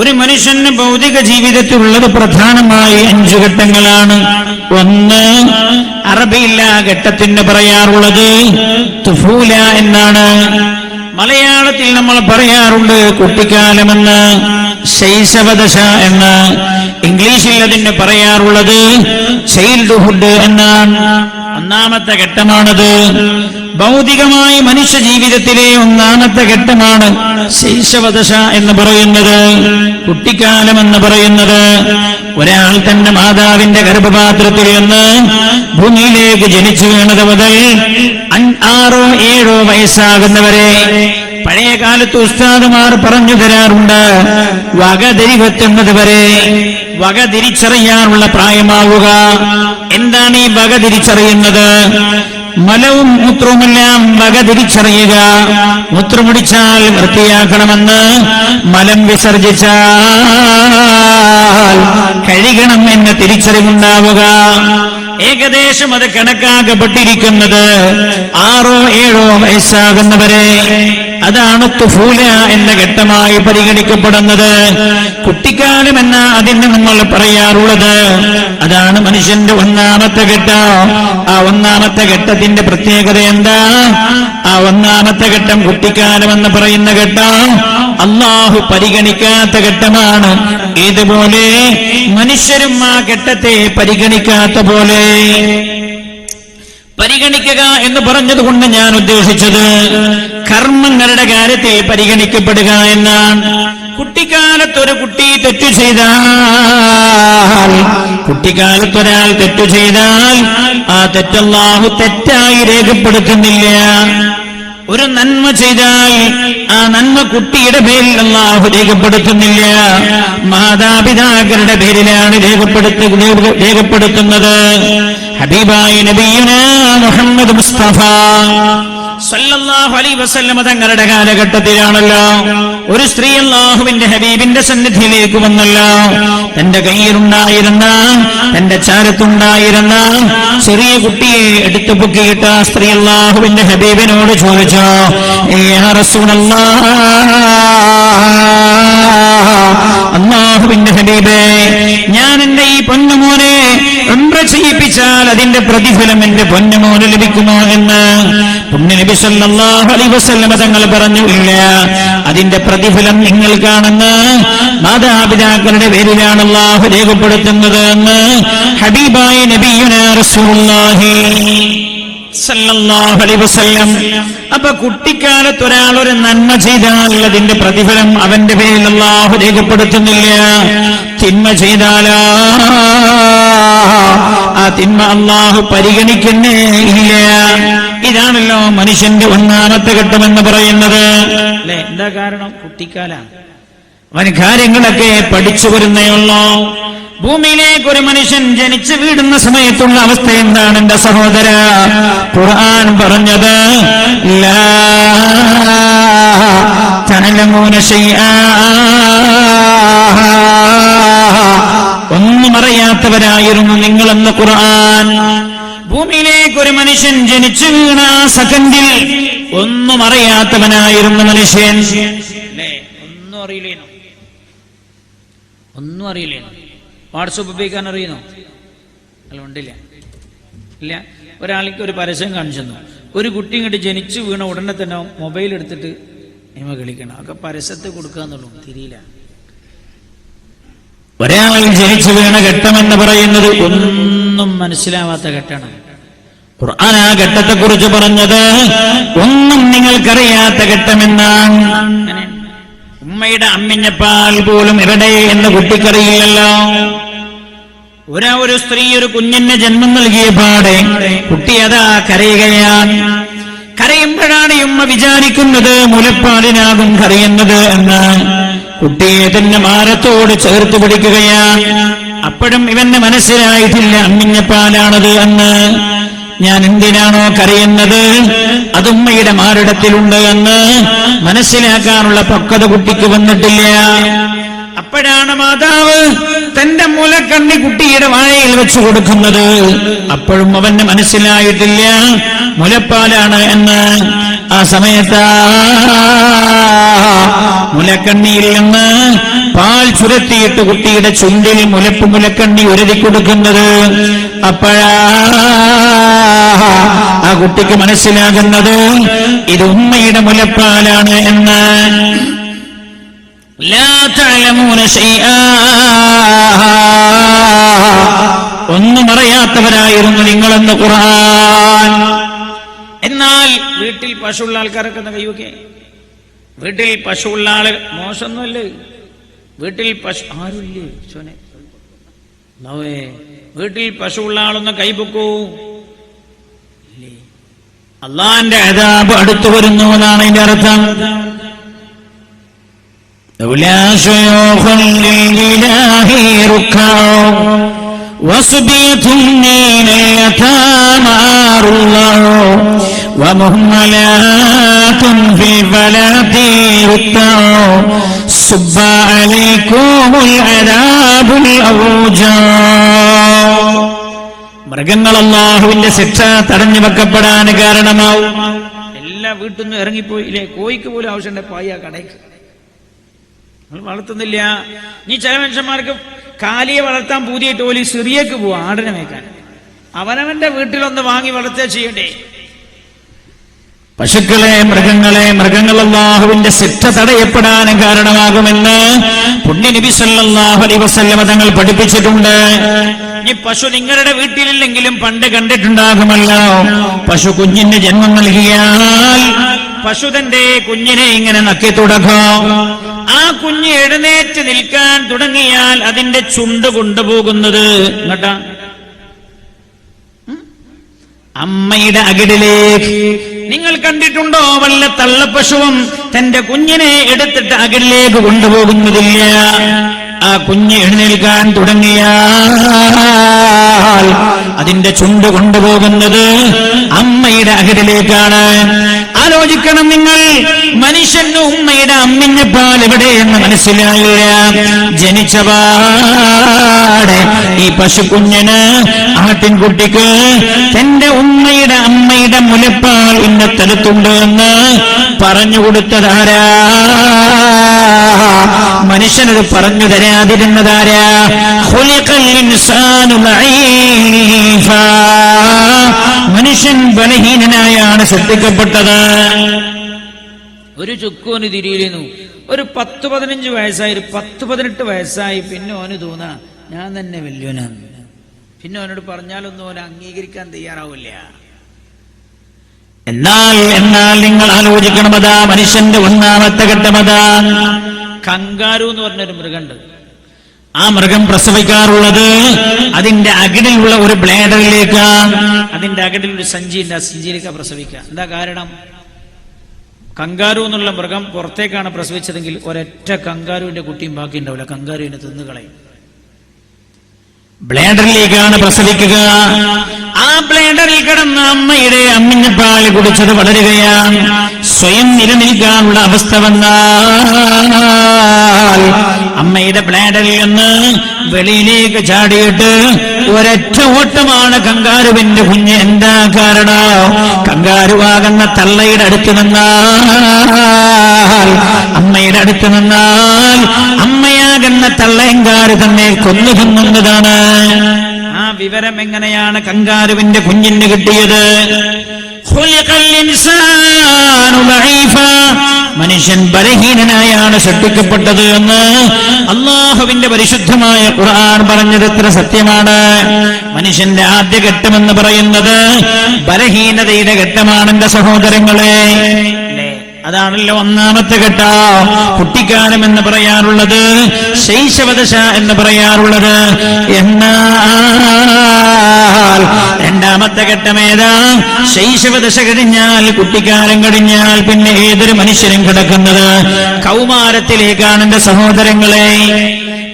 ഒരു മനുഷ്യന് ഭൗതിക ജീവിതത്തിലുള്ളത് പ്രധാനമായി 5 ഘട്ടങ്ങളാണ്. ഒന്ന്, അറബിയിൽ ആ ഘട്ടത്തിന് പറയാറുള്ളത് തുഫൂല എന്നാണ്. മലയാളത്തിൽ നമ്മൾ പറയാറുണ്ട് കുട്ടിക്കാലമെന്ന്, ശൈശവദശ എന്ന്. ഇംഗ്ലീഷിൽ അതിന് പറയാറുള്ളത് ചൈൽഡ്ഹുഡ് എന്നാണ്. ഒന്നാമത്തെ ഘട്ടമാണത്. ഭൗതികമായി മനുഷ്യ ജീവിതത്തിലെ ഒന്നാമത്തെ ഘട്ടമാണ് ശൈശവദശ എന്ന് പറയുന്നത്, കുട്ടിക്കാലം എന്ന് പറയുന്നത്. ഒരാൾ തന്റെ മാതാവിന്റെ ഗർഭപാത്രത്തിൽ നിന്ന് ഭൂമിയിലേക്ക് ജനിച്ചു വീണത് മുതൽ 6 or 7 വയസ്സാകുന്നവരെ പഴയ കാലത്ത് ഉസ്താദുമാർ പറഞ്ഞു തരാറുണ്ട്, വകതിരിവെത്തുന്നത് വരെ, വക തിരിച്ചറിയാനുള്ള പ്രായമാവുക. എന്താണ് ഈ വക തിരിച്ചറിയുന്നത്? മലവും മൂത്രവുമെല്ലാം വക തിരിച്ചറിയുക. മൂത്രമുടിച്ചാൽ വൃത്തിയാക്കണമെന്ന്, മലം വിസർജിച്ചാൽ കഴുകണം എന്ന തിരിച്ചറിവുണ്ടാവുക. ഏകദേശം അത് കണക്കാക്കപ്പെട്ടിരിക്കുന്നത് 6 or 7 വയസ്സാകുന്നവരെ. അതാണ് തുഫൂല എന്ന ഘട്ടമായി പരിഗണിക്കപ്പെടുന്നത്. കുട്ടിക്കാലം എന്ന അതിന് നമ്മൾ പറയാറുള്ളത്. അതാണ് മനുഷ്യന്റെ ഒന്നാമത്തെ ഘട്ടം. ആ ഒന്നാമത്തെ ഘട്ടത്തിന്റെ പ്രത്യേകത എന്താ? ആ ഒന്നാമത്തെ ഘട്ടം, കുട്ടിക്കാലം എന്ന് പറയുന്ന ഘട്ടം അല്ലാഹു പരിഗണിക്കാത്ത ഘട്ടമാണ്. ഇതുപോലെ മനുഷ്യരും ആ ഘട്ടത്തെ പരിഗണിക്കാത്ത പോലെ. പരിഗണിക്കുക എന്ന് പറഞ്ഞതുകൊണ്ട് ഞാൻ ഉദ്ദേശിച്ചത് കർമ്മങ്ങളുടെ കാര്യത്തിൽ പരിഗണിക്കപ്പെടുക എന്നാണ്. കുട്ടിക്കാലത്തൊരു കുട്ടി തെറ്റു ചെയ്താൽ, കുട്ടിക്കാലത്തൊരാൾ തെറ്റു ചെയ്താൽ ആ തെറ്റല്ലാഹു തെറ്റായി രേഖപ്പെടുത്തുന്നില്ല. ഒരു നന്മ ചെയ്താൽ ആ നന്മ കുട്ടിയുടെ പേരിൽ അല്ലാഹു രേഖപ്പെടുത്തുന്നില്ല, മാതാപിതാക്കളുടെ പേരിലാണ് രേഖപ്പെടുത്തുന്നത്. ഹബീബായ നബിയുനാ മുഹമ്മദ് മുസ്തഫ സല്ലല്ലാഹു അലൈഹി വസല്ലം തങ്ങളുടെ കാലഘട്ടത്തിലാണല്ലോ ഒരു സ്ത്രീ അല്ലാഹുവിന്റെ ഹബീബിന്റെ സന്നിധിയിലേക്ക് വന്നല്ലോ. തന്റെ കയ്യിലുണ്ടായിരുന്ന, തന്റെ ചാരത്തുണ്ടായിരുന്ന ചെറിയ കുട്ടിയെ എടുത്തു പൊക്കിയിട്ട് ആ സ്ത്രീ അല്ലാഹുവിന്റെ ഹബീബിനോട് ചോദിച്ചു, യാ റസൂലല്ലാഹ്, അല്ലാഹുവിന്റെ ഹബീബേ, ഞാൻ എന്റെ ഈ പൊന്നുമോനെ ഉംറ ചെയ്യിപ്പിച്ചാൽ അതിന്റെ പ്രതിഫലം എന്റെ പൊന്നുമോന് ലഭിക്കുമോ എന്ന് പുണ്യനബി സല്ലല്ലാഹു അലൈഹി വസല്ലം തങ്ങൾ പറഞ്ഞു, ഇല്ല, അതിന്റെ പ്രതിഫലം നിങ്ങൾ കാണുന്ന മാതാപിതാക്കളുടെ പേരിലാണ് അല്ലാഹു രേഖപ്പെടുത്തുന്നത് എന്ന് ഹബീബായ നബിയുനാ റസൂലുള്ളാഹി സല്ലല്ലാഹു അലൈഹി വസല്ലം. അപ്പൊ കുട്ടിക്കാലത്ത് ഒരാൾ ഒരു നന്മ ചെയ്താൽ അതിന്റെ പ്രതിഫലം അവന്റെ പേരിൽ അല്ലാഹു രേഖപ്പെടുത്തുന്നില്ല. തിന്മ ചെയ്താലോ ആ തിന്മ അല്ലാഹു പരിഗണിക്കുന്നേ ഇല്ല. ഇതാണല്ലോ മനുഷ്യന്റെ ഒന്നാമത്തെ ഘട്ടം എന്ന് പറയുന്നത്. അല്ലെ? എന്താ കാരണം? കുട്ടിക്കാലാണ്. അവൻ കാര്യങ്ങളൊക്കെ പഠിച്ചു വരുന്നേയുള്ളൂ. ഭൂമിയിലേക്ക് ഒരു മനുഷ്യൻ ജനിച്ചു വീടുന്ന സമയത്തുള്ള അവസ്ഥ എന്താണ് എന്റെ സഹോദര? ഖുർആൻ പറഞ്ഞത്, ലാ തഅലമൂന ശൈആ, ഒന്നും അറിയാത്തവരായിരുന്നു നിങ്ങളെന്ന് ഖുർആൻ. ഭൂമിയിലേക്ക് ഒരു മനുഷ്യൻ ജനിച്ചു വീണ സെക്കൻഡിൽ ഒന്നും അറിയാത്തവനായിരുന്നു മനുഷ്യൻ. ഒന്നും അറിയില്ലേനോ? ഒന്നും അറിയില്ലേനോ? വാട്സപ്പ് ഉപയോഗിക്കാൻ അറിയുന്നോ? അല്ല, ഉണ്ടില്ല. ഇല്ല. ഒരാൾക്ക് ഒരു പരസ്യം കാണിച്ചു തന്നു. ഒരു കുട്ടി ഇങ്ങോട്ട് ജനിച്ചു വീണ ഉടനെ തന്നെ മൊബൈൽ എടുത്തിട്ട് നിയമ കളിക്കണം. ഒക്കെ പരസ്യത്തെ കൊടുക്കാന്നുള്ളൂ, തിരിയില്ല. ഒരാൾ ജനിച്ചു വീണ ഘട്ടമെന്ന് പറയുന്നത് ഒന്നും മനസ്സിലാവാത്ത ഘട്ടമാണ്. ഖുർആൻ ആ ഘട്ടത്തെ കുറിച്ച് പറഞ്ഞത് ഒന്നും നിങ്ങൾക്കറിയാത്ത ഘട്ടമെന്നാണ്. ഉമ്മയുടെ അമ്മിഞ്ഞപ്പാൽ പോലും എവിടെ എന്ന് കുട്ടിക്കറിയില്ലല്ലോ. ഒരു സ്ത്രീ ഒരു കുഞ്ഞിന് ജന്മം നൽകിയ പാടെ കുട്ടി അതാ കരയുകയാണ്. കരയുമ്പോഴാണ് ഉമ്മ വിചാരിക്കുന്നത് മുലപ്പാലിനാകും കരയുന്നത് എന്ന്. കുട്ടിയെ തന്നെ മാരത്തോട് ചേർത്ത് പിടിക്കുകയാണ്. അപ്പോഴും ഇവന് മനസ്സിലായിട്ടില്ല അമ്മിഞ്ഞപ്പാലാണത് എന്ന്. ഞാൻ എന്തിനാണോ കരയുന്നത് അത് ഉമ്മയുടെ മാറിടത്തിലുണ്ട് എന്ന് മനസ്സിലാക്കാനുള്ള പക്വത കുട്ടിക്ക് വന്നിട്ടില്ല. അപ്പോഴാണ് മാതാവ് തന്റെ മുലക്കണ്ണി കുട്ടിയുടെ വായയിൽ വെച്ചു കൊടുക്കുന്നത്. അപ്പോഴും അവന് മനസ്സിലായിട്ടില്ല മുലപ്പാലാണ് എന്ന്. ആ സമയത്ത് മുലക്കണ്ണിയിൽ നിന്ന് പാൽ ചുരത്തിയിട്ട് കുട്ടിയുടെ ചുണ്ടിൽ മുലക്കണ്ണി ഉരതി കൊടുക്കുന്നത്. അപ്പോഴാ ആ കുട്ടിക്ക് മനസ്സിലാകുന്നത് ഇത് ഉമ്മയുടെ മുലപ്പാലാണ് എന്ന്. ലാ തഅലമൂന ശൈആ, ഒന്നും അറിയാത്തവരായിരുന്നു നിങ്ങളെന്ന് ഖുർആൻ. എന്നാൽ വീട്ടിൽ പശുള്ള ആൾക്കാരൊക്കെ ഒന്ന് കൈവക്കെ. വീട്ടിൽ പശുള്ള ആള് മോശമൊന്നുമല്ലേ? വീട്ടിൽ പശു ആരുമില്ലേ? ചോനെ നവേ വീട്ടിൽ പശുള്ള ആളൊന്ന് കൈപൊക്കൂ. അള്ളാന്റെ അദാബ് അടുത്തു വരുന്നു എന്നാണ് അതിന്റെ അർത്ഥം. وصبية من اليتامى ومهملات في الفلاة ركعوا صب عليكم العذاب الأوجاع. മൃഗങ്ങൾ അല്ലാഹുവിന്റെ ശിക്ഷ തടഞ്ഞു വെക്കപ്പെടാൻ കാരണമാവും. എല്ലാ വീട്ടിൽ നിന്നും ഇറങ്ങിപ്പോയില്ലേ? കോഴിക്ക് പോലും ആവശ്യമുണ്ട് പായ കടയ്ക്ക്. നമ്മൾ വളർത്തുന്നില്ല. നീ ചില മനുഷ്യന്മാർക്ക് കാലിയെ വളർത്താൻ പൂതിയായിട്ട് പോലും സിറിയക്ക് പോവാ ആടിനെ മേക്കാൻ. അവനവന്റെ വീട്ടിലൊന്ന് വാങ്ങി വളർത്തുക ചെയ്യണ്ടേ? പശുക്കളെ, മൃഗങ്ങൾ അല്ലാഹുവിന്റെ ശിക്ഷ തടയപ്പെടാൻ കാരണമാകുമെന്ന് പുണ്യ നബി സല്ലല്ലാഹു അലൈഹി വസല്ലം തങ്ങൾ പഠിപ്പിച്ചിട്ടുണ്ട്. ഈ പശു നിങ്ങളുടെ വീട്ടിലില്ലെങ്കിലും പണ്ട് കണ്ടിട്ടുണ്ടാകുമല്ലോ. പശു കുഞ്ഞിന് ജന്മം നൽകിയാൽ പശു തന്റെ കുഞ്ഞിനെ ഇങ്ങനെ നക്കി തുടങ്ങും. ആ കുഞ്ഞ് എഴുന്നേറ്റ് നിൽക്കാൻ തുടങ്ങിയാൽ അതിന്റെ ചുണ്ട് കൊണ്ടുപോകുന്നത് ഇങ്ങോട്ടാ, അമ്മയുടെ അകിടിലേക്ക്. നിങ്ങൾ കണ്ടിട്ടുണ്ടോ വല്ല തള്ളപ്പശുവും തന്റെ കുഞ്ഞിനെ എടുത്തിട്ട് അകിടിലേക്ക് കൊണ്ടുപോകുന്നതില്ല. ആ കുഞ്ഞ് എഴുന്നേൽക്കാൻ തുടങ്ങിയാൽ അതിന്റെ ചുണ്ട് കൊണ്ടുപോകുന്നത് അമ്മയുടെ അകിടിലേക്കാണ്. ആലോചിക്കണം നിങ്ങൾ, മനുഷ്യന് ഉമ്മയുടെ അമ്മിഞ്ഞ പാൽ എവിടെയെന്ന് മനസ്സിലായില്ല. ജനിച്ചപാടെ ഈ പശുക്കുഞ്ഞിന്, ആട്ടിൻകുട്ടിക്ക് തന്റെ ഉമ്മയുടെ അമ്മയുടെ മുലപ്പാൽ ഇന്നത്തരത്തുണ്ട് എന്ന് പറഞ്ഞു കൊടുത്തതാരാ? മനുഷ്യനത് പറഞ്ഞു തരാതിരുന്നതാരാ? ഖുലിഖൽ ഇൻസാനു ലഈഫാ, മനുഷ്യൻ ബലഹീനനായാണ് സൃഷ്ടിക്കപ്പെട്ടത്. ഒരു ചുക്കോന് തിരിയിലിരുന്നു. ഒരു 10-15 വയസ്സായി, 10-18 വയസ്സായി. പിന്നെ ഓന് തോന്നാ ഞാൻ തന്നെ വലിയവനാണ്. പിന്നെ ഓനോട് പറഞ്ഞാലൊന്നും ഓനെ അംഗീകരിക്കാൻ തയ്യാറാവില്ല. എന്നാൽ നിങ്ങൾ ആലോചിക്കണം, അതാ മനുഷ്യന്റെ ഒന്നാമത്തെ ഘട്ടമതാ. കങ്കാരു എന്ന് പറഞ്ഞൊരു മൃഗമുണ്ട്. ആ മൃഗം പ്രസവിക്കാറുള്ളത് അതിന്റെ അകിടിലുള്ള ഒരു ബ്ലേഡറിലേക്കാണ്. അതിന്റെ അകിടിൽ ഒരു സഞ്ചിയുണ്ട്, ആ സഞ്ചിയിലേക്കാ പ്രസവിക്കുക. എന്താ കാരണം? കങ്കാരു എന്നുള്ള മൃഗം പുറത്തേക്കാണ് പ്രസവിച്ചതെങ്കിൽ ഒരൊറ്റ കങ്കാരുവിന്റെ കുട്ടിയും ബാക്കി ഉണ്ടാവില്ല. കങ്കാരുവിനെ തിന്നുകളയും. ബ്ലേഡറിലേക്കാണ് പ്രസവിക്കുക. ആ ബ്ലേഡറിൽ കിടന്ന അമ്മയുടെ അമ്മിഞ്ഞപ്പാൽ കുടിച്ചത് വളരുകയാണ്. സ്വയം നിലനിൽക്കാനുള്ള അവസ്ഥ വന്നാൽ അമ്മയുടെ ബ്ലേഡറിൽ നിന്ന് വെളിയിലേക്ക് ചാടിയിട്ട് ഒരൊറ്റ ഓട്ടമാണ് കങ്കാരുവിന്റെ കുഞ്ഞ്. എന്താ കാരണം? കങ്കാരുവാകുന്ന തള്ളയുടെ അടുത്ത് നിന്നാൽ, അമ്മയുടെ അടുത്ത് നിന്നാൽ അമ്മയാകുന്ന തള്ളയങ്കാര് തന്നെ കൊന്നു തിന്നുന്നതാണ്. ആ വിവരം എങ്ങനെയാണ് കങ്കാരുവിന്റെ കുഞ്ഞിന് കിട്ടിയത്? മനുഷ്യൻ ബലഹീനനായാണ് സൃഷ്ടിക്കപ്പെട്ടത് എന്ന് അല്ലാഹുവിന്റെ പരിശുദ്ധമായ ഖുർആൻ പറഞ്ഞത് എത്ര സത്യമാണ്. മനുഷ്യന്റെ ആദ്യ ഘട്ടമെന്ന് പറയുന്നത് ബലഹീനതയുടെ ഘട്ടമാണ് എന്റെ സഹോദരങ്ങളെ. അതാണല്ലോ ഒന്നാമത്തെ ഘട്ടം. കുട്ടിക്കാലം എന്ന് പറയാറുള്ളത്, ശൈശവദശ എന്ന് പറയാറുള്ളത്. എന്നാൽ രണ്ടാമത്തെ ഘട്ടം ഏതാ? ശൈശവദശ കഴിഞ്ഞാൽ, കുട്ടിക്കാലം കഴിഞ്ഞാൽ പിന്നെ ഏതൊരു മനുഷ്യനും കിടക്കുന്നത് കൗമാരത്തിലേക്കാണ് എന്റെ സഹോദരങ്ങളെ.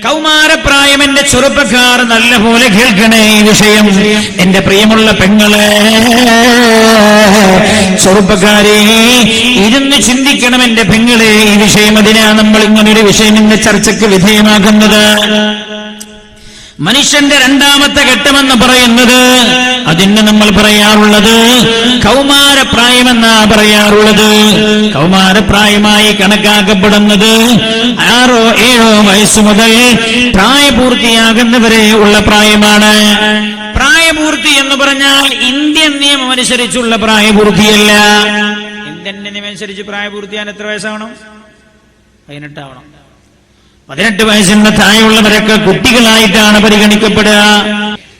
കൗമാരപ്രായം എന്റെ ചെറുപ്പക്കാർ നല്ലപോലെ കേൾക്കണേ ഈ വിഷയം. എന്റെ പ്രിയമുള്ള പെങ്ങളെ, ചെറുപ്പക്കാരെ, ഇരുന്ന് ചിന്തിക്കണം എന്റെ പെങ്ങളെ ഈ വിഷയം. അതിനാണ് നമ്മൾ ഇങ്ങനൊരു വിഷയം ഇന്ന് ചർച്ചയ്ക്ക് വിധേയമാക്കുന്നത്. മനുഷ്യന്റെ രണ്ടാമത്തെ ഘട്ടമെന്ന് പറയുന്നത് അതിന് നമ്മൾ പറയാറുള്ളത് കൗമാരപ്രായമെന്നാ പറയാറുള്ളത്. കൗമാരപ്രായമായി കണക്കാക്കപ്പെടുന്നത് 6 7 വയസ്സ് മുതൽ പ്രായപൂർത്തിയാകുന്നവരെ ഉള്ള പ്രായമാണ്. പ്രായപൂർത്തി എന്ന് പറഞ്ഞാൽ ഇന്ത്യൻ നിയമം അനുസരിച്ചുള്ള പ്രായപൂർത്തിയല്ല. ഇന്ത്യൻ നിയമം അനുസരിച്ച് പ്രായപൂർത്തിയാൻ എത്ര വയസ്സാവണം? 18 ആവണം. 18 വയസ്സിന് താഴെയുള്ളവരൊക്കെ കുട്ടികളായിട്ടാണ് പരിഗണിക്കപ്പെടുക.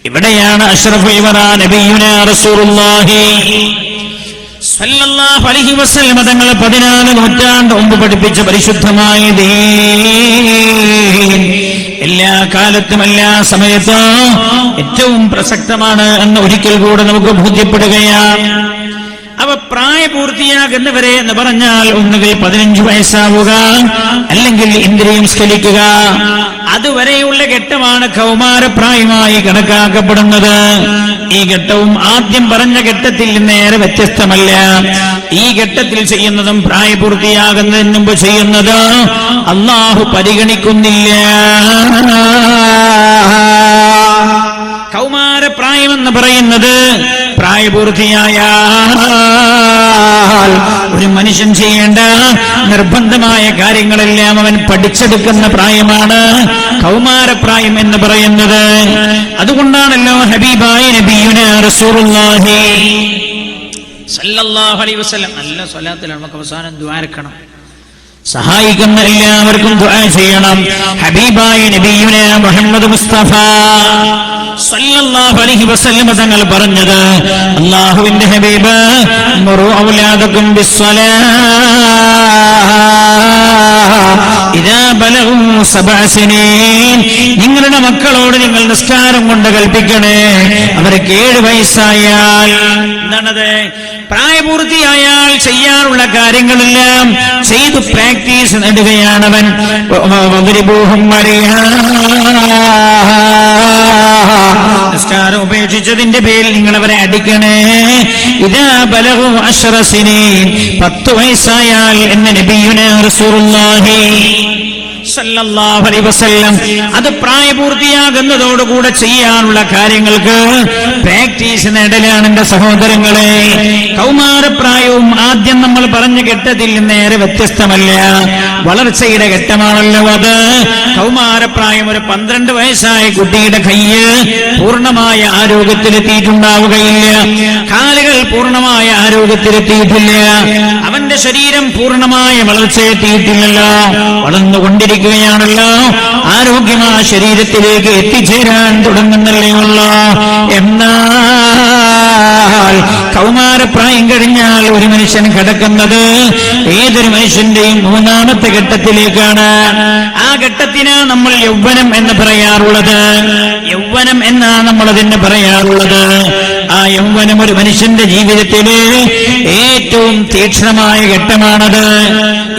ഇവിടെയാണ് അഷ്റഫുൽ വറാ നബിയുനാ റസൂലുള്ളാഹി സ്വല്ലല്ലാഹു അലൈഹി വസല്ലം തങ്ങൾ 14 നൂറ്റാണ്ട് മുമ്പ് പഠിപ്പിച്ച പരിശുദ്ധമായ ദീൻ എല്ലാ കാലത്തും എല്ലാ സമയത്തും ഏറ്റവും പ്രസക്തമാണ് എന്ന് ഒരിക്കൽ കൂടെ നമുക്ക് ബോധ്യപ്പെടുകയാണ്. അവ പ്രായപൂർത്തിയാകുന്നവരെ എന്ന് പറഞ്ഞാൽ ഒന്നുകിൽ 15 വയസ്സാവുക, അല്ലെങ്കിൽ ഇന്ദ്രിയം സ്ഖലിക്കുക. അതുവരെയുള്ള ഘട്ടമാണ് കൗമാരപ്രായമായി കണക്കാക്കപ്പെടുന്നത്. ഈ ഘട്ടവും ആദ്യം പറഞ്ഞ ഘട്ടത്തിൽ നേരെ വ്യത്യസ്തമല്ല. ഈ ഘട്ടത്തിൽ ചെയ്യുന്നതും പ്രായപൂർത്തിയാകുന്നതിന് മുമ്പ് ചെയ്യുന്നത് അല്ലാഹു പരിഗണിക്കുന്നില്ല. കൗമാരപ്രായമെന്ന് പറയുന്നത് പ്രായപൂർത്തിയായാൽ ഒരു മനുഷ്യൻ ചെയ്യേണ്ട നിർബന്ധമായ കാര്യങ്ങളെല്ലാം അവൻ പഠിച്ചെടുക്കുന്ന പ്രായമാണ് കൗമാരപ്രായം എന്ന് പറയുന്നത്. അതുകൊണ്ടാണല്ലോ ഹബീബായ നബിയുനാ റസൂലുള്ളാഹി സല്ലല്ലാഹു അലൈഹി വസല്ലം നല്ല സ്വലാത്തിലാണ്. നമുക്ക് അവസാനം ദുആ ഇറക്കണം. സഹായിക്കുന്ന എല്ലാവർക്കും ദുആ ചെയ്യണം. ഹബീബായ നബിയുനാ മുഹമ്മദ് മുസ്തഫ സല്ലല്ലാഹു അലൈഹി വസല്ലം തങ്ങൾ പറഞ്ഞത്, അല്ലാഹുവിന്റെ ഹബീബ് മുറു ഔലാദകും ഇദാ ബലഗു 7 സിനീൻ, നിങ്ങളുടെ മക്കളോട് നിങ്ങൾ നിസ്കാരം കൊണ്ട് കൽപ്പിക്കണേ അവർക്ക് 7 വയസ്സായാൽ. എന്താണത്? പ്രായപൂർത്തിയായാൽ ചെയ്യാനുള്ള കാര്യങ്ങളെല്ലാം ചെയ്തു പ്രാക്ടീസ് നേടുകയാണവൻ. നിസ്കാരം ഉപേക്ഷിച്ചതിന്റെ പേരിൽ നിങ്ങൾ അവരെ അടിക്കണേ. ഇദാ ബലഗു 10 സിനീൻ, 10 വയസ്സായാൽ എന്ന് നബിയുനാ റസൂലുള്ളാഹി സല്ലല്ലാഹു അലൈഹി വസല്ലം അത് പ്രായപൂർത്തിയാകുന്നതോടുകൂടെ ചെയ്യാനുള്ള കാര്യങ്ങൾക്ക് പ്രാക്ടീസ് നേടലാണ് എന്റെ സഹോദരങ്ങളെ. കൗമാരപ്രായവും ആദ്യം നമ്മൾ പറഞ്ഞ ഘട്ടത്തിൽ നേരെ വ്യത്യസ്തമല്ല. വളർച്ചയുടെ ഘട്ടമാണല്ലോ അത്. കൗമാരപ്രായം ഒരു 12 വയസ്സായ കുട്ടിയുടെ കയ്യ് പൂർണ്ണമായ ആരോഗ്യത്തിലെത്തിയിട്ടുണ്ടാവുകയില്ല, കാലുകൾ പൂർണ്ണമായ ആരോഗ്യത്തിലെത്തിയിട്ടില്ല, അവന്റെ ശരീരം പൂർണ്ണമായ വളർച്ചയെത്തിയിട്ടില്ലല്ലോ, വളർന്നുകൊണ്ടിരിക്കുകയാണല്ലോ. ആരോഗ്യമായ ശരീരത്തിലേക്ക് എത്തിച്ചേരാൻ തുടങ്ങുന്നല്ലേ ഉള്ളൂ. എന്നാൽ കൗമാരപ്രായം കഴിഞ്ഞാൽ ഒരു മനുഷ്യൻ കിടക്കുന്നത് ഏതൊരു മനുഷ്യന്റെയും 3ാമത്തെ ഘട്ടത്തിലേക്കാണ്. ആ ഘട്ടത്തിനാ നമ്മൾ യൗവനം എന്ന് പറയാറുള്ളത്. യൗവനം എന്നാണ് നമ്മൾ അതിന് പറയാറുള്ളത്. ആ യൗവനം ഒരു മനുഷ്യന്റെ ജീവിതത്തിലെ ഏറ്റവും തീക്ഷ്ണമായ ഘട്ടമാണത്.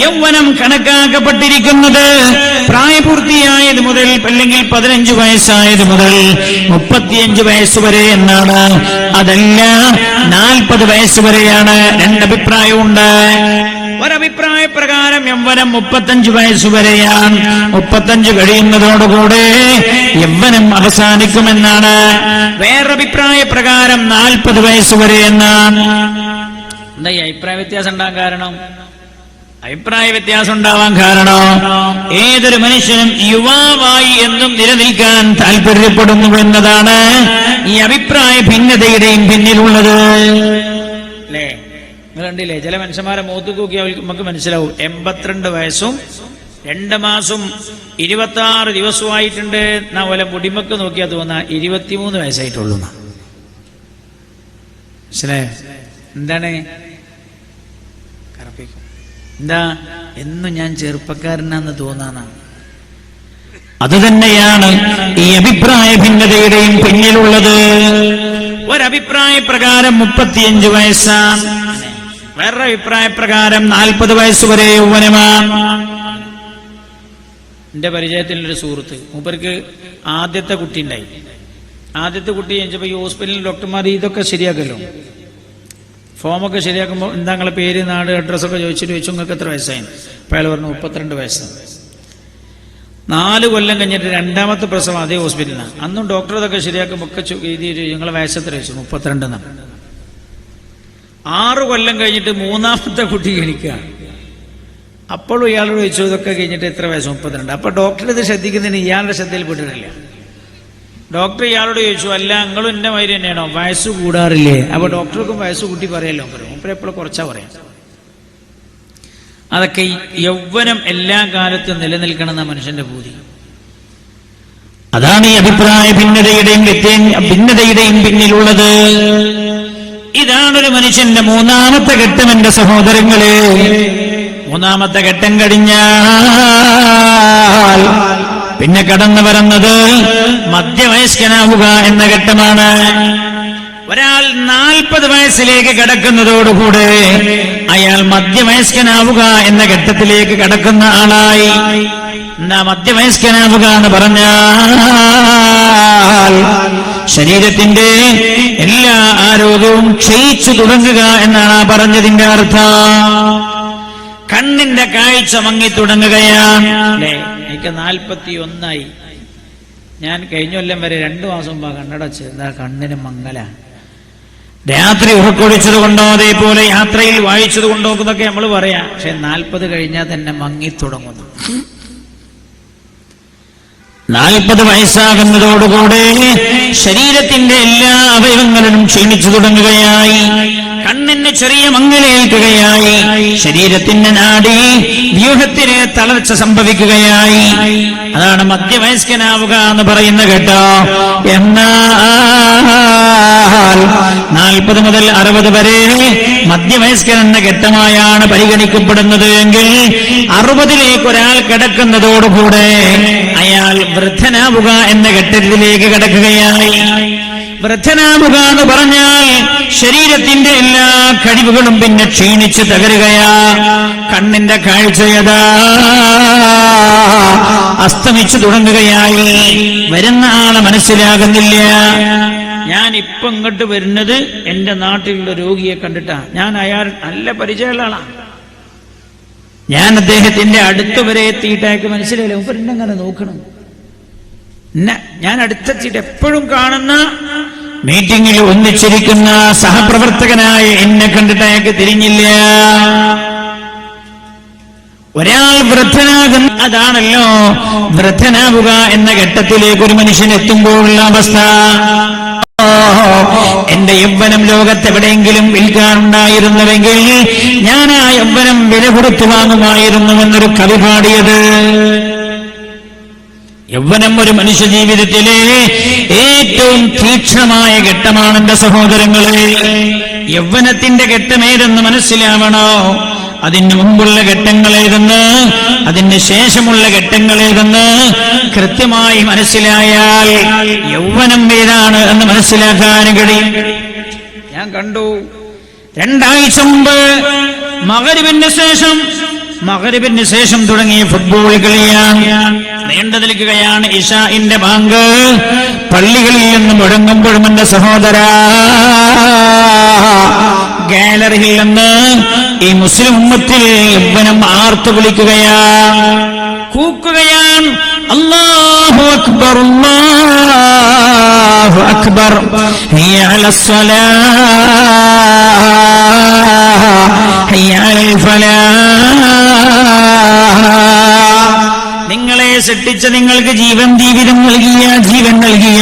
യൗവനം കണക്കാക്കപ്പെട്ടിരിക്കുന്നത് പ്രായപൂർത്തിയായത് മുതൽ, അല്ലെങ്കിൽ 15 വയസ്സായത് മുതൽ 35 വയസ്സ് വരെ എന്നാണ്. അതല്ല 40 വയസ്സ് വരെയാണ്. 2 അഭിപ്രായമുണ്ട്. ഒരഭിപ്രായ പ്രകാരം യൗവനം 35 വയസ്സ് വരെയാണ്. 35 കഴിയുന്നതോടുകൂടെ യൗവനം അവസാനിക്കുമെന്നാണ്. വേറൊരഭിപ്രായ പ്രകാരം 40 വയസ്സ് വരെ എന്നാണ്. എന്താ ഈ അഭിപ്രായ വ്യത്യാസം ഉണ്ടാകാൻ കാരണം? അഭിപ്രായ വ്യത്യാസം ഉണ്ടാവാൻ കാരണം ഏതൊരു മനുഷ്യനും യുവാവായി എന്നും നിലനിൽക്കാൻ താല്പര്യപ്പെടുന്നു എന്നതാണ് ഈ അഭിപ്രായ ഭിന്നതയുടെയും പിന്നിലുള്ളത്. അല്ലേ? നിങ്ങൾ കണ്ടില്ലേ, ചില മനുഷ്യന്മാരെ മുഖത്ത് നോക്കിയാൽ നമുക്ക് മനസ്സിലാവും 82 വയസ്സും 2 മാസം 26 ദിവസമായിട്ടുണ്ട്. എന്നാ പോലെ മുടിമക്ക് നോക്കിയാൽ തോന്നാ 23 വയസ്സായിട്ടുള്ളൂ. മനസ്സിലായോ? എന്താണ് എന്താ എന്നും ഞാൻ ചെറുപ്പക്കാരനാന്ന് തോന്നാനാണ്. അത് തന്നെയാണ് ഈ അഭിപ്രായ ഭിന്നതയുടെയും പിന്നിലുള്ളത്. ഒരഭിപ്രായ പ്രകാരം 35 വയസ്സാണ്, വേറൊരു അഭിപ്രായ പ്രകാരം 40 വയസ്സ് വരെ യൗവനമാണ്. എന്റെ പരിചയത്തിലൊരു സുഹൃത്ത്, മൂപ്പർക്ക് ആദ്യത്തെ കുട്ടി ഉണ്ടായി. ആദ്യത്തെ കുട്ടി ജനിച്ചപ്പോ ഈ ഹോസ്പിറ്റലിൽ ഡോക്ടർമാർ ഇതൊക്കെ ശരിയാക്കല്ലോ, ഫോമൊക്കെ ശരിയാക്കുമ്പോൾ എന്താ നിങ്ങളെ പേര്, നാട്, അഡ്രസ്സൊക്കെ ചോദിച്ചു നിങ്ങൾക്ക് എത്ര വയസ്സായി? അപ്പോൾ അയാൾ പറഞ്ഞു 32 വയസ്സ്. 4 കൊല്ലം കഴിഞ്ഞിട്ട് രണ്ടാമത്തെ പ്രസവം അതേ ഹോസ്പിറ്റലിലാണ്. അന്നും ഡോക്ടർ ഇതൊക്കെ ശരിയാക്കുമ്പോൾ ഒക്കെ ഞങ്ങളെ വയസ്സെത്ര വെച്ചു 32 എന്നാണ്. 6 കൊല്ലം കഴിഞ്ഞിട്ട് 3ാമത്തെ കുട്ടി ജനിക്കുക. അപ്പോഴും ഇയാളോട് ചോദിച്ചു ഇതൊക്കെ കഴിഞ്ഞിട്ട് എത്ര വയസ്സ്? 32. അപ്പൊ ഡോക്ടർ ഇത് ശ്രദ്ധിക്കുന്നതിന് ഇയാളുടെ ശ്രദ്ധയിൽപ്പെട്ടിട്ടില്ല. ഡോക്ടർ ഇയാളോട് ചോദിച്ചു, അല്ല നിങ്ങളും എന്റെ മാതിരി തന്നെയാണോ, വയസ്സ് കൂടാറില്ലേ? അപ്പൊ ഡോക്ടർക്കും വയസ്സ് കൂട്ടി പറയല്ലോ, മൂപ്പര് എപ്പോഴും കുറച്ചാ പറയാം. അതൊക്കെ യൗവനം എല്ലാ കാലത്തും നിലനിൽക്കണം എന്ന മനുഷ്യന്റെ പൂതി. അതാണ് ഈ അഭിപ്രായ ഭിന്നതയുടെയും പിന്നിലുള്ളത്. ഇതാണൊരു മനുഷ്യന്റെ 3ാമത്തെ ഘട്ടം. എന്റെ സഹോദരങ്ങളെ, 3ാമത്തെ ഘട്ടം കഴിഞ്ഞാൽ പിന്നെ കടന്നു വരുന്നത് മധ്യവയസ്കനാവുക എന്ന ഘട്ടമാണ്. ഒരാൾ 40 വയസ്സിലേക്ക് കടക്കുന്നതോടുകൂടെ അയാൾ മധ്യവയസ്കനാവുക എന്ന ഘട്ടത്തിലേക്ക് കടക്കുന്ന ആളായി. എന്താ മധ്യവയസ്കനാവുക എന്ന് പറഞ്ഞാൽ ശരീരത്തിന്റെ എല്ലാ ആരോഗ്യവും ക്ഷയിച്ചു തുടങ്ങുക എന്നാണ് ആ പറഞ്ഞതിന്റെ അർത്ഥം. കണ്ണിന്റെ കാഴ്ച മങ്ങി തുടങ്ങുകയാണ്. അല്ലേ, എനിക്ക് 41 ഞാൻ കഴിഞ്ഞ കൊല്ലം വരെ 2 മാസം മുമ്പ് കണ്ണടച്ച്. എന്താ കണ്ണിന് മങ്ങല? രാത്രി ഉറക്കൊഴിച്ചത് കൊണ്ടോ അതേപോലെ യാത്രയിൽ വായിച്ചത് കൊണ്ടോ എന്നൊക്കെ നമ്മൾ പറയാം. പക്ഷെ 40 കഴിഞ്ഞാൽ തന്നെ മങ്ങി തുടങ്ങുന്നു. 40 വയസ്സാകുന്നതോടുകൂടെ ശരീരത്തിന്റെ എല്ലാ അവയവങ്ങളിലും ക്ഷീണിച്ചു തുടങ്ങുകയായി. കണ്ണിന് ചെറിയ മങ്ങലേൽക്കുകയായി. ശരീരത്തിന്റെ നാഡി വ്യൂഹത്തിന് തളർച്ച സംഭവിക്കുകയായി. അതാണ് മധ്യവയസ്കനാവുക എന്ന് പറയുന്ന കേട്ടോ. എന്നാൽ 40 മുതൽ 60 വരെ മധ്യവയസ്കൻ എന്ന ഘട്ടമായാണ് പരിഗണിക്കപ്പെടുന്നത് എങ്കിൽ 60ലേക്ക് ഒരാൾ കിടക്കുന്നതോടുകൂടെ അയാൾ വൃദ്ധനാവുക എന്ന ഘട്ടത്തിലേക്ക് കടക്കുകയായി. വൃദ്ധനാവുക എന്ന് പറഞ്ഞാൽ ശരീരത്തിന്റെ എല്ലാ കഴിവുകളും പിന്നെ ക്ഷീണിച്ച് തകരുകയാ. കണ്ണിന്റെ കാഴ്ചയതാ അസ്തമിച്ചു തുടങ്ങുകയായി. വരുന്ന ആളെ മനസ്സിലാകുന്നില്ല. ഞാൻ ഇപ്പൊ ഇങ്ങോട്ട് വരുന്നത് എന്റെ നാട്ടിലുള്ള രോഗിയെ കണ്ടിട്ടാ. ഞാൻ അയാൾ നല്ല പരിചയമുള്ള ആളാണ്. ഞാൻ അദ്ദേഹത്തിന്റെ അടുത്ത് വരെ എത്തിയിട്ടേക്ക് മനസ്സിലായില്ല. മുപ്പരെങ്ങനെ നോക്കണം. ഞാൻ അടുത്തെത്തിയിട്ട് എപ്പോഴും കാണുന്ന മീറ്റിംഗിൽ ഒന്നിച്ചിരിക്കുന്ന സഹപ്രവർത്തകനായ എന്നെ കണ്ടിട്ട് അയാൾക്ക് തിരിഞ്ഞില്ല. ഒരാൾ വൃദ്ധനാകുന്ന അതാണല്ലോ വൃദ്ധനാവുക എന്ന ഘട്ടത്തിലേക്ക് ഒരു മനുഷ്യൻ എത്തുമ്പോഴുള്ള അവസ്ഥ. എന്റെ യൗവനം ലോകത്തെവിടെയെങ്കിലും വിൽക്കാനുണ്ടായിരുന്നുവെങ്കിൽ ഞാൻ ആ യൗവനം വില കൊടുത്തു വാങ്ങുമായിരുന്നുവെന്നൊരു കവി പാടിയത്. യൗവനം ഒരു മനുഷ്യ ജീവിതത്തിലെ ഏറ്റവും തീക്ഷ്ണമായ ഘട്ടമാണ് എന്റെ സഹോദരങ്ങളെ. യൗവനത്തിന്റെ ഘട്ടമേതെന്ന് മനസ്സിലാവണോ? അതിന് മുമ്പുള്ള ഘട്ടങ്ങളേതെന്ന്, അതിന് ശേഷമുള്ള ഘട്ടങ്ങളേതെന്ന് കൃത്യമായി മനസ്സിലായാൽ യൗവനം ഏതാണ് എന്ന് മനസ്സിലാക്കാൻ കഴിയും. ഞാൻ കണ്ടു 2 ആഴ്ച മുമ്പ് മഗ്‌രിബിന് ശേഷം തുടങ്ങിയ ഫുട്ബോൾ കളിയാണ്. നീണ്ടു നിൽക്കുകയാണ്. ഇശാഇന്റെ ബാങ്ക് പള്ളികളിൽ നിന്ന് മുഴങ്ങുമ്പോഴും എന്റെ സഹോദര ഗാലറിയിൽ നിന്ന് ഈ മുസ്ലിം ഉമ്മത്തിൽ യൗവനം ആർത്തു വിളിക്കുകയാണ്, കൂക്കുകയാണ്. അല്ലാഹു അക്ബർ, അല്ലാഹു അക്ബർ, ഹയ്യ അലസ്സലാഹ്, ഹയ്യ അലൽ ഫലാഹ്. നിങ്ങളെ സൃഷ്ടിച്ച, നിങ്ങൾക്ക് ജീവിതം നൽകിയ, ജീവൻ നൽകിയ,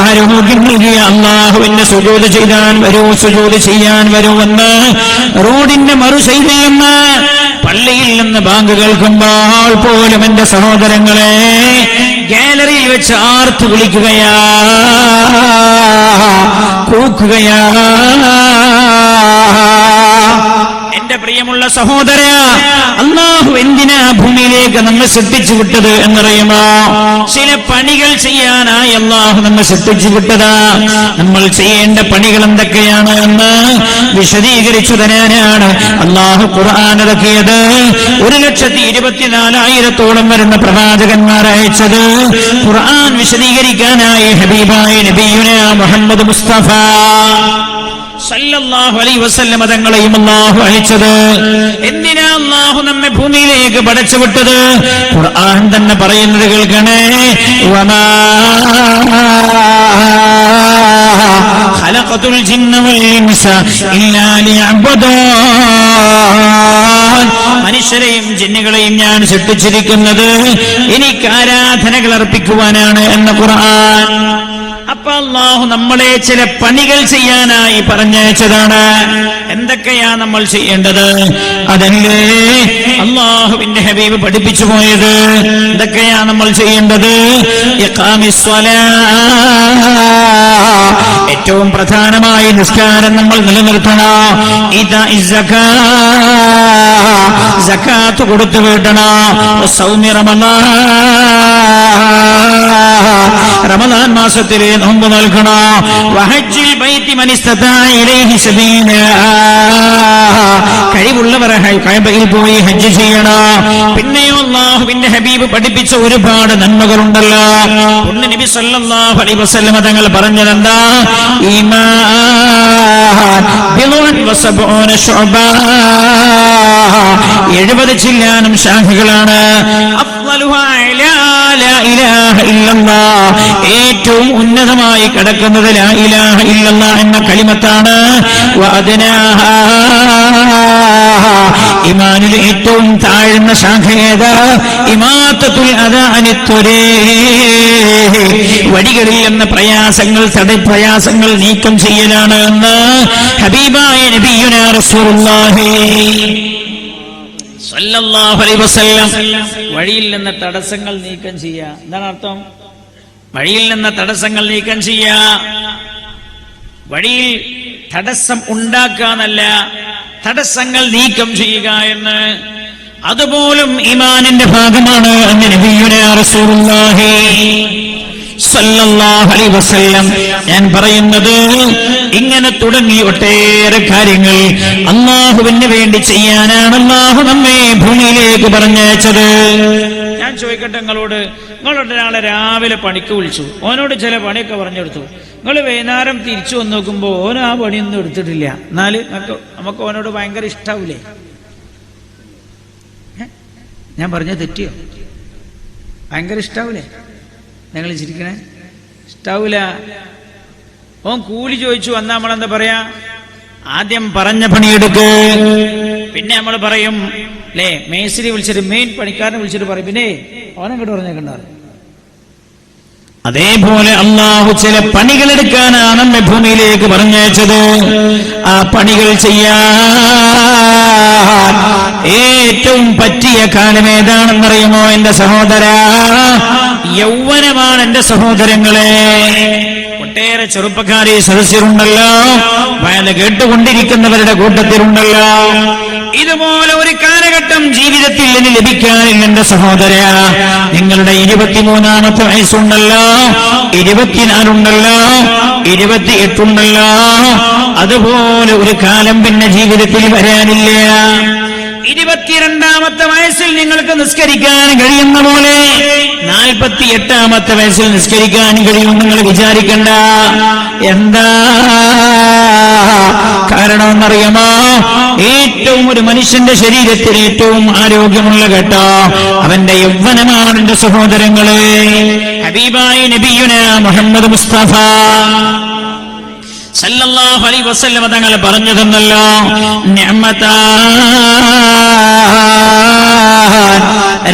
ആരോഗ്യം നൽകിയ അല്ലാഹുവിന്റെ സുജൂദ് ചെയ്യാൻ വരൂ, സുജൂദ് ചെയ്യാൻ വരുമെന്ന് റോഡിന്റെ മറുസൈഡിൽ നിന്ന് പള്ളിയിൽ നിന്ന് ബാങ്ക് കേൾക്കുമ്പോൾ പോലും എന്റെ സഹോദരങ്ങളെ ഗാലറിയിൽ വെച്ച് ആർത്തു വിളിക്കുകയാ, കൂക്കുകയാ. എന്റെ പ്രിയമുള്ള സഹോദര, അല്ലാഹു എന്തിനാ ഭൂമിയിലേക്ക് നമ്മെ സൃഷ്ടിച്ചു വിട്ടത് എന്നറിയുമോ? ചില പണികൾ ചെയ്യാനായി അല്ലാഹു നമ്മെ സൃഷ്ടിച്ചു വിട്ടതാ. നമ്മൾ ചെയ്യേണ്ട പണികൾ എന്തൊക്കെയാണ് എന്ന് വിശദീകരിച്ചു തരാനാണ് അല്ലാഹു ഖുർആൻ ഇറക്കിയത്. 1,24,000 വരുന്ന പ്രവാചകന്മാർ അയച്ചത് ഖുർആൻ വിശദീകരിക്കാനായി ഹബീബായ നബിയുനാ മുഹമ്മദ് മുസ്തഫ സല്ലല്ലാഹു അലൈഹി വസല്ലം തങ്ങളെയും അല്ലാഹു അയച്ചത്. എന്തിനാ അല്ലാഹു നമ്മെ ഭൂമിയിലേക്ക് പടച്ചുവിട്ടത്? ഖുർആൻ തന്നെ പറയുന്നത് കേൾക്കണേ, വമാ ഖലഖതുൽ ജിന്ന വൽ ഇൻസ ഇല്ലാ ലിയഅ്ബുദൂൻ. മനുഷ്യരെയും ജിന്നുകളെയും ഞാൻ സൃഷ്ടിച്ചിരിക്കുന്നത് എനിക്ക് ആരാധനകൾ അർപ്പിക്കുവാനാണ് എന്ന ഖുർആൻ. അപ്പൊ അല്ലാഹു നമ്മളെ ചില പണികൾ ചെയ്യാനായി പറഞ്ഞയച്ചതാണ്. എന്തൊക്കെയാ നമ്മൾ ചെയ്യേണ്ടത്? അതല്ലേ അല്ലാഹുവിന്റെ ഹബീബ് പഠിപ്പിച്ചു പോയത്. എന്തൊക്കെയാ നമ്മൾ ചെയ്യേണ്ടത്? ഏറ്റവും പ്രധാനമായി നിസ്കാരം നമ്മൾ നിലനിർത്തണം. സകാത്ത് കൊടുത്തു വീട്ടണം. സൗമ്യ റമദാൻ മാസത്തിലെ നോമ്പ് നൽകണം. വഹജ്ജിൽ ബൈത്തി മൻ ഇസ്തതാഅ ഇലൈഹി സബീല. കഴിവുള്ളവരെ കഅബയിൽ പോയി ഹജ്ജ് ചെയ്യണം. പിന്നെയോ അല്ലാഹുവിന്റെ ഹബീബ് പഠിപ്പിച്ച ഒരുപാട് നന്മകളുണ്ടല്ലോ. നബി സല്ലല്ലാഹു അലൈഹി വസല്ലം തങ്ങൾ പറഞ്ഞതെന്താ? ഈമാൻ ബിളുൻ വസബൂന ശുഅബ. 70 ചില്ലാനും ശാഖകളാണ്. അഫ്ളലുഹാ ലാ ഇലാഹ ഇല്ലല്ലാഹ്. ഏറ്റവും ഉന്നതമായി കിടക്കുന്നത് ലാ ഇലാഹ ഇല്ലല്ലാഹ് എന്ന കലിമത്താണ്. വഅദ്നാഹാ. ഈമാനിൽ ഏറ്റവും താഴ്ന്ന ശാഖ ഏത്? ഇമാത്തത്തുൽ അദാ അനിത്വരീഖ്. വഴികളിൽ എന്ന പ്രയാസങ്ങൾ നീക്കം ചെയ്യലാണ് എന്ന് ഹബീബായ നബിയുനാ റസൂലുള്ളാഹി സല്ലല്ലാഹു അലൈഹി വസല്ലം. വഴിയിൽ നിന്ന് തടസ്സങ്ങൾ നീക്കം ചെയ്യുക. എന്താണ് അർത്ഥം? വഴിയിൽ നിന്ന് തടസ്സങ്ങൾ നീക്കം ചെയ്യുക. വഴിയിൽ തടസ്സം ഉണ്ടാക്കാനല്ല, തടസ്സങ്ങൾ നീക്കം ചെയ്യുക എന്ന്. അതുപോലും ഈമാനിന്റെ ഭാഗമാണ് എന്ന് നബിയുനാ റസൂലുള്ളാഹി സല്ലല്ലാഹു അലൈഹി വസല്ലം. ഞാൻ പറയുന്നത് ഇങ്ങനെ തുടങ്ങി ഒട്ടേറെ കാര്യങ്ങൾ അല്ലാഹുവിന് വേണ്ടി ചെയ്യാനാണ് അല്ലാഹു നമ്മെ ഭൂമിയിലേക്ക് പറഞ്ഞയച്ചത്. ഞാൻ ചോദിക്കട്ടെ നിങ്ങളോട്, ഒരാളെ രാവിലെ പണിക്ക് വിളിച്ചു, ഓനോട് ചില പണിയൊക്കെ പറഞ്ഞെടുത്തു. നിങ്ങൾ വൈകുന്നേരം തിരിച്ചു വന്ന് നോക്കുമ്പോൾ ഓൻ ആ പണിയൊന്നും എടുത്തിട്ടില്ല. എന്നാൽ നമുക്ക് ഓനോട് ഭയങ്കര ഇഷ്ടാവൂലേ? ഞാൻ പറഞ്ഞ തെറ്റിയോ? ഭയങ്കര ഇഷ്ടാവൂലേ? ഞങ്ങൾ ചിരിക്കണേ? ഇഷ്ടാവൂല. ഓൻ കൂലി ചോദിച്ചു വന്നാ നമ്മളെന്താ പറയാ? ആദ്യം പറഞ്ഞ പണിയെടുക്ക്. പിന്നെ നമ്മൾ പറയും അല്ലേ, മേസ്ത്രി വിളിച്ചിട്ട് മെയിൻ പണിക്കാരനെ വിളിച്ചിട്ട് പറയും പിന്നെ ഓനങ്ങോട്ട് പറഞ്ഞേക്കണ്ടാറ്. അതേപോലെ അല്ലാഹു ചില പണികൾ എടുക്കാനാണ് നമ്മെ ഭൂമിയിലേക്ക് പറഞ്ഞയച്ചത്. ആ പണികൾ ചെയ്യാൻ ഏറ്റവും പറ്റിയ കാലം ഏതാണെന്നറിയുമോ എന്റെ സഹോദര? യൗവനമാണ് എന്റെ സഹോദരങ്ങളെ. ഒട്ടേറെ ചെറുപ്പക്കാരെ സദസ്യരുണ്ടല്ലോ, വയല് കേട്ടുകൊണ്ടിരിക്കുന്നവരുടെ കൂട്ടത്തിലുണ്ടല്ലോ. ഇതുപോലെ ഒരു കാലഘട്ടം ജീവിതത്തിൽ ഇനി ലഭിക്കാനില്ല എന്റെ സഹോദര. നിങ്ങളുടെ 23-ാമത്തെ വയസ്സുണ്ടല്ലോ, 24 ഉണ്ടല്ലോ, 28 ഉണ്ടല്ലോ. അതുപോലെ ഒരു കാലം പിന്നെ ജീവിതത്തിൽ വരാനില്ല. 22-ാമത്തെ വയസ്സിൽ നിങ്ങൾക്ക് നിസ്കരിക്കാൻ കഴിയുന്ന പോലെ 48-ാമത്തെ വയസ്സിൽ നിസ്കരിക്കാൻ കഴിയും നിങ്ങൾ വിചാരിക്കണ്ട. എന്താ കാരണമെന്നറിയാമോ? ഏറ്റവും ഒരു മനുഷ്യന്റെ ശരീരത്തിൽ ഏറ്റവും ആരോഗ്യമുള്ള ഘട്ടം അവന്റെ യൗവനമാണ് എന്റെ സഹോദരങ്ങളെ. ഹബീബായ നബിയുനാ മുഹമ്മദ് മുസ്തഫ സല്ലല്ലാഹു അലൈഹി വസല്ലം തങ്ങൾ പറഞ്ഞു തന്നല്ലോ,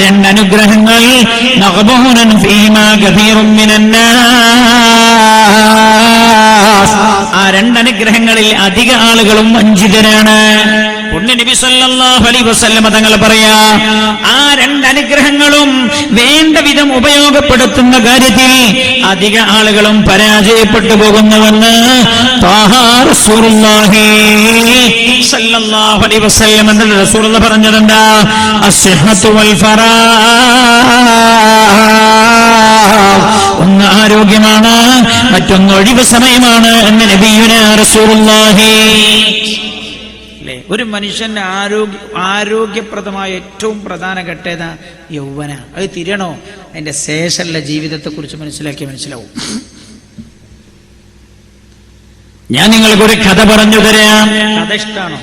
രണ്ടനുഗ്രഹങ്ങൾ മഖ്ബൂനൻ ഫീമാ കസീറുൻ മിനന്നാസ്. ആ രണ്ടനുഗ്രഹങ്ങളിൽ അധിക ആളുകളും വഞ്ചിതരാണ്. നബി സല്ലല്ലാഹു അലൈഹി വസല്ലം തങ്ങൾ പറയാ, ആ രണ്ടനുഗ്രഹങ്ങളും വേണ്ട വിധം ഉപയോഗപ്പെടുത്തുന്ന കാര്യത്തിൽ അധിക ആളുകളും പരാജയപ്പെട്ടു പോകുന്നുവെന്ന് റസൂലുള്ളാഹി സല്ലല്ലാഹു അലൈഹി വസല്ലം എന്ന റസൂലുള്ളാഹി പറഞ്ഞിട്ടുണ്ട്. അസ്സഹത്തു വൽ ഫറാഹ്, ഒന്ന് ആരോഗ്യമാണ്, മറ്റൊന്ന് ഒഴിവ് സമയമാണ് എന്ന് നബിയുനാ റസൂലുള്ളാഹി. ഒരു മനുഷ്യന്റെ ആരോഗ്യപ്രദമായ ഏറ്റവും പ്രധാന ഘട്ടേത യൗവന. അത് തിരിയണോ? അതിന്റെ ശേഷമുള്ള ജീവിതത്തെ കുറിച്ച് മനസ്സിലാവും. ഞാൻ നിങ്ങൾക്കൊരു കഥ പറഞ്ഞു തരാം. കഥ ഇഷ്ടാണോ?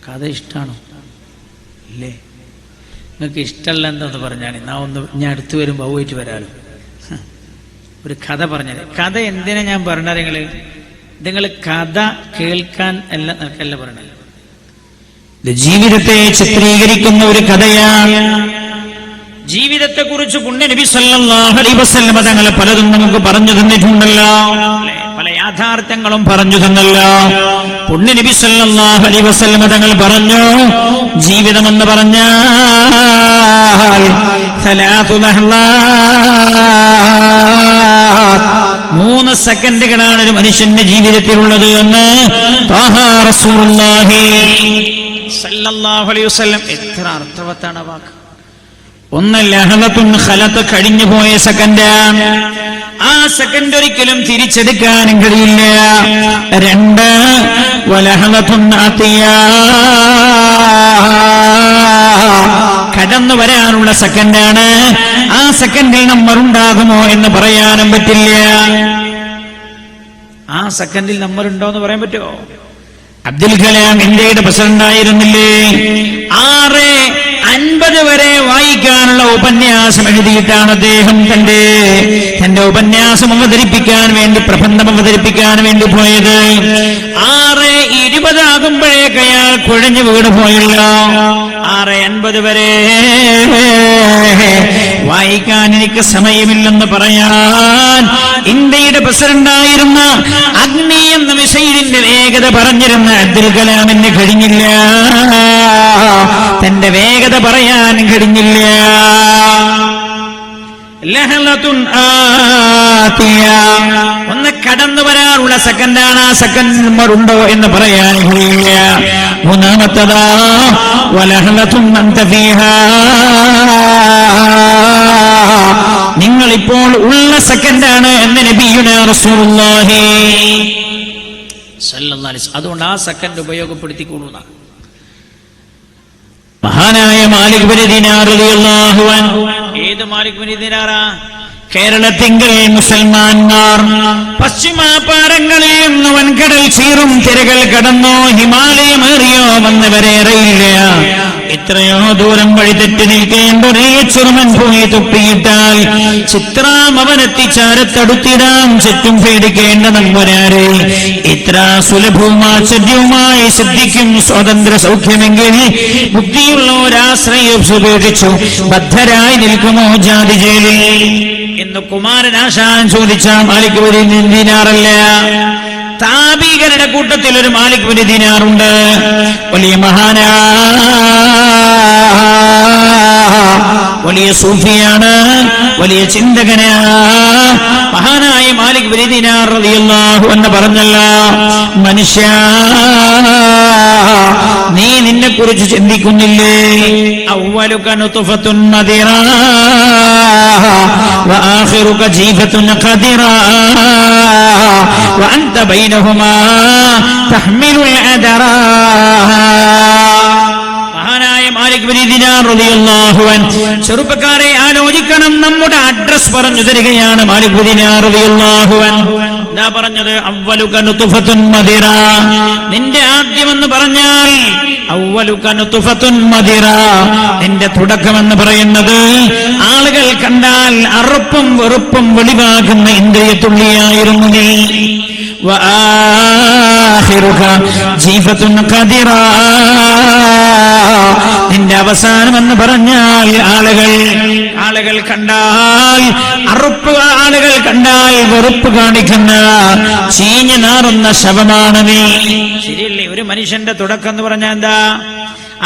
കഥ ഇഷ്ടാണോ? ഇല്ലേ? നിങ്ങൾക്ക് ഇഷ്ടമല്ല എന്താന്ന് പറഞ്ഞാൽ ഞാൻ അടുത്ത് വരുമ്പോൾ പോയിട്ട് വരാലോ. ഒരു കഥ പറഞ്ഞത്. കഥ എന്തിനാ ഞാൻ പറഞ്ഞത്? നിങ്ങൾ കഥ കേൾക്കാൻ അല്ല പറഞ്ഞത്. ഇത് ജീവിതത്തെ ചിത്രീകരിക്കുന്ന ഒരു കഥയാണ്. ജീവിതത്തെ കുറിച്ച് പുണ്യ നബി സല്ലല്ലാഹു അലൈഹി വസല്ലം തങ്ങൾ പലതും നമുക്ക് പറഞ്ഞു തന്നിട്ടുണ്ടല്ലോ. പല യാഥാർത്ഥ്യങ്ങളും പറഞ്ഞു തന്നല്ലോ. പുണ്യ നബി സല്ലല്ലാഹു അലൈഹി വസല്ലം തങ്ങൾ പറഞ്ഞു, ജീവിതമെന്ന് പറഞ്ഞാൽ സലാത്തു ലഹ്ളാത്ത്, 3 സെക്കൻഡുകളാണ് ഒരു മനുഷ്യന്റെ ജീവിതത്തിലുള്ളത് എന്ന് ത്വാഹ റസൂലുള്ളാഹി സല്ലല്ലാഹു അലൈഹി വസല്ലം. എത്ര അർത്ഥവത്താണ് വാക്ക്. ഒന്ന് ലഹളത്തുൻ ഖലത്ത്, കഴിഞ്ഞു പോയ സെക്കൻഡാണ്. ആ സെക്കൻഡ് ഒരിക്കലും തിരിച്ചെടുക്കാനും കഴിയില്ല. 2 വലഹളത്തുൻ ആതിയാ, കടന്നു വരാനുള്ള സെക്കൻഡാണ്. ആ സെക്കൻഡിൽ നമ്മൾ ഉണ്ടാകുമോ എന്ന് പറയാനും പറ്റില്ല. ആ സെക്കൻഡിൽ നമ്മൾ ഉണ്ടോ എന്ന് പറയാൻ പറ്റുമോ? അബ്ദുൽ കലാം ഇന്ത്യയുടെ പ്രസിഡന്റ് ആയിരുന്നില്ലേ? 6:50 വരെ വായിക്കാനുള്ള ഉപന്യാസം എഴുതിയിട്ടാണ് അദ്ദേഹം തന്റെ ഉപന്യാസം അവതരിപ്പിക്കാൻ വേണ്ടി, പ്രബന്ധം അവതരിപ്പിക്കാൻ വേണ്ടി പോയത്. 6:20 ആകുമ്പോഴേക്ക് അയാൾ കുഴഞ്ഞു വീട് പോയല്ലോ. 6:50 വരെ വായിക്കാൻ എനിക്ക് സമയമില്ലെന്ന് പറയാൻ ഇന്ത്യയുടെ പ്രസിഡന്റായിരുന്ന അഗ്നി എന്ന മിസൈലിന്റെ വേഗത പറഞ്ഞിരുന്ന അബ്ദുൽ കലാമിന് കഴിഞ്ഞില്ല. തന്റെ വേഗത പറയാൻ കഴിഞ്ഞില്ല. ലഹളത്തുൻ ആതിയ, ഒന്ന് കടന്നു വരാനുള്ള സെക്കൻഡാണ്. ആ സെക്കൻഡ് നമ്പർ ഉണ്ടോ എന്ന് പറയാൻ കഴിയില്ല. 3-മത്തതാ വലഹളത്തുൻ അൻത ഫീഹാ, നിങ്ങളിപ്പോൾ ഉള്ള സെക്കൻഡാണ് എന്ന് നബിയുനാ റസൂലുള്ളാഹി സല്ലല്ലാഹു അലൈഹി വസല്ലം. അതുകൊണ്ട് ആ സെക്കൻഡ് ഉപയോഗപ്പെടുത്തിക്കൊള്ളുക. മഹാനായ മാലിക് ബിൻ ദിനാർ റളിയല്ലാഹു അൻഹു. ഏത് മാലിക് ബിൻ ദിനാറാ? കേരളത്തിങ്കൽ മുസൽമാന്മാർ പശ്ചിമാപാരങ്ങളിൽ നിന്ന് വൻകടൽ ചീറും തിരകൾ കടന്നോ ഹിമാലയമേറിയോ വന്നവരേറെയില്ല. എത്രയോ ദൂരം വഴി തെറ്റി നിൽക്കേണ്ട ഒരേ ചെറുമൻ പോയി തുപ്പിയിട്ടാൽ ചിത്രാം അവനെത്തിച്ചാരത്തടുത്തിടാം, ചുറ്റും പേടിക്കേണ്ട നമ്പരാരെ. ഇത്ര സുലഭവും ആശ്ചര്യവുമായി സിദ്ധിക്കും സ്വാതന്ത്ര്യ സൗഖ്യമെങ്കിൽ ബുദ്ധിയുള്ള ഒരാശ്രയം ഉപേക്ഷിച്ചു ബദ്ധരായി നിൽക്കുമോ ജാതി ജയിലിൽ എന്ന് കുമാരനാശാൻ ചോദിച്ച മാലിക് ബിൻ ദിനാറല്ല. താബീകരുടെ കൂട്ടത്തിൽ ഒരു മാലിക് ബിൻ ദിനാറുണ്ട്. വലിയ മഹാനാ, വലിയ സൂഫിയാണ്, വലിയ ചിന്തകനാ. മഹാനായ മാലിക് ബിൻ ദിനാർ റളിയല്ലാഹു അൻഹു പറഞ്ഞല്ലോ, മനുഷ്യ നീ നിന്നെ കുറിച്ച് ചിന്തിക്കുന്നില്ലേ? അവ്വലുക നുത്ഫത്തുൻ മദിറാ വആഖിറുക ജീഫത്തുൻ ഖദിറാ വഅൻത ബൈനഹുമാ തഹ്മിലുൽ അദറാ. മഹാനായ മാലിക് ബിൻ ദിനാർ റളിയല്ലാഹു അൻഹു, ചെറുപ്പക്കാരെ ആലോചിക്കണം. നമ്മുടെ അഡ്രസ് പറഞ്ഞു തരികയാണ് മാലിക് ബിൻ ദിനാർ റളിയല്ലാഹു അൻഹു. എന്താ പറഞ്ഞത്? അവ്വലുക നുത്ഫത്തുൻ മദിറാ, നിന്റെ ആദ്യമെന്ന് പറഞ്ഞാൽ അവ്വലുക നുത്ഫത്തുൻ മദിറാ, നിന്റെ തുടക്കമെന്ന് പറയുന്നത് ആളുകൾ കണ്ടാൽ അറുപ്പും വെറുപ്പും വെളിവാകുന്ന ഇന്ദ്രിയത്തുള്ളിയായിരുന്നു നീ. വആഖിറുക ജീഫത്തുൻ ഖദിറാ, നിന്റെ അവസാനമെന്ന് പറഞ്ഞാൽ ആളുകൾ കണ്ടാൽ അറുപ്പ്, ആളുകൾ കണ്ടാൽ വെറുപ്പ് കാണിക്കുന്ന ചീഞ്ഞു നാറുന്ന ശവമാണ് നീ. ശരിയല്ലേ? ഒരു മനുഷ്യന്റെ തുടക്കം എന്ന് പറഞ്ഞാൽ എന്താ?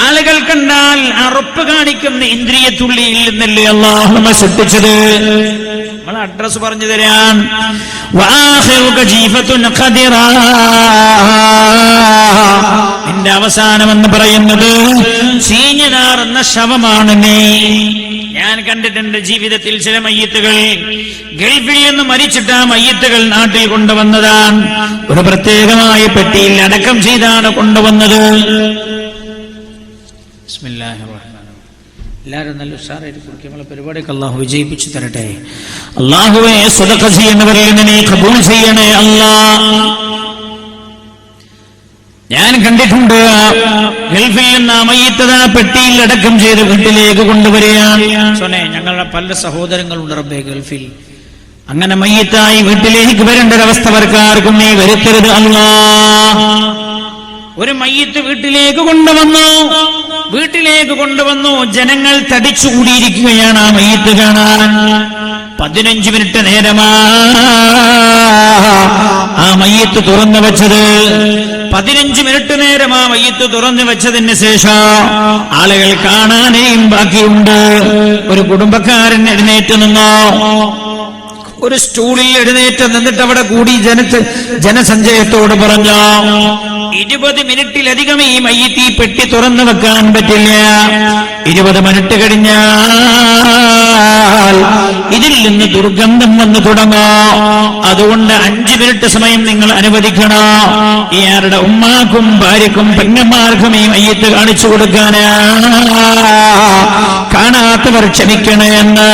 ആളുകൾ കണ്ടാൽ അറുപ്പ് കാണിക്കുന്ന ഇന്ദ്രിയത്തുള്ളിയിൽ നിന്നല്ലേ അല്ലാഹു നമ്മെ സൃഷ്ടിച്ചത്. നമ്മൾ അഡ്രസ് പറഞ്ഞു തരാൻ. വആഖിറുക ജീഫത്തുൻ ഖദിറാ, നിന്റെ അവസാനമെന്ന് പറയുന്നത് ചീഞ്ഞു നാറുന്ന ശവമാണ് നീ. ഞാൻ കണ്ടിട്ടുണ്ട് ജീവിതത്തിൽ ചില മയ്യത്തുകൾ ഗൾഫിൽ നിന്ന് മരിച്ചിട്ട് ആ മയ്യത്തുകൾ നാട്ടിൽ കൊണ്ടുവന്നതാണ്. ഒരു പ്രത്യേകമായ പെട്ടിയിൽ അടക്കം ചെയ്താണ് കൊണ്ടുവന്നത്. എല്ലാവരും നല്ല ഉഷാറായിട്ട് കുടിക്കും. നമ്മളെ പരിപാടിയൊക്കെ അള്ളാഹു വിജയിപ്പിച്ചു തരട്ടെ. അള്ളാഹുവെ സദഖ ചെയ്യുന്നവരെ നീ ഖബൂൽ ചെയ്യണേ അല്ലാഹ്. ഞാൻ കണ്ടിട്ടുണ്ട്, ഗൾഫിൽ നിന്ന് മയ്യിത്ത് പെട്ടിയിൽ അടക്കം ചെയ്ത് വീട്ടിലേക്ക് കൊണ്ടുവരികയാണ്. ഞങ്ങളുടെ പല സഹോദരങ്ങളുണ്ട് റബ്ബേ ഗൾഫിൽ. അങ്ങനെ മയ്യിത്തായി വീട്ടിലേക്ക് വരേണ്ട ഒരവസ്ഥ അവർക്കാർക്കും നീ വരുത്തരുത് അല്ലാഹ്. ഒരു മയ്യിത്ത് വീട്ടിലേക്ക് കൊണ്ടുവന്നു. ജനങ്ങൾ തടിച്ചുകൂടിയിരിക്കുകയാണ് ആ മയ്യിത്ത് കാണാൻ. 15 മിനിറ്റ് നേരമാ ആ മയ്യിത്ത് തുറന്നു വെച്ചത്. 15 മിനിറ്റ് നേരം ആ മയ്യിത്ത് തുറന്നു വെച്ചതിന് ശേഷം ആളുകൾ കാണാനേയും ബാക്കിയുണ്ട്. ഒരു കുടുംബക്കാരൻ എഴുന്നേറ്റ് നിന്നോ, ഒരു സ്റ്റൂളിൽ എഴുന്നേറ്റ് നിന്നിട്ട് അവിടെ കൂടി ജനസഞ്ചയത്തോട് പറഞ്ഞു, 20 മിനിറ്റിലധികം ഈ മയ്യിത്ത് ഈ പെട്ടി തുറന്നു വെക്കാൻ പറ്റില്ല. 20 മിനിറ്റ് കഴിഞ്ഞാൽ ഇതിൽ നിന്ന് ദുർഗന്ധം വന്നു തുടങ്ങോ. അതുകൊണ്ട് 5 മിനിറ്റ് സമയം നിങ്ങൾ അനുവദിക്കണോ. ഇയാളുടെ ഉമ്മാക്കും ഭാര്യക്കും പെങ്ങന്മാർക്കും ഈ മയ്യിത്ത് കാണിച്ചു കൊടുക്കാനാ. കാണാത്തവർ ക്ഷമിക്കണേ എന്ന്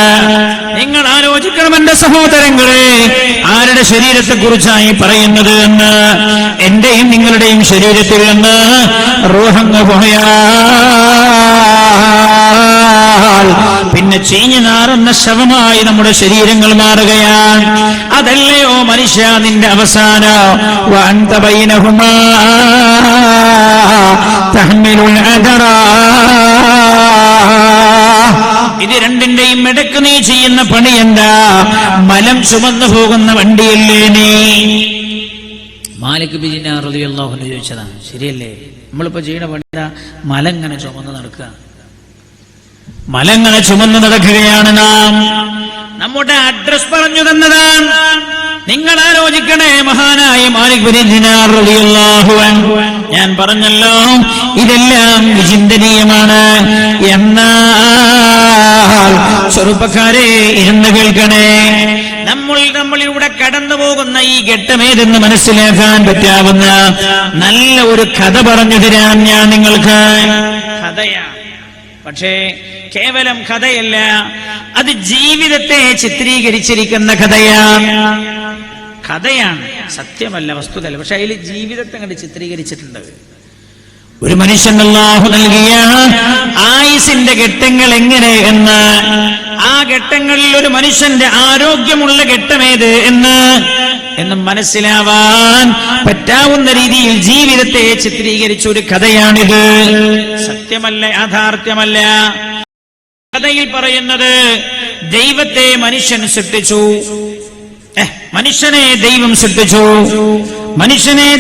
നിങ്ങൾ ആലോചിക്കണം എന്റെ സഹോദരങ്ങളെ. ആരുടെ ശരീരത്തെ കുറിച്ചായി പറയുന്നത് എന്ന്? എന്റെയും നിങ്ങളുടെയും ശരീരത്തിൽ നിന്ന് റൂഹങ്ങ് പോയാൽ പിന്നെ ചീഞ്ഞു നാറുന്ന ശവമായി നമ്മുടെ ശരീരങ്ങൾ മാറുകയാണ്. അതല്ലയോ മനുഷ്യ നിന്റെ അവസാനം. വഅൻത ബൈനഹുമാ തഹ്മിലുൽ അദറാ. ഇത് രണ്ടിന്റെയും ഇടക്ക് നീ ചെയ്യുന്ന പണി എന്താ? മലം ചുമന്നു പോകുന്ന വണ്ടിയല്ലേ നീ? മാലിക് ബിൻ ദിനാർ റളിയല്ലാഹു അൻഹു ചോദിച്ചതാണ്. ശരിയല്ലേ? നമ്മളിപ്പോ ചെയ്യുന്ന പണി എന്താ? മലങ്ങനെ ചുമന്ന് നടക്കുക. മലങ്ങനെ ചുമന്ന് നടക്കുകയാണ് നാം. നമ്മുടെ അഡ്രസ് പറഞ്ഞു തന്നതാണ്. നിങ്ങൾ ആലോചിക്കണേ. മഹാനായ മാലിക് ബിൻ ദിനാർ റളിയല്ലാഹു അൻഹു, ഞാൻ പറഞ്ഞല്ലോ ഇതെല്ലാം വിചിന്തനീയമാണ്. എന്നാൽ ചെറുപ്പക്കാരെ ഇരുന്ന് കേൾക്കണേ. നമ്മളിലൂടെ കടന്നു പോകുന്ന ഈ ഘട്ടമേതെന്ന് മനസ്സിലാക്കാൻ പറ്റാവുന്ന നല്ല ഒരു കഥ പറഞ്ഞു തരാൻ ഞാൻ നിങ്ങൾക്ക്. കഥയാണ്, പക്ഷേ കേവലം കഥയല്ല, അത് ജീവിതത്തെ ചിത്രീകരിച്ചിരിക്കുന്ന കഥയാണ്. സത്യമല്ല, വസ്തുതല്ല, പക്ഷെ അതിൽ ജീവിതത്തെ കണ്ട് ചിത്രീകരിച്ചിട്ടുണ്ട്. ഒരു മനുഷ്യൻ അല്ലാഹു നൽകിയ ആയുസിന്റെ ഘട്ടങ്ങൾ എങ്ങനെ എന്ന്, ആ ഘട്ടങ്ങളിൽ ഒരു മനുഷ്യന്റെ ആരോഗ്യമുള്ള ഘട്ടമേത് എന്ന് മനസ്സിലാവാൻ പറ്റാവുന്ന രീതിയിൽ ജീവിതത്തെ ചിത്രീകരിച്ച ഒരു കഥയാണിത്. സത്യമല്ല, യാഥാർത്ഥ്യമല്ല. കഥയിൽ പറയുന്നത് ദൈവത്തെ മനുഷ്യൻ സൃഷ്ടിച്ചു. മനുഷ്യനെ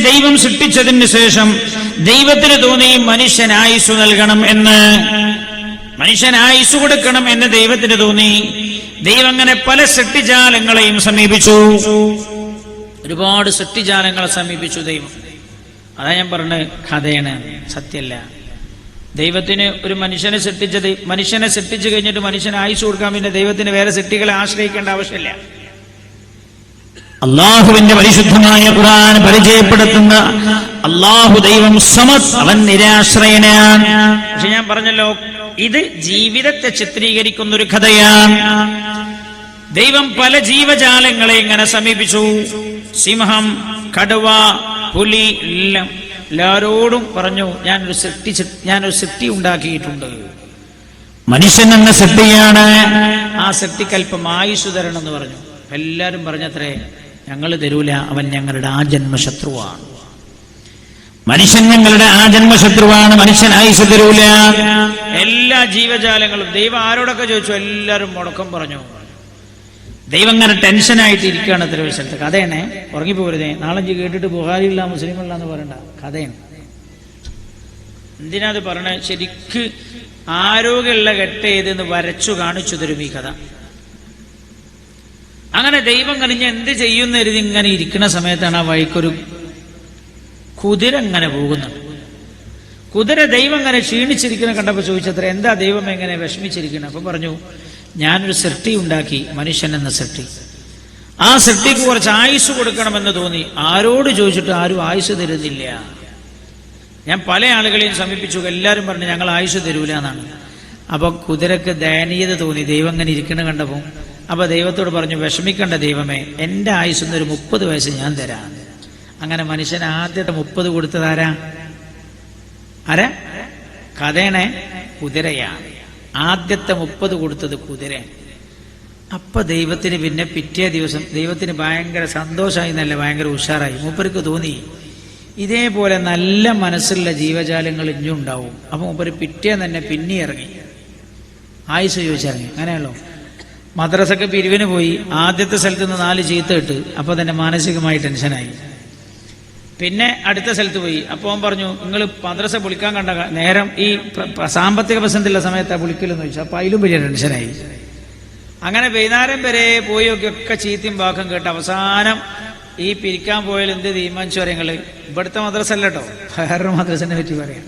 ദൈവം സൃഷ്ടിച്ചതിന് ശേഷം ദൈവത്തിന് തോന്നി മനുഷ്യൻ ആയുസ് നൽകണം എന്ന്, മനുഷ്യൻ ആയുസ് കൊടുക്കണം എന്ന് ദൈവത്തിന് തോന്നി. ദൈവം അങ്ങനെ പല സൃഷ്ടിജാലങ്ങളെയും സമീപിച്ചു. ഒരുപാട് സൃഷ്ടിജാലങ്ങളെ സമീപിച്ചു ദൈവം. അതാ ഞാൻ പറഞ്ഞ കഥയാണ്, സത്യമല്ല. ദൈവത്തിന് ഒരു മനുഷ്യനെ സൃഷ്ടിച്ചു കഴിഞ്ഞിട്ട് മനുഷ്യന് ആയുസ് കൊടുക്കാൻ പിന്നെ ദൈവത്തിന് വേറെ സൃഷ്ടികളെ ആശ്രയിക്കേണ്ട ആവശ്യമില്ല. അള്ളാഹുവിന്റെ പരിശുദ്ധമായ ഖുർആൻ പരിചയപ്പെടുത്തുന്ന അള്ളാഹു ദൈവം സമദ്, അവൻ നിരാശ്രയനാണ്. പക്ഷെ ഞാൻ പറഞ്ഞല്ലോ, ഇത് ജീവിതത്തെ ചിത്രീകരിക്കുന്ന ഒരു കഥയാണ്. ദൈവം പല ജീവജാലങ്ങളെ ഇങ്ങനെ സമീപിച്ചു. സിംഹം, കടുവ, പുലി, എല്ലാരോടും പറഞ്ഞു, ഞാനൊരു സൃഷ്ടി ഉണ്ടാക്കിയിട്ടുണ്ട്. മനുഷ്യൻ എന്ന സൃഷ്ടിയാണ്. ആ സൃഷ്ടിക്കൽപ്പം ആയുസ് തരണം എന്ന് പറഞ്ഞു. എല്ലാരും പറഞ്ഞത്രേ, ഞങ്ങൾ തരൂല, അവൻ ഞങ്ങളുടെ ആജന്മശത്രുവാണ്. മനുഷ്യൻ ഞങ്ങളുടെ ആജന്മശത്രുവാണ്, മനുഷ്യൻ ആയുസ് തരൂല. എല്ലാ ജീവജാലങ്ങളും ദൈവം ആരോടൊക്കെ ചോദിച്ചു, എല്ലാരും മുടക്കം പറഞ്ഞു. ദൈവം അങ്ങനെ ടെൻഷനായിട്ട് ഇരിക്കുകയാണ്. എത്ര സ്ഥലത്ത് കഥയാണേ, ഉറങ്ങിപ്പോരുതേ. നാളഞ്ച് കേട്ടിട്ട് ബുഹാരിയില്ല മുസ്ലിമില്ല എന്ന് പറയണ്ട, കഥയാണ്. എന്തിനാ അത് പറയണേ? ശരിക്ക് ആരോഗ്യമുള്ള ഘട്ടം ഏതെന്ന് വരച്ചു കാണിച്ചു തരും ഈ കഥ. അങ്ങനെ ദൈവം കനിഞ്ഞ് എന്ത് ചെയ്യുന്ന കരുതി ഇങ്ങനെ ഇരിക്കുന്ന സമയത്താണ് ആ വഴിക്കൊരു കുതിര ഇങ്ങനെ പോകുന്നത്. കുതിര ദൈവം ഇങ്ങനെ ക്ഷീണിച്ചിരിക്കുന്ന കണ്ടപ്പോൾ ചോദിച്ചത്ര, എന്താ ദൈവം എങ്ങനെ വിഷമിച്ചിരിക്കണം? അപ്പൊ പറഞ്ഞു, ഞാനൊരു സൃഷ്ടി ഉണ്ടാക്കി, മനുഷ്യൻ എന്ന സൃഷ്ടി. ആ സൃഷ്ടിക്ക് കുറച്ച് ആയുസ് കൊടുക്കണമെന്ന് തോന്നി. ആരോട് ചോദിച്ചിട്ട് ആരും ആയുസ് തരുന്നില്ല. ഞാൻ പല ആളുകളെയും സമീപിച്ചു, എല്ലാവരും പറഞ്ഞു ഞങ്ങൾ ആയുസ് തരൂല എന്നാണ്. അപ്പൊ കുതിരക്ക് ദയനീയത തോന്നി, ദൈവം ഇങ്ങനെ ഇരിക്കണം കണ്ടപ്പോൾ. അപ്പൊ ദൈവത്തോട് പറഞ്ഞു, വിഷമിക്കണ്ട ദൈവമേ, എൻ്റെ ആയുസ്സിന്ന് ഒരു 30 വയസ്സ് ഞാൻ തരാം. അങ്ങനെ മനുഷ്യൻ ആദ്യത്തെ 30 കൊടുത്തത് ആരാ? കഥേണെ കുതിരയാണ്. ആദ്യത്തെ 30 കൊടുത്തത് കുതിര. അപ്പൊ ദൈവത്തിന് പിന്നെ പിറ്റേ ദിവസം ദൈവത്തിന് ഭയങ്കര സന്തോഷമായി, നല്ല ഭയങ്കര ഉഷാറായി. മൂപ്പർക്ക് തോന്നി ഇതേപോലെ നല്ല മനസ്സുള്ള ജീവജാലങ്ങൾ ഇനിയും ഉണ്ടാവും. അപ്പൊ മൂപ്പര് പിറ്റേ തന്നെ പിന്നെ ഇറങ്ങി, ആയുസ് ചോദിച്ചിറങ്ങി. അങ്ങനെയല്ലോ മദ്രസക്ക് പിരിവിന് പോയി. ആദ്യത്തെ സ്ഥലത്ത് നിന്ന് 4 ചീത്ത ഇട്ട്. അപ്പൊ തന്നെ മാനസികമായി ടെൻഷനായി. പിന്നെ അടുത്ത സ്ഥലത്ത് പോയി. അപ്പോൾ അവൻ പറഞ്ഞു, നിങ്ങൾ മദ്രസ പൊളിക്കാൻ കണ്ട നേരം ഈ സാമ്പത്തിക പ്രശ്നത്തിലുള്ള സമയത്താണ് പൊളിക്കലെന്ന് ചോദിച്ചു. അപ്പൊ അതിലും വലിയ ടെൻഷനായി. അങ്ങനെ വൈകുന്നേരം വരെ പോയി ഒക്കെ ചീത്തയും വാക്കും കേട്ട് അവസാനം ഈ പിരിക്കാൻ പോയാൽ എന്ത് തീരുമാനിച്ചു പറയാം? നിങ്ങൾ ഇവിടുത്തെ മദ്രസ അല്ല കേട്ടോ, വേറൊരു മദ്രസനെ പറ്റി പറയാം.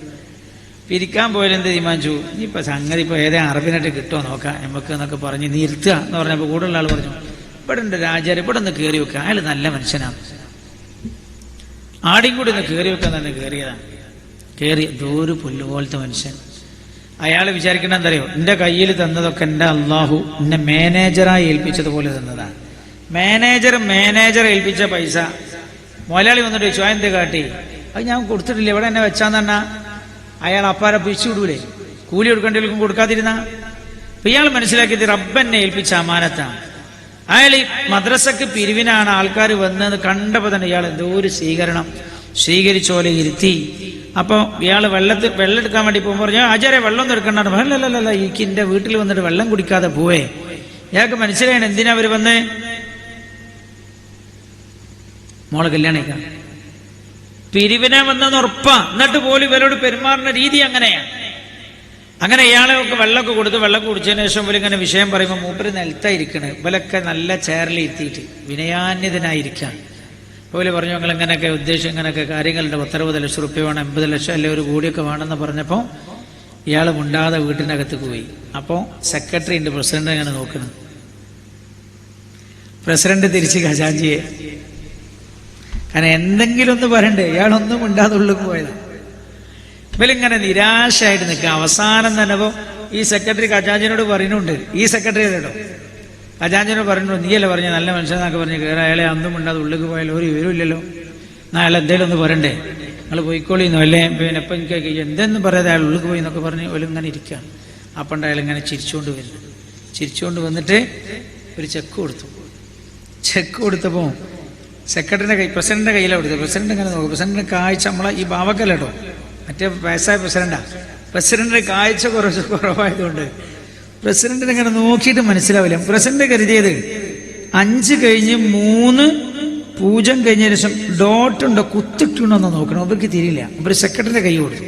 പിരിക്കാൻ പോയാൽ എന്ത് തീരുമാനിച്ചു? ഇനിയിപ്പോ സംഗതി ഇപ്പൊ ഏതെങ്കിലും അറബിനായിട്ട് കിട്ടുമോ നോക്കാം നമുക്ക് എന്നൊക്കെ പറഞ്ഞ് നിർത്തുക എന്ന് പറഞ്ഞപ്പോൾ കൂടുതലുള്ള ആൾ പറഞ്ഞു, ഇവിടെ ഉണ്ട് രാജാർ, ഇവിടെ ഒന്ന് കയറി വെക്കുക, അയാൾ നല്ല മനുഷ്യനാണ്, ആടിയും കൂടി ഒന്ന് കയറി വെക്കാൻ തന്നെ കയറിയതാണ്. കയറി ദൂര് പുല്ലുപോലത്തെ മനുഷ്യൻ. അയാൾ വിചാരിക്കണം എന്തറിയോ, എൻ്റെ കയ്യിൽ തന്നതൊക്കെ എൻ്റെ അള്ളാഹു എന്നെ മാനേജറായി ഏൽപ്പിച്ചതുപോലെ തന്നതാണ്. മാനേജർ ഏൽപ്പിച്ച പൈസ മുതലാളി വന്നിട്ട് ചോദിച്ചു, എന്ത് കാട്ടി? അത് ഞാൻ കൊടുത്തിട്ടില്ല, ഇവിടെ എന്നെ വെച്ചാന്ന് പറഞ്ഞാൽ അയാൾ അപ്പാരെ പിരിച്ചു വിടൂലേ? കൂലി കൊടുക്കേണ്ടവർക്കും കൊടുക്കാതിരുന്ന. അപ്പൊ ഇയാൾ മനസ്സിലാക്കിയത് റബ്ബെന്നെ ഏൽപ്പിച്ച അമാനത്താണ്. അയാൾ ഈ മദ്രസക്ക് പിരിവിനാണ് ആൾക്കാർ വന്നതെന്ന് കണ്ടപ്പോൾ തന്നെ ഇയാൾ എന്തോ ഒരു സ്വീകരിച്ചോലെ ഇരുത്തി. അപ്പൊ ഇയാൾ വെള്ളം എടുക്കാൻ വേണ്ടി പോകുമ്പോൾ പറഞ്ഞു, ആചാര്യ വെള്ളം ഒന്നും എടുക്കണ്ട. അല്ലല്ല, എനിക്ക് എന്റെ വീട്ടിൽ വന്നിട്ട് വെള്ളം കുടിക്കാതെ പോവേ. ഇയാൾക്ക് മനസ്സിലായാണ് എന്തിനാ അവര് വന്നേ? മോളെ കല്യാണിക്കാം പിരിവിനെ വന്നെന്ന് ഉറപ്പാ. എന്നിട്ട് പോലും ഇവരോട് പെരുമാറുന്ന രീതി അങ്ങനെയാണ്. അങ്ങനെ ഇയാളെ ഒക്കെ വെള്ളമൊക്കെ കൊടുത്ത് വെള്ളം കുടിച്ചതിന് ശേഷം ഇവർ ഇങ്ങനെ വിഷയം പറയുമ്പോൾ മൂപ്പര് നിലത്തായിരിക്കണ്. ഇവലൊക്കെ നല്ല ചെയറിൽ ഇരുത്തിയിട്ട് വിനയാന്യതനായിരിക്കാം. പോലെ പറഞ്ഞു, ഞങ്ങൾ ഇങ്ങനെയൊക്കെ ഉദ്ദേശം ഇങ്ങനെയൊക്കെ കാര്യങ്ങളുടെ 60 ലക്ഷം റുപ്യ വേണം, 80 ലക്ഷം അല്ലെ ഒരു കോടിയൊക്കെ വേണമെന്ന് പറഞ്ഞപ്പോൾ ഇയാൾ മുണ്ടാതെ വീട്ടിനകത്ത് പോയി. അപ്പോൾ സെക്രട്ടറി ഉണ്ട്, പ്രസിഡന്റ് അങ്ങനെ നോക്കണം. പ്രസിഡന്റ് തിരിച്ച് ഖജാൻജിയെ, കാരണം എന്തെങ്കിലും ഒന്ന് പറയണ്ടേ, ഇയാളൊന്നും മിണ്ടാതെ ഉള്ളിൽ പോയത്. ഇവലിങ്ങനെ നിരാശയായിട്ട് നിൽക്കുക. അവസാനം തന്നെ ഈ സെക്രട്ടറി ഖജാൻജിനോട് പറയുന്നുണ്ട്, ഈ സെക്രട്ടറി കേട്ടോ ഖജാൻജിനോട് പറയുന്നുണ്ട്, നീയല്ലേ പറഞ്ഞ നല്ല മനുഷ്യനൊക്കെ പറഞ്ഞ് കയറി, അയാളെ അന്നും മിണ്ടാതെ ഉള്ളിൽ പോയാലും ഒരു വിവരമില്ലല്ലോ, അയാൾ എന്തേലും ഒന്ന് പറയണ്ടേ, നിങ്ങൾ പോയിക്കോളിന്നോ അല്ലേ, പിന്നെ ഇപ്പം എനിക്ക് എന്തെന്നും പറയാതെ അയാൾ ഉള്ളിൽ പോയി എന്നൊക്കെ പറഞ്ഞ് ഇങ്ങനെ ഇരിക്കുകയാണ്. അപ്പം അയാൾ ഇങ്ങനെ ചിരിച്ചുകൊണ്ട് വന്നിട്ട് ഒരു ചെക്ക് കൊടുത്തപ്പോൾ സെക്രട്ടറിന്റെ പ്രസിഡന്റിന്റെ കയ്യിലാണ് കൊടുത്തത്. പ്രസിഡന്റ് ഇങ്ങനെ നോക്കും. പ്രസിഡന്റിന്റെ കാഴ്ച നമ്മളെ ഈ ബാവക്കല്ല കേട്ടോ, മറ്റേ വയസ്സായ പ്രസിഡന്റിന്റെ കാഴ്ച കുറവായതുകൊണ്ട് പ്രസിഡന്റിനെ ഇങ്ങനെ നോക്കിയിട്ട് മനസ്സിലാവില്ല. പ്രസിഡന്റ് കരുതിയത് 5 കഴിഞ്ഞ് 3 പൂജം കഴിഞ്ഞ ശേഷം ഡോട്ടുണ്ടോ കുത്തിട്ടുണ്ടോന്ന് നോക്കണം. അവർക്ക് തിരിയില്ല. അവർ സെക്രട്ടറിന്റെ കൈ കൊടുത്തു.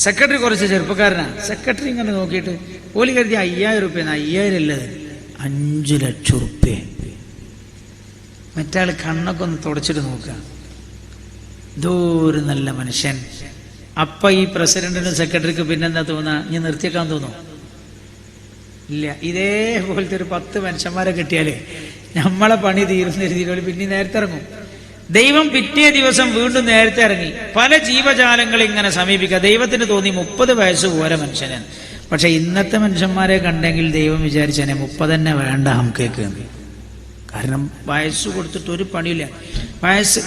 സെക്രട്ടറി കുറച്ച് ചെറുപ്പക്കാരനാണ്. സെക്രട്ടറി ഇങ്ങനെ നോക്കിയിട്ട് ഓലി കരുതി 5000 റുപ്യ. 5000 അല്ലത് 5 ലക്ഷം റുപ്യ. മറ്റാൾ കണ്ണൊക്കെ ഒന്ന് തുടച്ചിട്ട് നോക്കുക. ദൂരെ നല്ല മനുഷ്യൻ. അപ്പൊ ഈ പ്രസിഡന്റിനും സെക്രട്ടറിക്ക് പിന്നെന്താ തോന്നുക? ഇനി നിർത്തിയേക്കാൻ തോന്നുന്നു? ഇല്ല. ഇതേപോലത്തെ ഒരു 10 മനുഷ്യന്മാരെ കിട്ടിയാലേ നമ്മളെ പണി തീരുന്ന രീതിയിൽ പിന്നെ നേരത്തെ ഇറങ്ങും. ദൈവം പിറ്റേ ദിവസം വീണ്ടും നേരത്തെ ഇറങ്ങി. പല ജീവജാലങ്ങളെ ഇങ്ങനെ സമീപിക്കുക. ദൈവത്തിന് തോന്നി 30 വയസ്സ് പോരെ മനുഷ്യന്. പക്ഷെ ഇന്നത്തെ മനുഷ്യന്മാരെ കണ്ടെങ്കിൽ ദൈവം വിചാരിച്ചനെ 30 തന്നെ വേണ്ട നമുക്കേക്ക്. കാരണം വയസ്സ് കൊടുത്തിട്ട് ഒരു പണിയില്ല.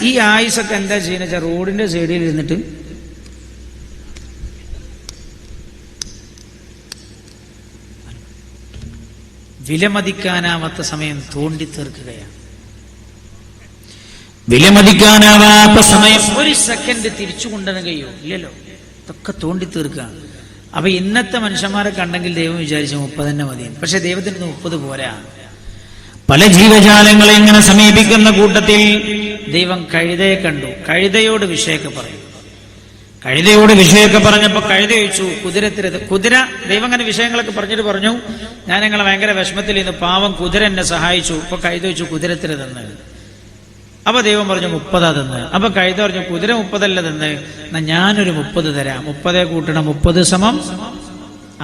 ഈ ആയുസൊക്കെ എന്താ ചെയ്യുന്ന വെച്ചാൽ റോഡിന്റെ സൈഡിൽ ഇരുന്നിട്ട് വിലമതിക്കാനാവാത്ത സമയം തോണ്ടി തീർക്കുകയാണ്. വിലമതിക്കാനാവാത്ത സമയം ഒരു സെക്കൻഡ് തിരിച്ചു കൊണ്ടുവരാൻ കഴിയോ? ഇല്ലല്ലോ. ഇതൊക്കെ തോണ്ടി തീർക്കുക. അപ്പൊ ഇന്നത്തെ മനുഷ്യന്മാരെ കണ്ടെങ്കിൽ ദൈവം വിചാരിച്ചു 30 തന്നെ മതി. പക്ഷെ ദൈവത്തിന് 30 പോരാ. പല ജീവജാലങ്ങളെ ഇങ്ങനെ സമീപിക്കുന്ന കൂട്ടത്തിൽ ദൈവം കഴുതയെ കണ്ടു. കഴുതയോട് വിഷയൊക്കെ പറയും. പറഞ്ഞപ്പോ കഴുത ചോദിച്ചു, കുതിര ദൈവം അങ്ങനെ വിഷയങ്ങളൊക്കെ പറഞ്ഞു, ഞാൻ ഞങ്ങളെ ഭയങ്കര വിഷമത്തിൽ ഇന്ന് പാവം കുതിര എന്നെ സഹായിച്ചു. ഇപ്പൊ കഴുത ചോദിച്ചു, കുതിരത്തിന് തന്ന്. അപ്പൊ ദൈവം പറഞ്ഞു 30 തന്ന്. അപ്പൊ കഴുത പറഞ്ഞു, കുതിര 30 അല്ല തന്ന്, എന്നാ ഞാനൊരു 30 തരാം. 30 കൂട്ടണം 30 =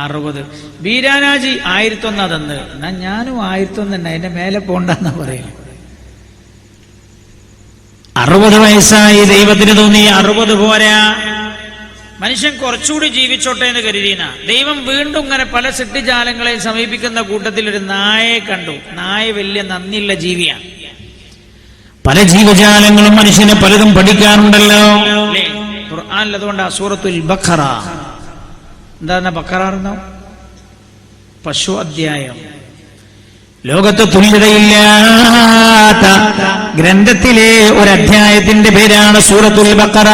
60. ബീരാനാജി 1001 തന്ന്, എന്നാ ഞാനും 1001 തന്നെ, അതിന്റെ മേലെ പോണ്ടെന്നാ പറയുന്നത്. 60 വയസ്സായി. ദൈവത്തിന് തോന്നി 60 പോരാ, മനുഷ്യൻ കുറച്ചുകൂടി ജീവിച്ചോട്ടെ എന്ന് കരുതിന ദൈവം വീണ്ടും ഇങ്ങനെ പല സൃഷ്ടിജാലങ്ങളെ സമീപിക്കുന്ന കൂട്ടത്തിൽ ഒരു നായയെ കണ്ടു. നായ വലിയ നന്ദിയുള്ള ജീവിയാണ്. പല ജീവജാലങ്ങളും മനുഷ്യന് പലതും പഠിക്കാറുണ്ടല്ലോ അല്ലേ? ഖുർആനിൽ അതുകൊണ്ട് സൂറത്തുൽ ബഖറ, എന്താണ് ബഖറ എന്നോ? പശു അധ്യായം. ലോകത്ത് തുല്യതയില്ലാത്ത ഗ്രന്ഥത്തിലെ ഒരധ്യായത്തിന്റെ പേരാണ് സൂറത്തുൽ ബഖറ.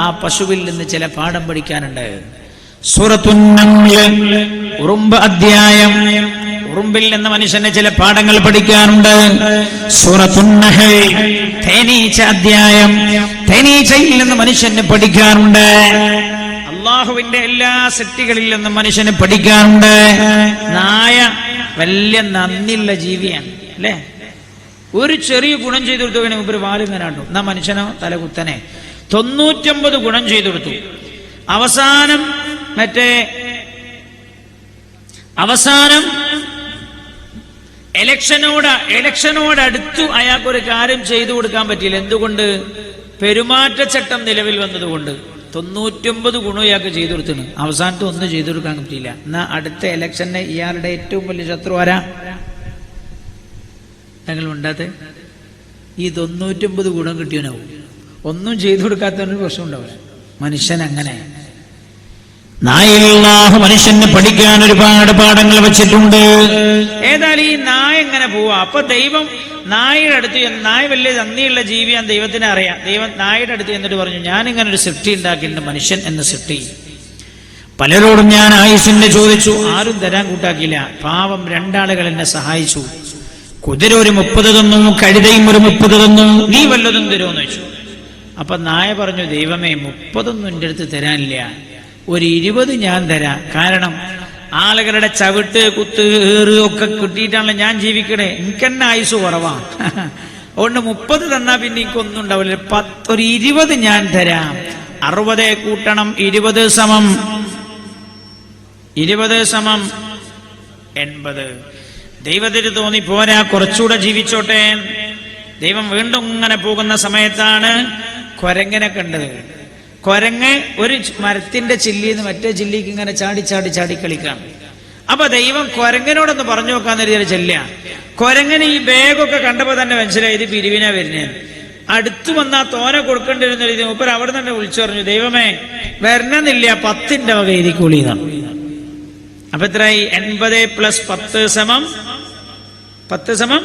ആ പശുവിൽ നിന്ന് ചില പാഠം പഠിക്കാനുണ്ട്. സൂറത്തുൻ നംൽ, ഉറുമ്പ് അധ്യായം. ഉറുമ്പിൽ നിന്ന് മനുഷ്യന് ചില പാഠങ്ങൾ പഠിക്കാനുണ്ട്. സൂറത്തുൻ നഹൽ, തേനീച്ച അധ്യായം. തേനീച്ചയിൽ നിന്ന് മനുഷ്യന് പഠിക്കാനുണ്ട്. അള്ളാഹുവിന്റെ എല്ലാ സൃഷ്ടികളിൽ നിന്നും മനുഷ്യന് പഠിക്കാനുണ്ട്. നായ വലിയ നന്ദിയുള്ള ജീവിയാണ് അല്ലേ? ഒരു ചെറിയ ഗുണം ചെയ്തു കൊടുത്തു ഒരു വാലിങ്ങനെ കണ്ടു, എന്നാ മനുഷ്യനോ തലകുത്തനെ 99 ഗുണം ചെയ്തു കൊടുത്തു. അവസാനം ഇലക്ഷനോട് അടുത്തു അയാൾക്കൊരു കാര്യം ചെയ്തു കൊടുക്കാൻ പറ്റിയില്ല. എന്തുകൊണ്ട്? പെരുമാറ്റച്ചട്ടം നിലവിൽ വന്നതുകൊണ്ട്. 99 ഗുണം ഇയാൾക്ക് ചെയ്തു കൊടുത്തു, അവസാനത്തെ ഒന്നും ചെയ്തു കൊടുക്കാൻ പറ്റിയില്ല. എന്നാ അടുത്ത ഇലക്ഷന് ഇയാളുടെ ഏറ്റവും വലിയ ശത്രു ആരാ? ഞങ്ങൾ ഉണ്ടാത്ത ഈ 99 ഗുണം കിട്ടിയവനാവും. ഒന്നും ചെയ്തു കൊടുക്കാത്തവനൊരു പ്രശ്നം ഉണ്ടാവില്ല. മനുഷ്യൻ അങ്ങനെ. നായയില്ലാഹു മനുഷ്യന് പഠിക്കാൻ ഒരുപാട് പാഠങ്ങൾ വെച്ചിട്ടുണ്ട്. ഏതായാലും ഈ നായ എങ്ങനെ പോവാ? അപ്പൊ ദൈവം നായയുടെ അടുത്ത്, നായ വലിയ നന്ദിയുള്ള ജീവിയാൻ ദൈവത്തിന് അറിയാം. ദൈവം നായയുടെ അടുത്ത് എന്നിട്ട് പറഞ്ഞു, ഞാനിങ്ങനെ ഒരു സൃഷ്ടി ഉണ്ടാക്കിയിട്ടുണ്ട്, മനുഷ്യൻ എന്ന സൃഷ്ടി. പലരോടും ഞാൻ ആയുസിന്റെ ചോദിച്ചു, ആരും തരാൻ കൂട്ടാക്കിയില്ല. പാവം 2 ആളുകൾ എന്നെ സഹായിച്ചു. കുതിര ഒരു 30 തന്നു, കഴുതയും ഒരു 30 തന്നു. നീ വല്ലതും തരുമെന്ന് വെച്ചു. അപ്പൊ നായ പറഞ്ഞു, ദൈവമേ 30 ഒന്നും എൻ്റെ അടുത്ത് തരാനില്ല, ഒരു 20 ഞാൻ തരാം. കാരണം ആളുകളുടെ ചവിട്ട് കുത്ത് ഏറ് ഒക്കെ കിട്ടിയിട്ടാണല്ലോ ഞാൻ ജീവിക്കണേ, എനിക്കെന്നെ ആയുസ് കുറവാണ്. അതുകൊണ്ട് 30 തന്നാ പിന്നെ എനിക്കൊന്നും ഉണ്ടാവില്ല. ഒരു 20 ഞാൻ തരാം. 60 കൂട്ടണം 20 സമം 80. ദൈവത്തിന് തോന്നി പോരാ, കുറച്ചുകൂടെ ജീവിച്ചോട്ടെ. ദൈവം വീണ്ടും ഇങ്ങനെ പോകുന്ന സമയത്താണ് കുരങ്ങനെ കണ്ടത്. കുരങ്ങ് ഒരു മരത്തിന്റെ ചില്ലിന്ന് മറ്റേ ചില്ലിക്ക് ഇങ്ങനെ ചാടി കളിക്കാം. അപ്പൊ ദൈവം കുരങ്ങനോടൊന്ന് പറഞ്ഞു നോക്കാന്ന് കരുതിയാൽ ചെല്ല. കുരങ്ങനെ ഈ ബാഗൊക്കെ കണ്ടപ്പോ തന്നെ മനസ്സിലായി ഇത് പിരിവിനാ വരുന്നേ. അടുത്തു വന്നാ തോന കൊടുക്കേണ്ടിരുന്ന രീതി മൂപ്പർ അവിടെ തന്നെ വിളിച്ചു പറഞ്ഞു, ദൈവമേ വരണമെന്നില്ല, 10ന്റെ വക എഴുതിക്കൂളിയതാണ്. അപ്പൊ എത്രയായി? 80 + 10 =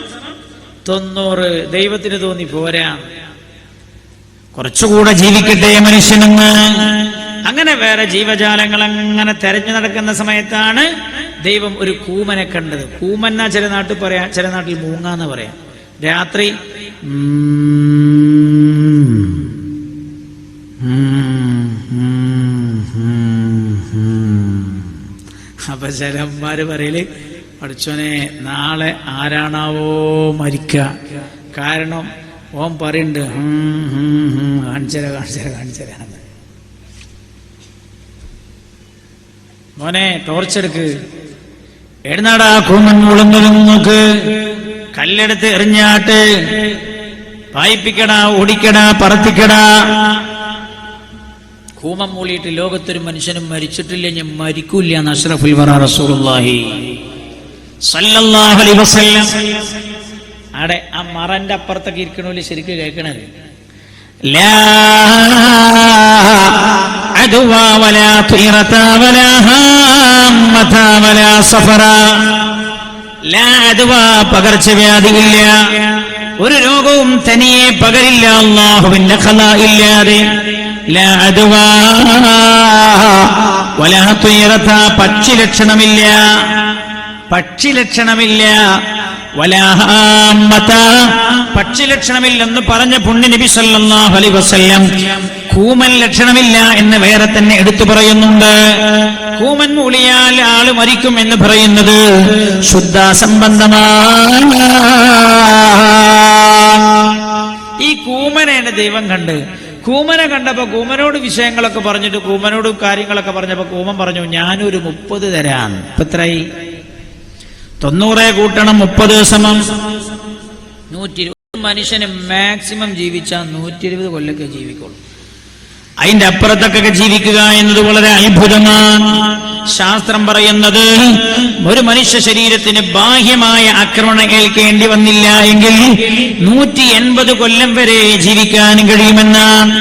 90. ദൈവത്തിന് തോന്നി പോരാ, കുറച്ചുകൂടെ ജീവിക്കട്ടെ മനുഷ്യനെന്ന്. അങ്ങനെ വേറെ ജീവജാലങ്ങൾ അങ്ങനെ തെരഞ്ഞു നടക്കുന്ന സമയത്താണ് ദൈവം ഒരു കൂമനെ കണ്ടത്. കൂമന്ന ചില നാട്ടിൽ പറയാ, ചില നാട്ടിൽ മൂങ്ങാന്ന് പറയാം. രാത്രി അപ്പൊ ചിലന്മാര് പറയല്, പഠിച്ചോനെ നാളെ ആരാണാവോ മരിക്കുക. കാരണം ഓൻ പറയുന്നുണ്ട് കാണിച്ചര മോനെ ടോർച്ചെടുക്ക്, എഴുന്നാടാ കൂമൻ മുളങ്ങലും നോക്ക്, കല്ലെടുത്ത് എറിഞ്ഞാട്ട്, പായിപ്പിക്കടാ, ഓടിക്കടാ, പറത്തിക്കടാ. കൂമം മൂളിയിട്ട് ലോകത്തൊരു മനുഷ്യനും മരിച്ചിട്ടില്ല, ഞാൻ മരിക്കൂല്ല എന്ന് അഷ്റഫുൽ വറ റസൂലുള്ളാഹി സ്വല്ലല്ലാഹു അലൈഹി വസല്ലം. അവിടെ ആ മറന്റെ അപ്പുറത്തൊക്കെ ഇരിക്കണോല് ശരിക്കും കേൾക്കണത്, ലാ അദ്വാ വലാ തീറത വലാ ഹാമത വലാ സഫറ. ലാ അദ്വാ പകർച്ചവ്യാധിയില്ല, ഒരു രോഗവും തനിയെ പകരില്ല അല്ലാഹുവിന്റെ ഖലാ ഇല്ലാതെ. ലാ അദ്വാ വലാ തീറത, പക്ഷി ലക്ഷണമില്ല. പക്ഷി ലക്ഷണമില്ലെന്ന് പറഞ്ഞ പുണ്യ നബി സല്ലല്ലാഹു അലൈഹി വസല്ലം കൂമൻ ലക്ഷണമില്ല എന്ന് വേറെ തന്നെ എടുത്തു പറയുന്നുണ്ട്. കൂമൻ മൂളിയാൽ ആള് മരിക്കും എന്ന് പറയുന്നത് ശുദ്ധ സംബന്ധമാണ്. ഈ കൂമനെയാണ് ദൈവം കണ്ട്. കൂമനെ കണ്ടപ്പോ കൂമനോട് വിഷയങ്ങളൊക്കെ പറഞ്ഞിട്ട് കൂമനോട് കാര്യങ്ങളൊക്കെ പറഞ്ഞപ്പോ കൂമൻ പറഞ്ഞു, ഞാനൊരു 30 തരാം. ഇപ്പൊ എത്രയായി? 90 കൂട്ടണം 30 സമം 120. മനുഷ്യന് മാക്സിമം ജീവിച്ചാൽ 120 കൊല്ലൊക്കെ ജീവിക്കുള്ളൂ. അതിന്റെ അപ്പുറത്തൊക്കെ ജീവിക്കുക എന്നത് വളരെ അത്ഭുതമാണ്. ശാസ്ത്രം പറയുന്നത് ഒരു മനുഷ്യ ശരീരത്തിന് ബാഹ്യമായ ആക്രമണം ഏൽക്കേണ്ടി വന്നില്ല എങ്കിൽ 180 കൊല്ലം വരെ ജീവിക്കാൻ കഴിയുമെന്നാണ്.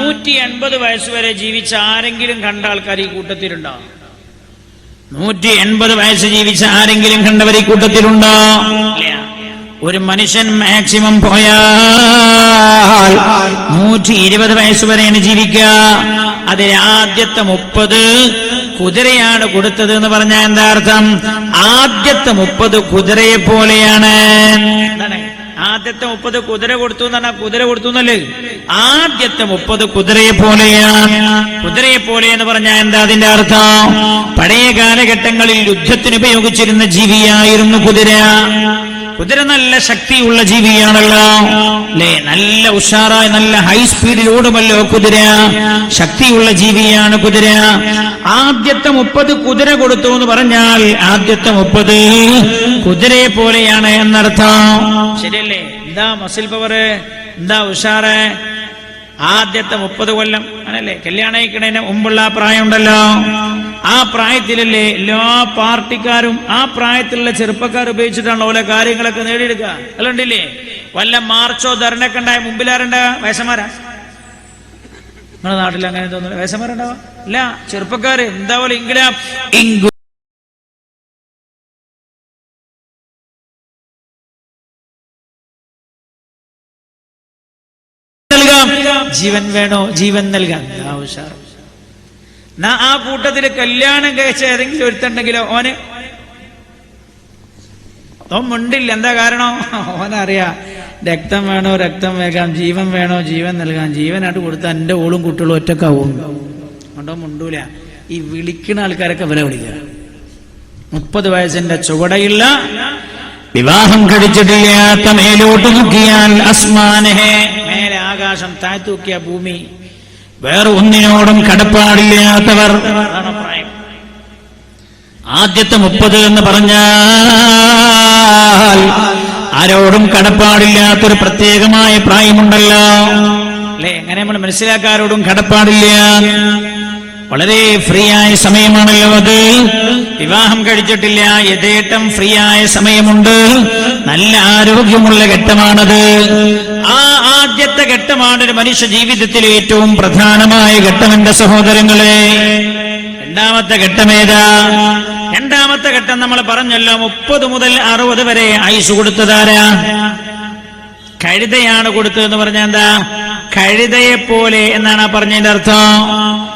180 വയസ്സ് വരെ ജീവിച്ച ആരെങ്കിലും കണ്ട ആൾക്കാർ ഈ കൂട്ടത്തിലുണ്ടോ? 180 വയസ്സ് ജീവിച്ച ആരെങ്കിലും കണ്ടവർ ഈ കൂട്ടത്തിലുണ്ടോ? ഒരു മനുഷ്യൻ മാക്സിമം പോയാൽ 120 വയസ്സ് വരെയാണ് ജീവിക്കുക. അതിൽ ആദ്യത്തെ 30 കുതിരയാണ് കൊടുത്തത് എന്ന് പറഞ്ഞാൽ എന്താ അർത്ഥം? ആദ്യത്തെ 30 കുതിരയെ പോലെയാണ്. എന്താണ് ആദ്യത്തെ 30 കുതിര കൊടുത്തു എന്ന് പറഞ്ഞാൽ കുതിര കൊടുത്തു എന്നല്ലേ? ആദ്യത്തെ 30 കുതിരയെ പോലെയാണ്. കുതിരയെ പോലെ എന്ന് പറഞ്ഞാൽ എന്താ അതിന്റെ അർത്ഥം? പഴയ കാലഘട്ടങ്ങളിൽ യുദ്ധത്തിന് ഉപയോഗിച്ചിരുന്ന ജീവിയായിരുന്നു കുതിര. കുതിര നല്ല ശക്തിയുള്ള ജീവിയാണല്ലോ അല്ലേ? നല്ല ഉഷാറായി നല്ല ഹൈ സ്പീഡിൽ ഓടുമല്ലോ കുതിര. ശക്തിയുള്ള ജീവിയാണ് കുതിര. ആദ്യത്തെ 30 കുതിര കൊടുത്തു എന്ന് പറഞ്ഞാൽ ആദ്യത്തെ 30 കുതിരയെ പോലെയാണ് എന്നർത്ഥം. ശരിയല്ലേ? എന്താ മസിൽ പവർ, എന്താ ഉഷാറ്? ആദ്യത്തെ 30 കൊല്ലം അങ്ങനല്ലേ? കല്യാണം കഴിക്കണതിന് മുമ്പുള്ള ആ പ്രായം ഉണ്ടല്ലോ, ആ പ്രായത്തിലല്ലേ എല്ലാ പാർട്ടിക്കാരും ആ പ്രായത്തിലുള്ള ചെറുപ്പക്കാർ ഉപയോഗിച്ചിട്ടാണ് ഓരോ കാര്യങ്ങളൊക്കെ നേടിയെടുക്കുക. അല്ലുണ്ടില്ലേ? വല്ല മാർച്ചോ ധർണയൊക്കെ ഉണ്ടായ മുമ്പിലാരുണ്ട? വയസ്സന്മാരാ? നിങ്ങളുടെ നാട്ടിൽ അങ്ങനെ തോന്നുന്നു വയസ്സന്മാരുണ്ടാവാ? ഇല്ല, ചെറുപ്പക്കാര്. എന്താ പോലെ ജീവൻ വേണോ? ജീവൻ നൽകാൻ ഉഷാർ. ആ കൂട്ടത്തില് കല്യാണം കഴിച്ച ഏതെങ്കിലും ഒരുത്തുണ്ടെങ്കിലോ ഓൻ മുണ്ടില്ല. എന്താ കാരണം? ഓനറിയാ രക്തം വേണോ രക്തം വേകാം, ജീവൻ വേണോ ജീവൻ നൽകാം. ജീവനായിട്ട് കൊടുത്താൽ എന്റെ ഓളും കുട്ടികളും ഒറ്റക്കാവും. അതുകൊണ്ടോ മുണ്ടൂല. ഈ വിളിക്കുന്ന ആൾക്കാരൊക്കെ വില വിളിക്കുക. 30 വയസ്സിന്റെ ചുവടയുള്ള വിവാഹം കഴിച്ചിട്ടില്ലാത്ത മേലോട്ട് നോക്കിയാൽ അസ്മാനഹേ, മേലെ ആകാശം, താഴ്ത്തു നോക്കിയ ഭൂമി, വേറെ ഒന്നിനോടും കടപ്പാടില്ലാത്തവർ. പ്രായം ആദ്യത്തെ 30 എന്ന് പറഞ്ഞാൽ ആരോടും കടപ്പാടില്ലാത്തൊരു പ്രത്യേകമായ പ്രായമുണ്ടല്ലോ അല്ലെ? എങ്ങനെ നമ്മൾ മനസ്സിലാക്കാരോടും കടപ്പാടില്ല, വളരെ ഫ്രീ ആയ സമയമാണല്ലോ അത്. വിവാഹം കഴിച്ചിട്ടില്ല, യഥേട്ടം ഫ്രീ ആയ സമയമുണ്ട്, നല്ല ആരോഗ്യമുള്ള ഘട്ടമാണത്. ആ ആദ്യത്തെ ഘട്ടമാണ് ഒരു മനുഷ്യ ജീവിതത്തിലെ ഏറ്റവും പ്രധാനമായ ഘട്ടം എന്റെ സഹോദരങ്ങളെ. രണ്ടാമത്തെ ഘട്ടം ഏതാ? രണ്ടാമത്തെ ഘട്ടം നമ്മൾ പറഞ്ഞല്ലോ 30 മുതൽ 60 വരെ ആയുസ് കൊടുത്തതാരാ? കഴുതയാണ് കൊടുത്തതെന്ന് പറഞ്ഞാൽ എന്താ? കഴുതയെ പോലെ എന്നാണ് ആ പറഞ്ഞതിന്റെ അർത്ഥം.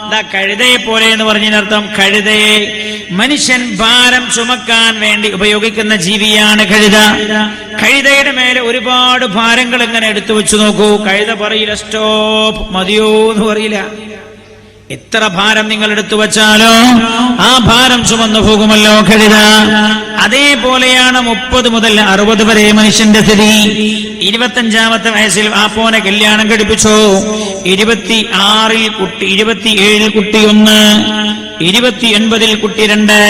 എന്താ കഴുതയെ പോലെ എന്ന് പറഞ്ഞതിന്റെ അർത്ഥം? കഴുതയെ മനുഷ്യൻ ഭാരം ചുമക്കാൻ വേണ്ടി ഉപയോഗിക്കുന്ന ജീവിയാണ് കഴുത. കഴുതയുടെ മേലെ ഒരുപാട് ഭാരങ്ങൾ ഇങ്ങനെ എടുത്തു വെച്ചു നോക്കൂ. കഴുത പറയില്ല സ്റ്റോപ്പ്, മതിയോ എന്ന് പറയില്ല. എത്ര ഭാരം നിങ്ങൾ എടുത്തു വച്ചാലോ ആ ഭാരം ചുമന്നു പോകുമല്ലോ കഴുത. അതേപോലെയാണ് 30 മുതൽ 60 വരെ മനുഷ്യന്റെ സ്ഥിതി. 25ാമത്തെ വയസ്സിൽ ആപ്പോനെ കല്യാണം കഴിപ്പിച്ചു. 26-ൽ കുട്ടി, 27-ൽ കുട്ടി 1, 29-ൽ കുട്ടി 2,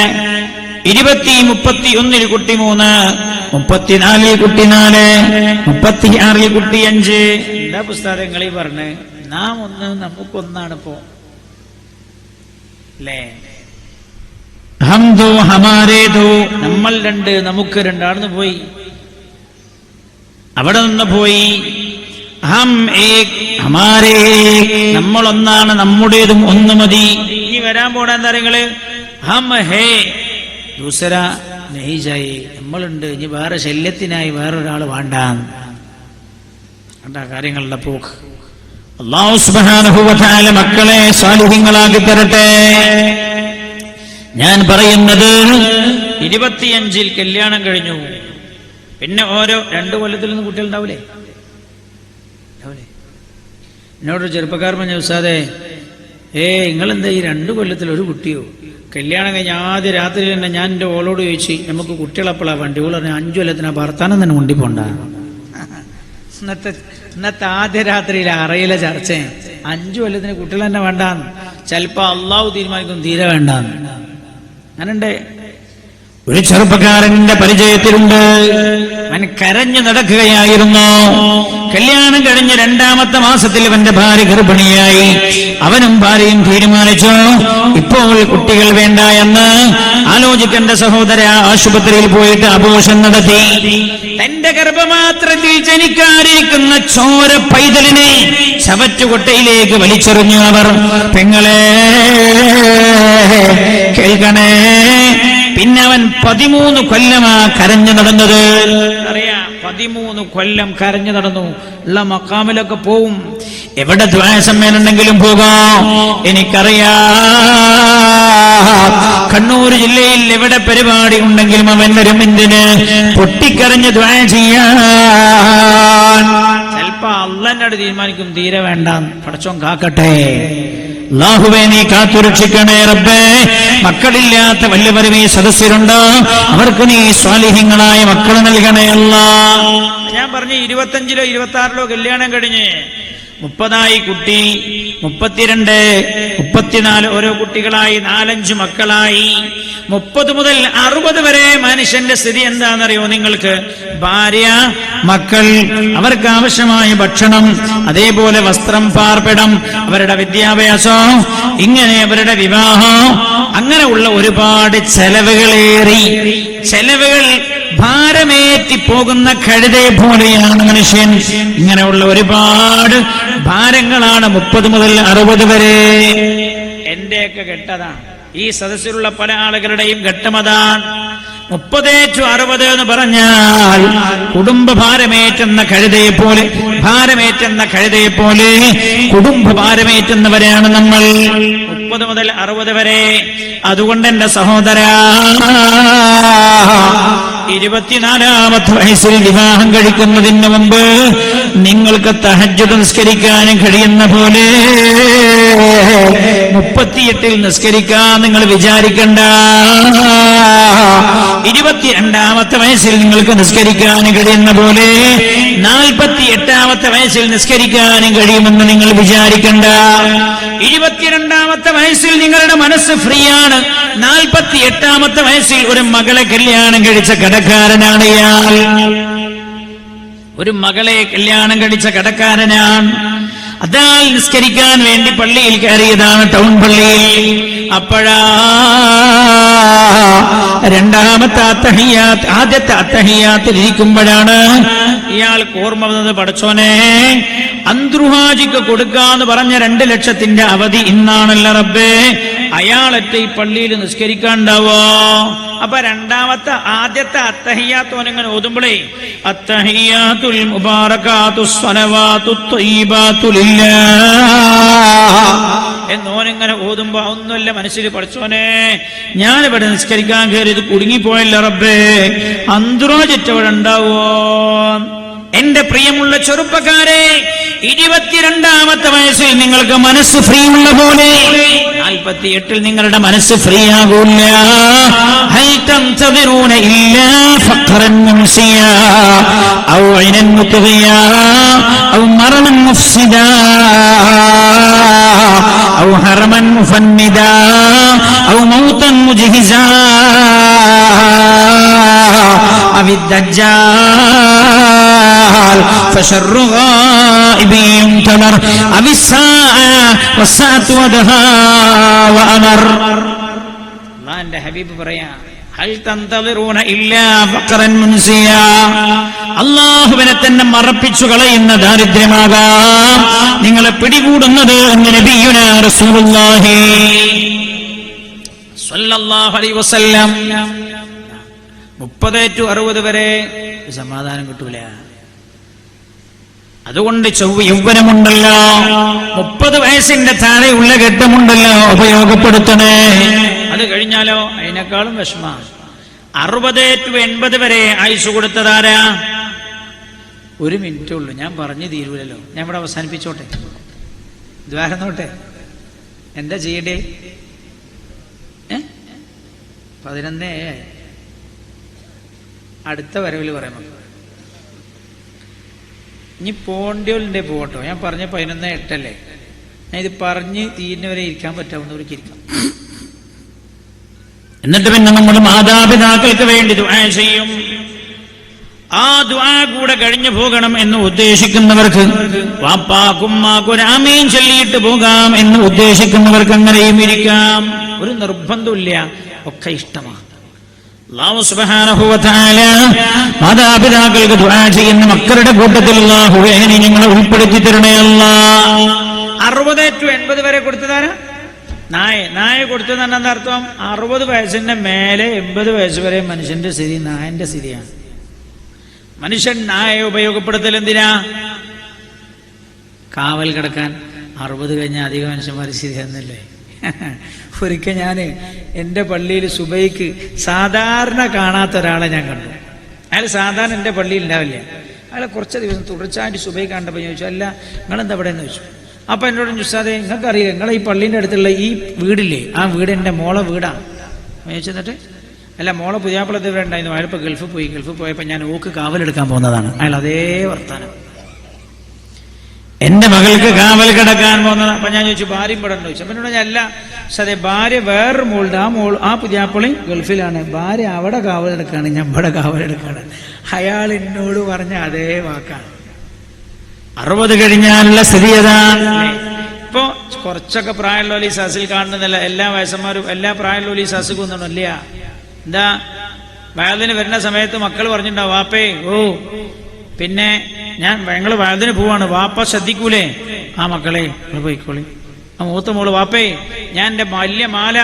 31-ൽ കുട്ടി 3, 34-ൽ കുട്ടി 4, 36-ൽ കുട്ടി 5. എന്താ പുസ്തകങ്ങളിൽ പറഞ്ഞ്? നാം ഒന്ന് നമുക്കൊന്നാണ് ഇപ്പോ അല്ലേ? ഹംദോ ഹമാരേദോ, നമ്മൾ 2 നമുക്ക് 2. അവിടുന്ന് പോയി, അവിടെ നിന്ന് പോയി. ഹം ഏക് ഹമാരേ, നമ്മളൊന്നാണ്, നമ്മുടേതും ഒന്ന് മതി. ഇനി വരാൻ പോണ എന്താ നിങ്ങള്? ഹം ഹേ ദൂസര നഹി ജായേ, നമ്മളുണ്ട്, ഇനി വേറെ ശല്യത്തിനായി വേറൊരാൾ വേണ്ട. കണ്ട കാര്യങ്ങളുടെ പോക്ക്. അല്ലാഹു സുബ്ഹാനഹു വ തആല മക്കളെ സാലിഹീങ്ങളാക്കി തരട്ടെ. ഞാൻ പറയുന്നത് 25-ൽ കല്യാണം കഴിഞ്ഞു. പിന്നെ ഓരോ 2 കൊല്ലത്തിലൊന്നും കുട്ടികളുണ്ടാവൂലേ? എന്നോട് ചെറുപ്പക്കാർ പറഞ്ഞു, ഉസ്താദേ നിങ്ങളെന്താ ഈ 2 കൊല്ലത്തിൽ ഒരു കുട്ടിയോ? കല്യാണം കഴിഞ്ഞ ആദ്യ രാത്രി തന്നെ ഞാൻ എൻ്റെ ഓളോട് ചോദിച്ചു, നമുക്ക് കുട്ടികളെപ്പോഴാ വണ്ടി? ഓൾ പറഞ്ഞു 5 കൊല്ലത്തിന് ഭർത്താനം തന്നെ മുണ്ടിപ്പോണ്ട. ഇന്നത്തെ ആദ്യ രാത്രിയിൽ അറയിലെ ചർച്ച 5 കൊല്ലത്തിന് കുട്ടികൾ തന്നെ വേണ്ടാന്ന്. ചിലപ്പോ അള്ളാഹു തീരുമാനിക്കും തീരെ വേണ്ടാന്ന്. അങ്ങനുണ്ട്. ഒരു ചെറുപ്പക്കാരന്റെ പരിചയത്തിലുണ്ട്. അവൻ കരഞ്ഞു നടക്കുകയായിരുന്നു. കല്യാണം കഴിഞ്ഞ് 2ാമത്തെ മാസത്തിൽ അവന്റെ ഭാര്യ ഗർഭിണിയായി. അവനും ഭാര്യയും തീരുമാനിച്ചു ഇപ്പോൾ കുട്ടികൾ വേണ്ട എന്ന്. ആലോചിക്കേണ്ട സഹോദര, ആശുപത്രിയിൽ പോയിട്ട് അബോർഷൻ നടത്തി. തന്റെ ഗർഭപാത്രത്തിൽ ജനിക്കാതിരിക്കുന്ന ചോര പൈതലിനെ ശവറ്റുകൊട്ടയിലേക്ക് വലിച്ചെറിഞ്ഞു അവർ. പെങ്ങളെ കേൾക്കണേ, പിന്നെ അവൻ 13 കൊല്ലമാ കരഞ്ഞു നടന്നത്. അറിയാം, 13 കൊല്ലം കരഞ്ഞു നടന്നു. ഉള്ള മക്കാമിലൊക്കെ പോവും, എവിടെ ദ്വാ സമ്മേളനമെങ്കിലും പോകാം. എനിക്കറിയാം, കണ്ണൂർ ജില്ലയിൽ എവിടെ പരിപാടി ഉണ്ടെങ്കിലും അവൻ വരും. എന്തിന്? പൊട്ടിക്കരഞ്ഞ് ദ്വാ ചെയ്യാൻ. ചിലപ്പോ അള്ളന്നോട് തീരുമാനിക്കും തീരെ വേണ്ട, പടച്ചോൻ കാക്കട്ടെ. അല്ലാഹുവേ നീ കാത്തുരക്ഷിക്കണേ റബ്ബേ. മക്കളില്ലാത്ത വല്ലവരും ഈ സദസ്സിലുണ്ടോ? അവർക്ക് നീ സ്വാലിഹ്യങ്ങളായ മക്കളെ നൽകണേ അല്ലാഹ്. ഞാൻ പറഞ്ഞു 25ലോ 26ലോ കല്യാണം കഴിഞ്ഞ് 30ആയി കുട്ടി, 32, 34 ഓരോ കുട്ടികളായി 4-5 മക്കളായി. 30 മുതൽ 60 വരെ മനുഷ്യന്റെ സ്ഥിതി എന്താണെന്നറിയോ നിങ്ങൾക്ക്? ഭാര്യ, മക്കൾ, അവർക്ക് ആവശ്യമായ ഭക്ഷണം, അതേപോലെ വസ്ത്രം, പാർപ്പിടം, അവരുടെ വിദ്യാഭ്യാസം, ഇങ്ങനെ അവരുടെ വിവാഹം, അങ്ങനെയുള്ള ഒരുപാട് ചെലവുകളേറി. ചെലവുകൾ ഭാരമേറ്റി പോകുന്ന കഴുതയെ പോലെയാണ് മനുഷ്യൻ. ഇങ്ങനെയുള്ള ഒരുപാട് ഭാരങ്ങളാണ് 30 മുതൽ 60 വരെ. എന്റെയൊക്കെ ഘട്ടതാണ്, ഈ സദസ്സിലുള്ള പല ആളുകളുടെയും ഘട്ടമതാണ്. 30-60 എന്ന് പറഞ്ഞാൽ കുടുംബ ഭാരമേറ്റുന്ന കഴുതയെ പോലെ, ഭാരമേറ്റുന്ന കഴുതയെ പോലെ കുടുംബ ഭാരമേറ്റുന്നവരാണ് നമ്മൾ. 30 മുതൽ 60 വരെ. അതുകൊണ്ട് എന്റെ സഹോദര, 24-ാമത്തെ വയസ്സിൽ വിവാഹം കഴിക്കുന്നതിന് മുമ്പ് നിങ്ങൾക്ക് തഹജ്ജുദ് നിസ്കരിക്കാനും കഴിയുന്ന പോലെ 38-ൽ നിസ്കരിക്കാൻ നിങ്ങൾ വിചാരിക്കണ്ട. 22-ാമത്തെ വയസ്സിൽ നിങ്ങൾക്ക് നിസ്കരിക്കാനും കഴിയുന്ന പോലെ 48-ാമത്തെ വയസ്സിൽ നിസ്കരിക്കാനും കഴിയുമെന്ന് നിങ്ങൾ വിചാരിക്കണ്ട. 22-ാമത്തെ വയസ്സിൽ നിങ്ങളുടെ മനസ്സ് ഫ്രീയാണ്. 48-ാമത്തെ വയസ്സിൽ ഒരു മകളെ കല്യാണം കഴിച്ച കടക്കാരനാണ് ഇയാൾ. ഒരു മകളെ കല്യാണം കഴിച്ച കടക്കാരനാണ്. അതാൽ നിസ്കരിക്കാൻ വേണ്ടി പള്ളിയിൽ കയറിയതാണ്, ടൗൺ പള്ളിയിൽ. അപ്പോഴാ രണ്ടാമത്തെ അത്തഹിയ്യാത്ത്, ആദ്യത്തെ അത്തഹിയ്യാത്തിൽ ഇരിക്കുമ്പോഴാണ് ഇയാൾക്ക് ഓർമ്മ വന്നത്, പടച്ചോനെ അന്ത്രുഹാജിക്ക് കൊടുക്കാന്ന് പറഞ്ഞ 2 ലക്ഷത്തിന്റെ അവധി ഇന്നാണല്ലോ റബ്ബേ, അയാളൊറ്റ ഈ പള്ളിയിൽ നിസ്കരിക്കാണ്ടാവോ? അപ്പൊ ആദ്യത്തെ അത്തഹിയ്യാത്ത് ഓനിങ്ങനെ ഓതുമ്പോഴേ അത്തഹിയ്യാത്തുൽ മുബാറകാതുസ് സ്വലവാതുത് ത്വയ്യിബാതു ലില്ലാഹ് എന്നോനിങ്ങനെ ഓതുമ്പോ ഒന്നുമല്ല മനസ്സിൽ, പഠിച്ചോനെ ഞാനിവിടെ നിസ്കരിക്കാൻ കയറിയത് കുടുങ്ങിപ്പോയല്ല റബ്ബേ, അന്ത്രോജിറ്റവിടെ ഉണ്ടാവോ? എന്റെ പ്രിയമുള്ള ചെറുപ്പക്കാരെ, 22-ാമത്തെ വയസ്സിൽ നിങ്ങൾക്ക് മനസ്സ് ഫ്രീ ഉള്ള പോലെ 48-ൽ നിങ്ങളുടെ മനസ്സ് ഫ്രീ ആകൂല. ഹൽ തൻതദിറൂന ഇല്ലാ ഫഖറൻ മുൻസിയാ ഔ ഐനൻ മുത്ഗിയാ ഔ മറമൻ മുഫ്സിദാ ഔ ഹറമൻ മുഫന്നിദാ ഔ മൗതൻ മുജ്ഹിസാ അവി ദജ്ജാൽ فشر غائب ينتظر أبي الساعة والساعة ودها وأمر. الله عند حبيب بريا هل تنتظرون إلا فقرا منسيا. അല്ലാഹുവിനെ തന്നെ മറപ്പിച്ചു കളയുന്ന ദാരിദ്ര്യമാകാം നിങ്ങളെ പിടികൂടുന്നത് എന്ന് നബിയുനാ റസൂലുള്ളാഹി സ്വല്ലല്ലാഹു അലൈഹി വസല്ലം. 30-60 വരെ സമാധാനം കിട്ടൂല. അതുകൊണ്ട് യൗവനമുണ്ടല്ലോ, 30 വയസ്സിന്റെ താഴെയുള്ള ഘട്ടമുണ്ടല്ലോ, ഉപയോഗപ്പെടുത്തണേ. അത് കഴിഞ്ഞാലോ അതിനേക്കാളും വിഷമാണ്. 60-80 വരെ ആയുസ് കൊടുത്തതാരാ? 1 മിനിറ്റേ ഉള്ളൂ, ഞാൻ പറഞ്ഞു തീരൂലല്ലോ. ഞാൻ ഇവിടെ അവസാനിപ്പിച്ചോട്ടെ, ദ്വാരന്നോട്ടെ. എന്താ ചെയ്യണ്ടേ? 11 അടുത്ത വരവിൽ പറയാൻ നോക്കാം. ഇനി പോണ്ടിയോലിൻ്റെ പോകട്ടോ. ഞാൻ പറഞ്ഞ 11:08 ഞാൻ ഇത് പറഞ്ഞ് തീരുന്നവരെ ഇരിക്കാൻ പറ്റാവുന്നവർക്ക് ഇരിക്കാം. എന്നിട്ട് പിന്നെ നമ്മുടെ മാതാപിതാക്കൾക്ക് വേണ്ടി ദുആ ചെയ്യും. ആ ദുആ കൂടെ കഴിഞ്ഞു പോകണം എന്ന് ഉദ്ദേശിക്കുന്നവർക്ക്, വാപ്പാക്കും ഉമ്മാക്കും ആമീൻ ചൊല്ലിയിട്ട് പോകാം എന്ന് ഉദ്ദേശിക്കുന്നവർക്ക് അങ്ങനെയും ഇരിക്കാം. ഒരു നിർബന്ധമില്ല, ഒക്കെ ഇഷ്ടമാണ്. അല്ലാഹു സുബ്ഹാനഹു വ തആല മാതാപിതാക്കൾക്ക് ദുആ ചെയ്യുന്ന മക്കളുടെ കൂട്ടത്തിൽ അല്ലാഹുവേ നീ ഞങ്ങളെ ഉൾപ്പെടുത്തി തരണേ അല്ലാഹ്. 60 to 80 വരെ കൊടുത്തതാരാ? നായ കൊടുത്തതെന്ന് എന്താ അർത്ഥം? 60 വയസ്സിന്റെ മേലെ 80 വയസ്സ് വരെ മനുഷ്യന്റെ സ്ഥിതി നായന്റെ സ്ഥിതിയാണ്. മനുഷ്യൻ നായയെ ഉപയോഗപ്പെടുത്തൽ എന്തിനാ? കാവൽ കിടക്കാൻ. 60 കഴിഞ്ഞാൽ അധികം മനുഷ്യന്മാർ ശരിയാന്നല്ലേ. ഒരിക്കൽ ഞാൻ എൻ്റെ പള്ളിയിൽ സുബൈക്ക് സാധാരണ കാണാത്ത ഒരാളെ ഞാൻ കണ്ടു. അയാൾ സാധാരണ എൻ്റെ പള്ളിയിൽ ഉണ്ടാവില്ല. അയാൾ കുറച്ച് ദിവസം തുടർച്ചയായിട്ട് സുബൈ കണ്ടപ്പോൾ ചോദിച്ചു, അല്ല നിങ്ങളെന്താ ഇവിടെ എന്ന് ചോദിച്ചു. അപ്പം എന്നോട് ചോദിച്ചാതെ നിങ്ങൾക്കറിയില്ല, നിങ്ങളെ ഈ പള്ളീൻ്റെ അടുത്തുള്ള ഈ വീടില്ലേ, ആ വീട് എൻ്റെ മോളെ വീടാണ് ചോദിച്ചു. എന്നിട്ട് അല്ല, മോളെ പുതിയാപ്പിളത്ത് ഇവിടെ ഉണ്ടായിരുന്നു, അയാളിപ്പോൾ ഗൾഫിൽ പോയപ്പോൾ ഞാൻ ഓക്ക് കാവലെടുക്കാൻ പോകുന്നതാണ്. അയാൾ അതേ വർത്താനം, എന്റെ മകൾക്ക് കാവൽ കിടക്കാൻ പോകുന്നതാണ്. അപ്പൊ ഞാൻ ചോദിച്ചു ഭാര്യയും ഇവിടെ ഉണ്ടോ ചോദിച്ചു. അപ്പം എന്നോട് ഞാൻ അല്ല അതെ, ഭാര്യ വേറൊരു മോളുണ്ട്, ആ പുതിയാപ്പിളയും ഗൾഫിലാണ്, ഭാര്യ അവിടെ കാവലെടുക്കാണ്, ഞാൻ ഇവിടെ കാവലെടുക്കാണ്. അയാൾ എന്നോട് പറഞ്ഞ അതേ വാക്കാണ്. 60 കഴിഞ്ഞാലുള്ള സ്ഥിതി അതാണ്. ഇപ്പൊ കുറച്ചൊക്കെ പ്രായമുള്ള ഈ സസിൽ കാണുന്നില്ല, എല്ലാ വയസ്സന്മാരും എല്ലാ പ്രായമുള്ള ഈ സസിക്ക് ഒന്നുമില്ല. എന്താ വയലിന് വരുന്ന സമയത്ത് മക്കൾ പറഞ്ഞിട്ടുണ്ടാവും, വാപ്പേ ഓ പിന്നെ ഞങ്ങൾ വയലിന് പോവാണ്, വാപ്പ ശ്രദ്ധിക്കൂലേ? ആ മക്കളെ പോയിക്കോളി. ആ മൂത്ത മോള്, വാപ്പേ ഞാൻ എൻ്റെ വലിയ മാല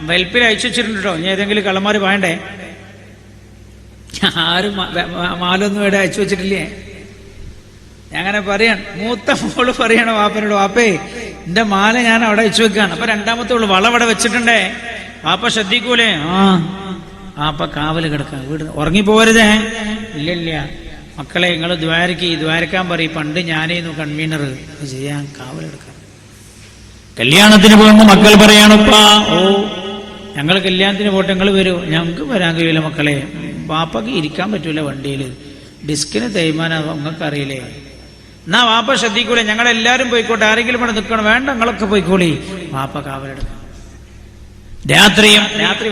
വെൽപ്പിൽ അയച്ചു വെച്ചിട്ടുണ്ട് കേട്ടോ, ഞാൻ ഏതെങ്കിലും കള്ളന്മാർ വേണ്ടേ? ആരും മാലൊന്നും ഇവിടെ അയച്ചു വെച്ചിട്ടില്ലേ? അങ്ങനെ പറയാൻ മൂത്ത മോള് പറയണ വാപ്പനോട്, വാപ്പേ എന്റെ മാല ഞാൻ അവിടെ അയച്ചു വെക്കാണ്. അപ്പൊ രണ്ടാമത്തെ മോള്, വള അവിടെ വെച്ചിട്ടുണ്ടേ, വാപ്പ ശ്രദ്ധിക്കൂലേ? ആ വാപ്പ കാവല് കിടക്കാം, വീട് ഉറങ്ങിപ്പോരുതേ. ഇല്ല മക്കളെ നിങ്ങൾ ദ്വാരക്കാൻ പറയും, പണ്ട് ഞാനേന്നു കൺവീനർ ചെയ്യാൻ കാവലെടുക്കാം. കല്യാണത്തിന് പോകുമ്പോൾ മക്കൾ പറയാണപ്പാ, ഓ ഞങ്ങൾ കല്യാണത്തിന് പോട്ടെ, നിങ്ങൾ വരൂ. ഞങ്ങൾക്ക് വരാൻ കഴിയില്ല മക്കളെ, വാപ്പക്ക് ഇരിക്കാൻ പറ്റൂല വണ്ടിയിൽ, ഡിസ്കിന് തേയ്മാനം നിങ്ങൾക്ക് അറിയില്ലേ. എന്നാ വാപ്പ ശ്രദ്ധിക്കൂലേ, ഞങ്ങളെല്ലാരും പോയിക്കോട്ടെ, ആരെങ്കിലും ഇവിടെ നിൽക്കണം, വേണ്ട നിങ്ങളൊക്കെ പോയിക്കോളി, വാപ്പ കാവലെടുക്കണം. രാത്രി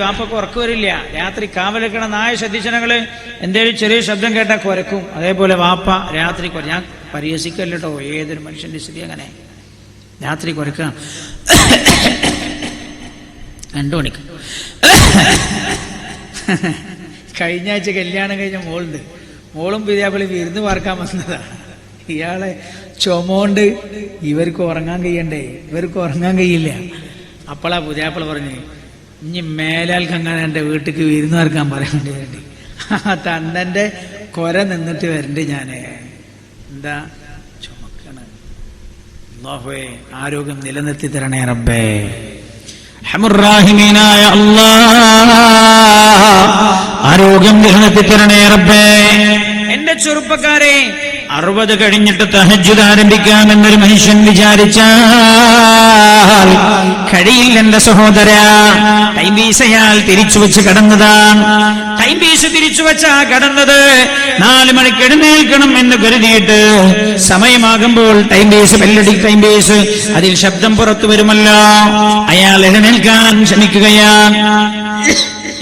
വാപ്പക്ക് ഉറക്കം വരില്ല, രാത്രി കാവലെടുക്കണം. നായ ശ്രദ്ധിച്ചനങ്ങള് എന്തേലും ചെറിയ ശബ്ദം കേട്ടാൽ കുരക്കും. അതേപോലെ വാപ്പ രാത്രി ഞാൻ പരിഹസിക്കല്ലോ കേട്ടോ, ഏതൊരു മനുഷ്യന്റെ സ്ഥിതി അങ്ങനെ രാത്രി കുരക്കുക. 2 മണിക്ക് കഴിഞ്ഞ ആഴ്ച കല്യാണം കഴിഞ്ഞ മോളുണ്ട്, മോളും പിതാപ്പിളി വിരുന്ന് പാർക്കാൻ വന്നതാ. ഇയാളെ ചുമോണ്ട് ഇവർക്ക് ഉറങ്ങാൻ കഴിയില്ല. അപ്പോളാ പുതിയാപ്പിള പറഞ്ഞു, ഇനി മേലാൽക്ക് അങ്ങനെ എൻ്റെ വീട്ടിക്ക് വിരുന്ന് പാർക്കാൻ പറയാൻ വേണ്ടി തണ്ടൻ്റെ കൊര നിന്നിട്ട് വരണ്ട് ഞാന്. എന്താ ചുമക്കണ്? അല്ലാഹുവേ ആരോഗ്യം നിലനിർത്തി തരണേ റബ്ബേ. റഹ്മാനായ അല്ലാഹ് ആരോഗ്യം നിലനിർത്തി തരണേ റബ്ബേ. എന്റെ ചെറുപ്പക്കാരെ, 60 കഴിഞ്ഞിട്ട് തഹജ്ജുദ് ആരംഭിക്കാമെന്നൊരു മനുഷ്യൻ വിചാരിച്ചാൽ കഴിയില്ല എന്റെ സഹോദര. ടൈം പീസ് അയാൾ തിരിച്ചു വെച്ച് കടന്നതാണ്. ടൈം പീസ് തിരിച്ചു വെച്ചാ കടന്നത് 4 മണിക്ക് എഴുന്നേൽക്കണം എന്ന് കരുതിയിട്ട് സമയമാകുമ്പോൾ ടൈം പീസ് ടൈം പീസ് അതിൽ ശബ്ദം പുറത്തു വരുമല്ലോ, അയാൾ എഴുന്നേൽക്കാൻ ശ്രമിക്കുകയാണ്.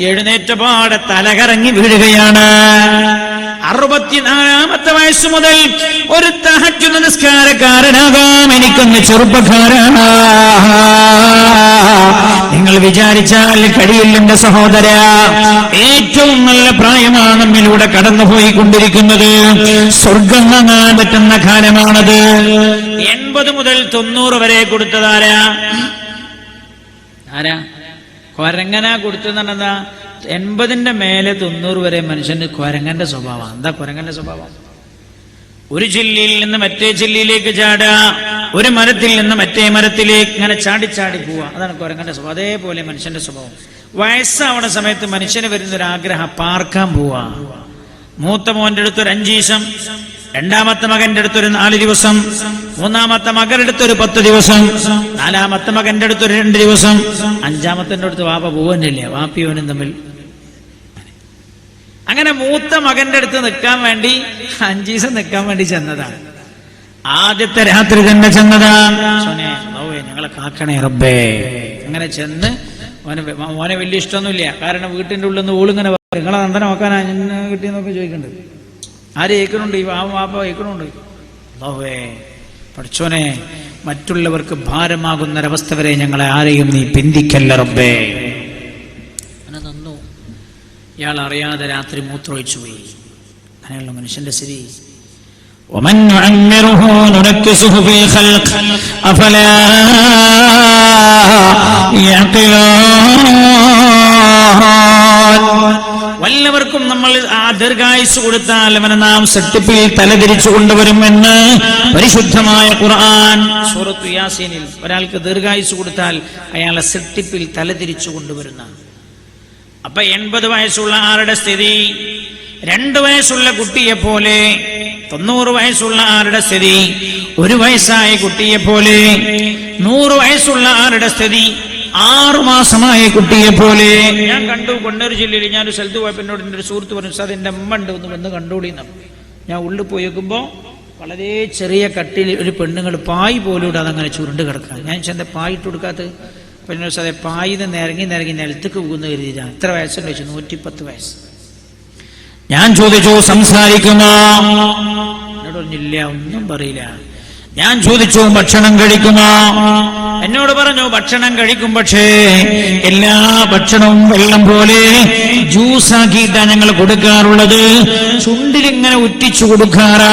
എഴുന്നേറ്റപാടെ തലകറങ്ങി വീഴുകയാണ്. 64-ാമത്തെ വയസ്സ് മുതൽ ഒരു തഹജ്ജുദ് നിസ്കാരക്കാരനാകാം എനിക്കൊന്ന് ചെറുപ്പക്കാരാണ്. നിങ്ങൾ വിചാരിച്ചാൽ കഴിയില്ലെന്റെ സഹോദര. ഏറ്റവും നല്ല പ്രായമാണ് നമ്മിലൂടെ കടന്നുപോയിക്കൊണ്ടിരിക്കുന്നത്. സ്വർഗം വാങ്ങാൻ പറ്റുന്ന കാലമാണത്. 80 മുതൽ 90 വരെ കൊടുത്തതാരാ? കൊരങ്ങനാ കൊടുത്തതെന്നാ? 80ന്റെ മേലെ 90 വരെ മനുഷ്യന് കൊരങ്ങന്റെ സ്വഭാവം. എന്താ കൊരങ്ങന്റെ സ്വഭാവം? ഒരു ചില്ലിയിൽ നിന്ന് മറ്റേ ചില്ലിയിലേക്ക് ചാടുക, ഒരു മരത്തിൽ നിന്ന് മറ്റേ മരത്തിലേക്ക് ഇങ്ങനെ ചാടി പോവുക. അതാണ് കൊരങ്ങന്റെ സ്വഭാവം. അതേപോലെ മനുഷ്യന്റെ സ്വഭാവം. വയസ്സാവണ സമയത്ത് മനുഷ്യന് വരുന്നൊരാഗ്രഹം പാർക്കാൻ പോവാ. മൂത്ത മോന്റെ അടുത്തൊരു 5 ദിവസം, രണ്ടാമത്തെ മകന്റെ അടുത്തൊരു 4 ദിവസം, മൂന്നാമത്തെ മകന്റെ അടുത്തൊരു 10 ദിവസം, നാലാമത്തെ മകന്റെ അടുത്തൊരു 2 ദിവസം, അഞ്ചാമത്തെ അടുത്ത് വാപ്പ പോവന്നില്ല, വാപ്പിയോനും തമ്മിൽ. അങ്ങനെ മൂത്ത മകന്റെ അടുത്ത് നിൽക്കാൻ വേണ്ടി 5 ദിവസം നിൽക്കാൻ വേണ്ടി ചെന്നതാണ്. ആദ്യത്തെ രാത്രി തന്നെ ചെന്നതാണ്. ഞങ്ങളെ കാക്കണേ റബ്ബേ. അങ്ങനെ ചെന്ന് മോനെ വലിയ ഇഷ്ടമൊന്നുമില്ല. കാരണം വീട്ടിന്റെ ഉള്ളിൽ നിന്ന് ഓളിങ്ങനെ നിങ്ങളെ നന്ദന നോക്കാനാ കിട്ടിയെന്നൊക്കെ ചോദിക്കണ്ട്. ആര് കേൾക്കണുണ്ട്? ഈ വാപ്പ കേൾക്കണുണ്ട്. അല്ലാഹുവേ പഠിച്ചോനെ, മറ്റുള്ളവർക്ക് ഭാരമാകുന്നൊരവസ്ഥ വരെ ഞങ്ങളെ ആരെയും നീ പിന്തിക്കല്ല റബ്ബേ. അങ്ങനെ തന്നു. ഇയാൾ അറിയാതെ രാത്രി മൂത്രമൊഴിച്ചു പോയി. അങ്ങനെയുള്ള മനുഷ്യന്റെ സ്ഥിതി. ومن نعمره ننكسه في الخلق أفلا يعقلون. വല്ലവർക്കും നമ്മൾ ആ ദീർഘായുസ് കൊടുത്താൽ അവനെ നാം സെട്ടിപ്പിൽ തലതിരിച്ചു കൊണ്ടുവരുമെന്ന് പരിശുദ്ധമായ ഖുർആൻ. സൂറത്തു യാസീനിൽ ഒരാൾക്ക് ദീർഘായുസ് കൊടുത്താൽ അയാളെ സെട്ടിപ്പിൽ തലതിരിച്ചു കൊണ്ടുവരുന്ന. അപ്പൊ 80 വയസ്സുള്ള ആരുടെ സ്ഥിതി? 2 വയസ്സുള്ള കുട്ടിയെ പോലെ. 90 വയസ്സുള്ള ആരുടെ സ്ഥിതി? 1 വയസ്സായ കുട്ടിയെ പോലെ. 100 വയസ്സുള്ള ആരുടെ സ്ഥിതി? 6 മാസമായ കുട്ടിയെ പോലെ. ഞാൻ കണ്ടു കൊണ്ടൂർ ജില്ലയിൽ ഞാനൊരു സ്ഥലത്ത് പോയപ്പോൾ എന്നോട് എൻ്റെ ഒരു സുഹൃത്ത് പറഞ്ഞു, സാർ എൻ്റെ അമ്മ ഉണ്ട്, ഒന്ന് വന്ന് കണ്ടോളിന്ന്. ഞാൻ ഉള്ളിൽ പോയി നോക്കുമ്പോൾ വളരെ ചെറിയ കട്ടിൽ ഒരു പെണ്ണുങ്ങൾ പായ് പോലും ഇടാതെ അങ്ങനെ ചുരുണ്ട് കിടക്കുക. ഞാൻ ചെന്ത പായ് ഇട്ട് കൊടുക്കാത്തത്. പിന്നെ സാറേ പായിന്ന് നിരങ്ങി നിലത്തേക്ക് പോകുന്ന കരുതിയിട്ടാണ്. എത്ര വയസ്സുണ്ട് ചോദിച്ചു? 110 വയസ്സ്. ഞാൻ ചോദിച്ചു, സംസാരിക്കുമോ? എന്നോട് പറഞ്ഞില്ല, ഒന്നും പറയില്ല. ഞാൻ ചോദിച്ചു, ഭക്ഷണം കഴിക്കുമോ? എന്നോട് പറഞ്ഞു ഭക്ഷണം കഴിക്കും, പക്ഷേ എല്ലാ ഭക്ഷണവും വെള്ളം പോലെ ജ്യൂസാക്കിയിട്ടാണ് ഞങ്ങൾ കൊടുക്കാറുള്ളത്. ചുണ്ടിലിങ്ങനെ ഉറ്റിച്ചു കൊടുക്കാറാ.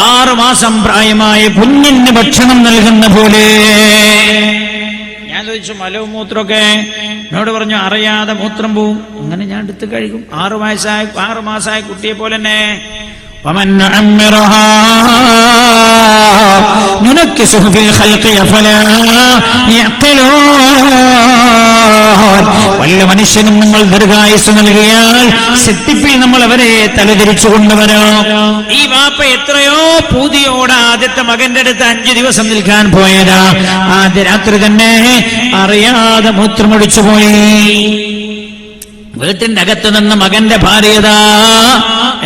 6 മാസം പ്രായമായ കുഞ്ഞിന് ഭക്ഷണം നൽകുന്ന പോലെ. ഞാൻ ചോദിച്ചു മലവും മൂത്രമൊക്കെ? എന്നോട് പറഞ്ഞു അറിയാതെ മൂത്രം പോവും, അങ്ങനെ ഞാൻ എടുത്ത് കഴിക്കും. 6 മാസമായ കുട്ടിയെ പോലെ തന്നെ. ومن نعمرها ننكسه في الخلق أفلا يعقلون. വല്ല മനുഷ്യനും നമ്മൾ ദീർഘായുസ് നൽകിയാൽ സെട്ടിപ്പിൽ നമ്മൾ അവരെ തലതിരിച്ചു കൊണ്ടുവരാം. ഈ വാപ്പ എത്രയോ പൂതിയോടെ ആദ്യത്തെ മകന്റെ അടുത്ത് 5 ദിവസം നിൽക്കാൻ പോയതാ. ആദ്യ രാത്രി തന്നെ അറിയാതെ മൂത്രമൊഴിച്ചു പോയി. വീട്ടിന്റെ അകത്ത് നിന്ന് മകന്റെ ഭാര്യതാ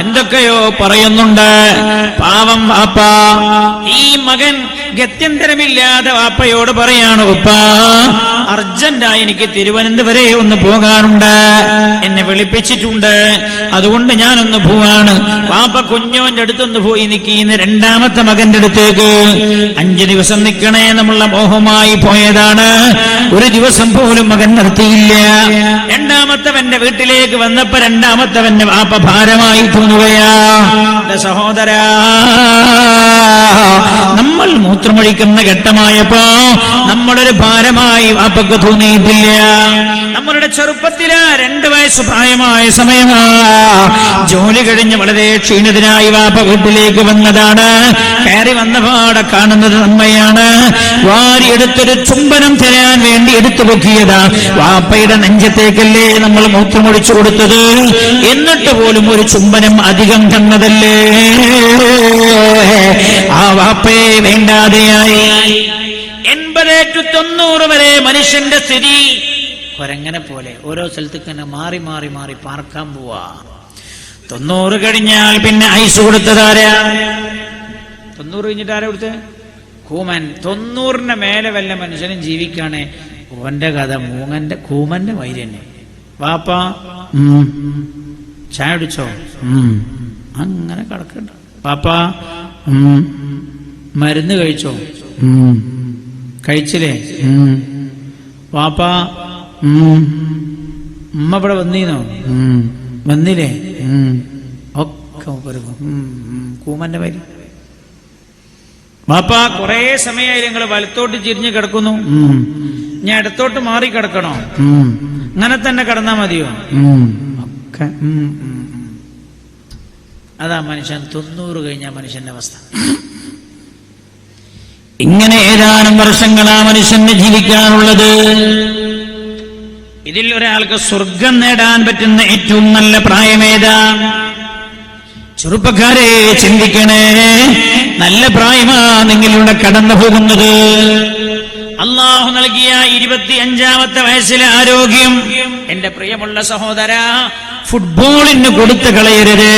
എന്തൊക്കെയോ പറയുന്നുണ്ട്. പാവം വാപ്പ. ഈ മകൻ ഗത്യന്തരമില്ലാതെ വാപ്പയോട് പറയാണ്, ഉപ്പ അർജന്റായി എനിക്ക് തിരുവനന്തപുരം വരെ ഒന്ന് പോകാനുണ്ട്, എന്നെ വിളിപ്പിച്ചിട്ടുണ്ട്, അതുകൊണ്ട് ഞാനൊന്ന് പോവാണ്. വാപ്പ കുഞ്ഞോന്റെ അടുത്തൊന്ന് പോയി നിൽക്കുന്ന 2ാമത്തെ മകന്റെ അടുത്തേക്ക് 5 ദിവസം നിൽക്കണേ എന്നുള്ള മോഹമായി പോയതാണ്. 1 ദിവസം പോലും മകൻ നിർത്തിയില്ല. 2ാമത്തവന്റെ വീട്ടിലേക്ക് വന്നപ്പോ 2ാമത്തവന്റെ വാപ്പ ഭാരമായി തോന്നുകയാ. സഹോദരാ, നമ്മൾ മൂത്രമൊഴിക്കുന്ന ഘട്ടമായപ്പോ നമ്മളൊരു ഭാരമായി വാപ്പക്ക് തോന്നിയിട്ടില്ല. നമ്മളുടെ ചെറുപ്പത്തില് 2 വയസ്സ് പ്രായമായ സമയമാ. ജോലി കഴിഞ്ഞ് വളരെ ക്ഷീണിതനായി വാപ്പ വീട്ടിലേക്ക് വന്നതാണ്. കയറി വന്ന പാടെ കാണുന്നത് അമ്മയാണ്. വാരിയെടുത്തൊരു ചുംബനം തരാൻ വേണ്ടി എടുത്തു പൊക്കിയതാ. വാപ്പയുടെ നെഞ്ചത്തേക്കല്ലേ നമ്മൾ മൂത്രമൊഴിച്ചു കൊടുത്തത്, എന്നിട്ട് പോലും ഒരു ചുംബനം അധികം തന്നതല്ലേ. ആ വാപ്പയെ വേണ്ടാതെയായി. 80 to 90 വരെ മനുഷ്യന്റെ സ്ഥിതി കൊരങ്ങനെ പോലെ ഓരോ സ്ഥലത്തേക്ക് തന്നെ മാറി മാറി മാറി പാർക്കാൻ പോവാ. 90 കഴിഞ്ഞാൽ പിന്നെ ഐസ് കൊടുത്തതാരാ? 90 കഴിഞ്ഞിട്ട് ആരാ കൊടുത്തത്? കൂമൻ. 90ന്റെ മേലെ വല്ല മനുഷ്യനും ജീവിക്കാണേ ഓന്റെ കഥ കൂമന്റെ വൈര് തന്നെ. വാപ്പ ചായ കുടിച്ചോ? അങ്ങനെ കിടക്കണ്ട. പാപ്പ മരുന്ന് കഴിച്ചോ? കഴിച്ചില്ലേ? വാപ്പ ഉമ്മ ഇവിടെ വന്നീനോ? വന്നില്ലേ? ഒക്കെ കൂമന്റെ വരി. വാപ്പ കുറെ സമയമായി നിങ്ങൾ വലത്തോട്ട് തിരിഞ്ഞ് കിടക്കുന്നു, ഞാൻ ഇടത്തോട്ട് മാറി കിടക്കണോ? അങ്ങനെ തന്നെ കിടന്നാ മതിയോ? ഒക്കെ അതാ മനുഷ്യൻ. 90 കഴിഞ്ഞ മനുഷ്യന്റെ അവസ്ഥ. ഇങ്ങനെ ഏതാനും വർഷങ്ങളാ മനുഷ്യന് ജീവിക്കാനുള്ളത്. ഇതിൽ ഒരാൾക്ക് സ്വർഗം നേടാൻ പറ്റുന്ന ഏറ്റവും നല്ല പ്രായമേതാ? ചെറുപ്പക്കാരെ ചിന്തിക്കണേ, നല്ല പ്രായമാ നിങ്ങളിലൂടെ കടന്നു പോകുന്നത്. അള്ളാഹു നൽകിയ 25ാമത്തെ വയസ്സിലെ ആരോഗ്യം എന്റെ പ്രിയമുള്ള സഹോദര ഫുട്ബോളിന് കൊടുത്തു കളയരുത്.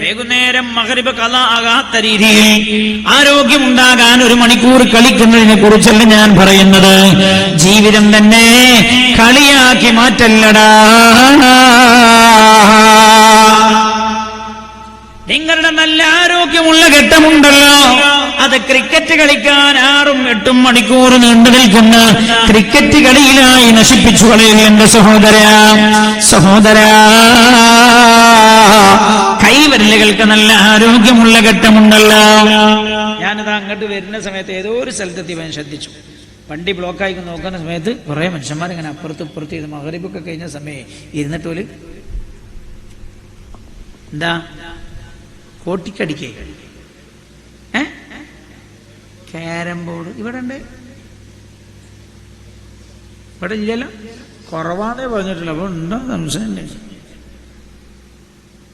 വൈകുന്നേരം മഗ്രിബ് ഖളാ ആകാത്ത രീതിയിൽ ആരോഗ്യമുണ്ടാകാൻ 1 മണിക്കൂർ കളിക്കുന്നതിനെ കുറിച്ചല്ല ഞാൻ പറയുന്നത്. ജീവിതം തന്നെ കളിയാക്കി മാറ്റല്ലടാ. നിങ്ങളുടെ നല്ല ആരോഗ്യമുള്ള ഘട്ടമുണ്ടല്ലോ, അത് ക്രിക്കറ്റ് കളിക്കാൻ 6-8 മണിക്കൂർ നീണ്ടു നിൽക്കുന്ന ക്രിക്കറ്റ് കളിയിലായി നശിപ്പിച്ചു കളയുക. എന്റെ സഹോദര കൈവിരലുകൾക്ക് നല്ല ആരോഗ്യമുള്ള ഘട്ടമുണ്ടല്ലോ. ഞാനിത് അങ്ങോട്ട് വരുന്ന സമയത്ത് ഏതോ ഒരു സ്ഥലത്തെത്തി ഞാൻ ശ്രദ്ധിച്ചു. വണ്ടി ബ്ലോക്കായി നോക്കുന്ന സമയത്ത് കുറേ മനുഷ്യന്മാരിങ്ങനെ അപ്പുറത്ത് ഇപ്പുറത്ത് ഇത് മഗ്‌രിബൊക്കെ കഴിഞ്ഞ സമയം ഇരുന്നിട്ട് പോലും എന്താ കോട്ടിക്കടിക്കേ ക്യാരം ബോർഡ് ഇവിടെ ഉണ്ട്, ഇവിടെ ഇല്ലല്ലോ, കുറവാന്നേ പറഞ്ഞിട്ടില്ല. അപ്പോൾ ഉണ്ടോ സംശയം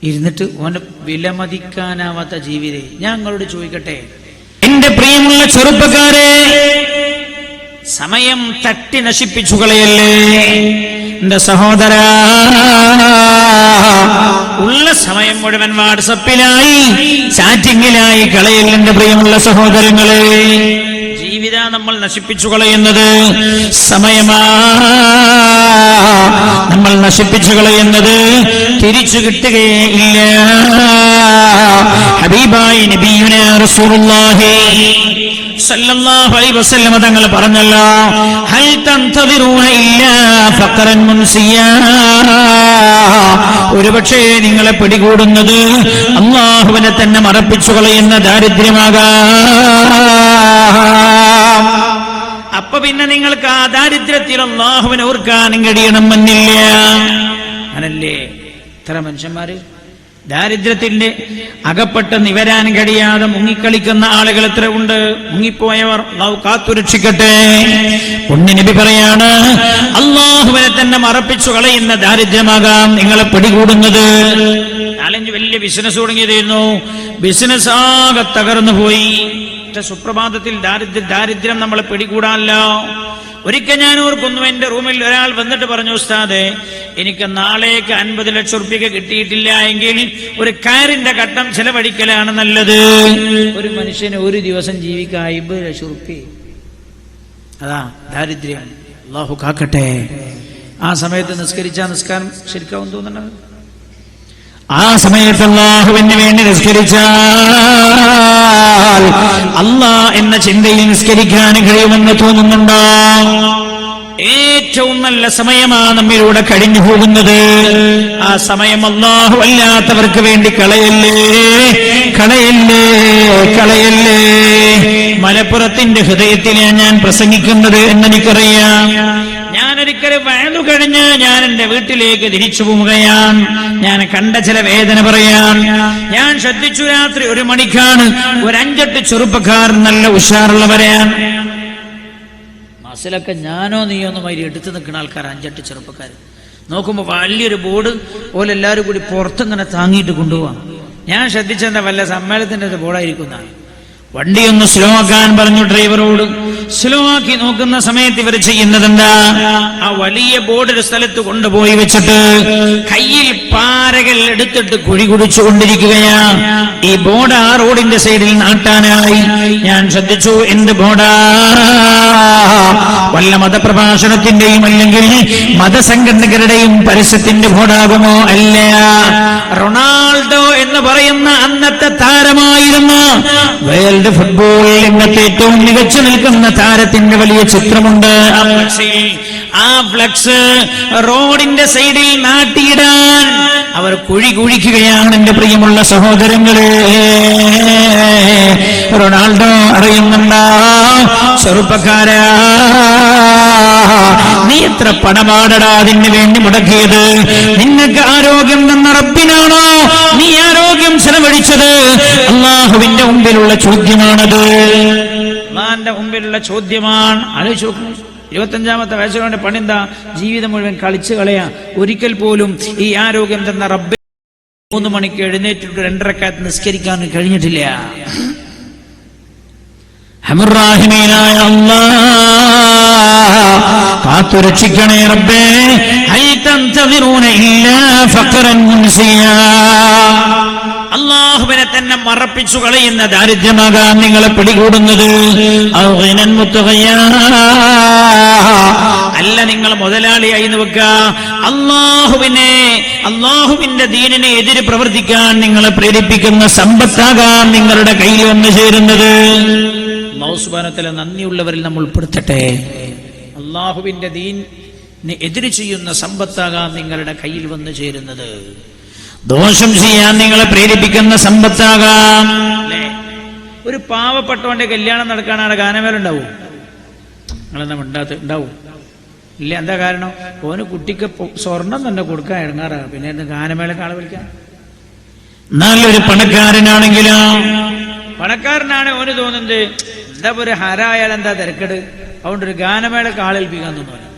ഇരുന്നിട്ട് ഓന്റെ വിലമതിക്കാനാവാത്ത ജീവിതം. ഞാൻ നിങ്ങളോട് ചോദിക്കട്ടെ, എന്റെ പ്രിയമുള്ള ചെറുപ്പക്കാരെ, സമയം തട്ടി നശിപ്പിച്ചു കളയല്ലേ. എന്റെ സഹോദര, ഉള്ള സമയം മുഴുവൻ വാട്സപ്പിലായി ചാറ്റിങ്ങിലായി കളയല്ല. എന്റെ പ്രിയമുള്ള സഹോദരങ്ങളെ, ജീവിത നമ്മൾ നശിപ്പിച്ചു കളയുന്നത് സമയമാ. നമ്മൾ നശിപ്പിച്ചു കളയുന്നത് തിരിച്ചു കിട്ടുകയേ ഇല്ല. ഹബീബായി നബിയുനാ റസൂലുള്ളാഹി സല്ലല്ലാഹു അലൈഹി വസല്ലം തങ്ങൾ പറഞ്ഞല്ലോ, ഹൽ തൻതദിറൂന ഇല്ലാ ഫഖറൻ മുൻസിയാ. ഒരുപക്ഷേ നിങ്ങളെ പിടികൂടുന്നത് അല്ലാഹുവിനെ തന്നെ മറപ്പിച്ചു കളയുന്ന ദാരിദ്ര്യമാകാം. അപ്പൊ പിന്നെ നിങ്ങൾക്ക് ആ ദാരിദ്ര്യത്തിൽ അല്ലാഹുവിനെ ഓർക്കാനും കഴിയണമെന്നില്ല. അങ്ങനല്ലേ ഇത്ര മനുഷ്യന്മാര് ദാരിദ്ര്യത്തിന്റെ അകപ്പെട്ട് നിവരാൻ കഴിയാതെ മുങ്ങിക്കളിക്കുന്ന ആളുകൾ എത്ര ഉണ്ട്. മുങ്ങിപ്പോയവർ അല്ലാഹു കാത്തുരക്ഷിക്കട്ടെ. നബി പറയാണ്, അല്ലാഹുവിനെ തന്നെ മറപ്പിച്ചു കളയുന്ന ദാരിദ്ര്യമാകാം നിങ്ങളെ പിടികൂടുന്നത്. 4-5 വലിയ ബിസിനസ് തുടങ്ങിയതായിരുന്നു, ബിസിനസ് ആകെ തകർന്നു പോയി. സുപ്രഭാതത്തിൽ ദാരിദ്ര്യം നമ്മളെ പിടികൂടാനല്ലോ. ഒരിക്കൽ ഞാൻ ഓർക്കുന്നു, എന്റെ റൂമിൽ ഒരാൾ വന്നിട്ട് പറഞ്ഞു, ഉസ്താദേ, എനിക്ക് നാളേക്ക് 50 ലക്ഷം റുപ്യ കിട്ടിയിട്ടില്ല എങ്കിൽ ഒരു കാറിന്റെ ഘട്ടം ചെലവഴിക്കലാണ് നല്ലത്. ഒരു മനുഷ്യന് ഒരു ദിവസം ജീവിക്കാൻ 50 ലക്ഷം റുപ്യ. അതാ ദാരിദ്ര്യം. അല്ലാഹു കാക്കട്ടെ. ആ സമയത്ത് നിസ്കരിച്ചാൽ നിസ്കാരം ശരിക്കാവും തോന്നുന്നത്. ആ സമയത്ത് അല്ലാഹുവിന് വേണ്ടി നിസ്കരിച്ചാൽ അല്ലാഹ് എന്ന ചിന്തയിൽ നിസ്കരിക്കാൻ കഴിയുമെന്ന് തോന്നുന്നുണ്ടോ? ഏറ്റവും നല്ല സമയമാണ് നമ്മിലൂടെ കഴിഞ്ഞു പോകുന്നത്. ആ സമയം അല്ലാഹു അല്ലാത്തവർക്ക് വേണ്ടി കളയല്ലേ. മലപ്പുറത്തിന്റെ ഹൃദയത്തിലാണ് ഞാൻ പ്രസംഗിക്കുന്നത് എന്നെനിക്കറിയാം. ഞാനൊരിക്കൽ വയലു കഴിഞ്ഞ് ഞാൻ എന്റെ വീട്ടിലേക്ക് തിരിച്ചു പോവുകയാണ്. ഞാൻ കണ്ട ചില വേദന പറയാൻ. ഞാൻ ശ്രദ്ധിച്ചു, രാത്രി 1 മണിക്കാണ് ഒരു 5-8 ചെറുപ്പക്കാർ നല്ല ഉഷാറുള്ളവരാണ്. ബസ്സിലൊക്കെ ഞാനോ നീയോന്നും അതിൽ എടുത്തു നിൽക്കുന്ന ആൾക്കാർ 5-8 ചെറുപ്പക്കാർ. നോക്കുമ്പോൾ വലിയൊരു ബോർഡ് പോലെ എല്ലാവരും കൂടി പുറത്തിങ്ങനെ താങ്ങിയിട്ട് കൊണ്ടുപോവാം. ഞാൻ ശ്രദ്ധിച്ചെന്താ വല്ല സമ്മേളനത്തിന്റെ ഒരു ബോർഡായിരിക്കുന്നതാണ്. വണ്ടി ഒന്ന് സ്ലോ ആക്കാൻ പറഞ്ഞു ഡ്രൈവറോട്. സ്ലോ ആക്കി നോക്കുന്ന സമയത്ത് ഇവർ ചെയ്യുന്നത് എന്താ, ആ വലിയ ബോർഡ് ഒരു സ്ഥലത്ത് കൊണ്ടുപോയി വെച്ചിട്ട് കയ്യിൽ പാരകൾ എടുത്തിട്ട് കുഴി കുടിച്ചു കൊണ്ടിരിക്കുകയാണ്. ഈ ബോർഡ് ആ റോഡിന്റെ സൈഡിൽ നാട്ടാനായി. ഞാൻ ശ്രദ്ധിച്ചു, എന്ത് ബോർഡാ? വല്ല മതപ്രഭാഷണത്തിന്റെയും അല്ലെങ്കിൽ മതസംഘടനകളുടെയും പരസ്യത്തിന്റെ ബോർഡാകുമോ? അല്ല. റൊണാൾഡോ എന്ന് പറയുന്ന അന്നത്തെ താരമായിരുന്ന വേൾഡ് ഫുട്ബോൾ രംഗത്ത് ഏറ്റവും മികച്ചു നിൽക്കുന്ന താരത്തിന്റെ വലിയ ചിത്രമുണ്ട്. ആ ഫ്ലക്സ് റോഡിന്റെ സൈഡിൽ നാട്ടിയിടാൻ അവർ കുഴി കുഴിക്കുകയാണ്. എന്റെ പ്രിയമുള്ള സഹോദരങ്ങളെ, റൊണാൾഡോ അറിയുന്നുണ്ടോ? ചെറുപ്പക്കാരാ, നീ എത്ര പണമാടടാ അതിന് വേണ്ടി മുടക്കിയത്? നിനക്ക് ആരോഗ്യം തന്ന റബ്ബിനാണോ നീ ആരോഗ്യം ചെലവഴിച്ചത്? അല്ലാഹുവിന്റെ മുമ്പിലുള്ള ചോദ്യമാണത്. അല്ലാഹുവിന്റെ മുമ്പിലുള്ള ചോദ്യമാണ്. ആലോചിച്ച് നോക്കൂ. 25-ാമത്തെ വയസ്സുകൊണ്ട് പണിന്താ? ജീവിതം മുഴുവൻ കളിച്ചു കളയാ. ഒരിക്കൽ പോലും ഈ ആരോഗ്യം തന്ന റബ്ബ് 3 മണിക്ക് എഴുന്നേറ്റിട്ട് 2 റക്അത്ത് നിസ്കരിക്കാൻ കഴിഞ്ഞിട്ടില്ല. ഹമുറാഹിമീനായ അല്ലാഹ് കാത്തുരക്ഷിക്കണേ റബ്ബേ. ഹൽ തൻതദിറൂന ഇല്ലാ ഫഖറൻ മുൻസിയാ. അള്ളാഹുവിനെ തന്നെ മറപ്പിച്ചു കളയുന്ന ദാരിദ്ര്യമാകാം നിങ്ങളെ പിടികൂടുന്നത്. അല്ല, നിങ്ങൾ മുതലാളിയായി വെക്കുക. അള്ളാഹുവിന്റെ ദീനിനെ എതിര് പ്രവർത്തിക്കാൻ നിങ്ങളെ പ്രേരിപ്പിക്കുന്ന സമ്പത്താകാം നിങ്ങളുടെ കയ്യിൽ വന്നു ചേരുന്നത്. അല്ലാഹു സുബ്ഹാനഹു വ തആല നന്ദിയുള്ളവരിൽ നമ്മൾ ഉൾപ്പെടുത്തട്ടെ. അള്ളാഹുവിന്റെ ദീനിനെ എതിര് ചെയ്യുന്ന സമ്പത്താകാം നിങ്ങളുടെ കയ്യിൽ വന്നു ചേരുന്നത്. ദോഷം ചെയ്യാൻ നിങ്ങളെ പ്രേരിപ്പിക്കുന്ന സമ്പത്താകാം. ഒരു പാവപ്പെട്ടവന്റെ കല്യാണം നടക്കാനാണ് ഗാനമേള ഉണ്ടാവും. നിങ്ങളെന്താ ഉണ്ടാവും ഇല്ല? എന്താ കാരണം? ഓന് കുട്ടിക്ക് സ്വർണം തന്നെ കൊടുക്കാൻ ഇറങ്ങാറാ, പിന്നെ ഗാനമേളക്ക് ആളെ വിളിക്കാൻ. നല്ലൊരു പണക്കാരനാണെങ്കിലോ, പണക്കാരനാണ് ഓന് തോന്നുന്നത് എന്താ ഒരു ഹരായാൽ എന്താ തിരക്കട്, അതുകൊണ്ട് ഒരു ഗാനമേളക്ക് ആളേൽപ്പിക്കാൻ തോന്നുന്നു.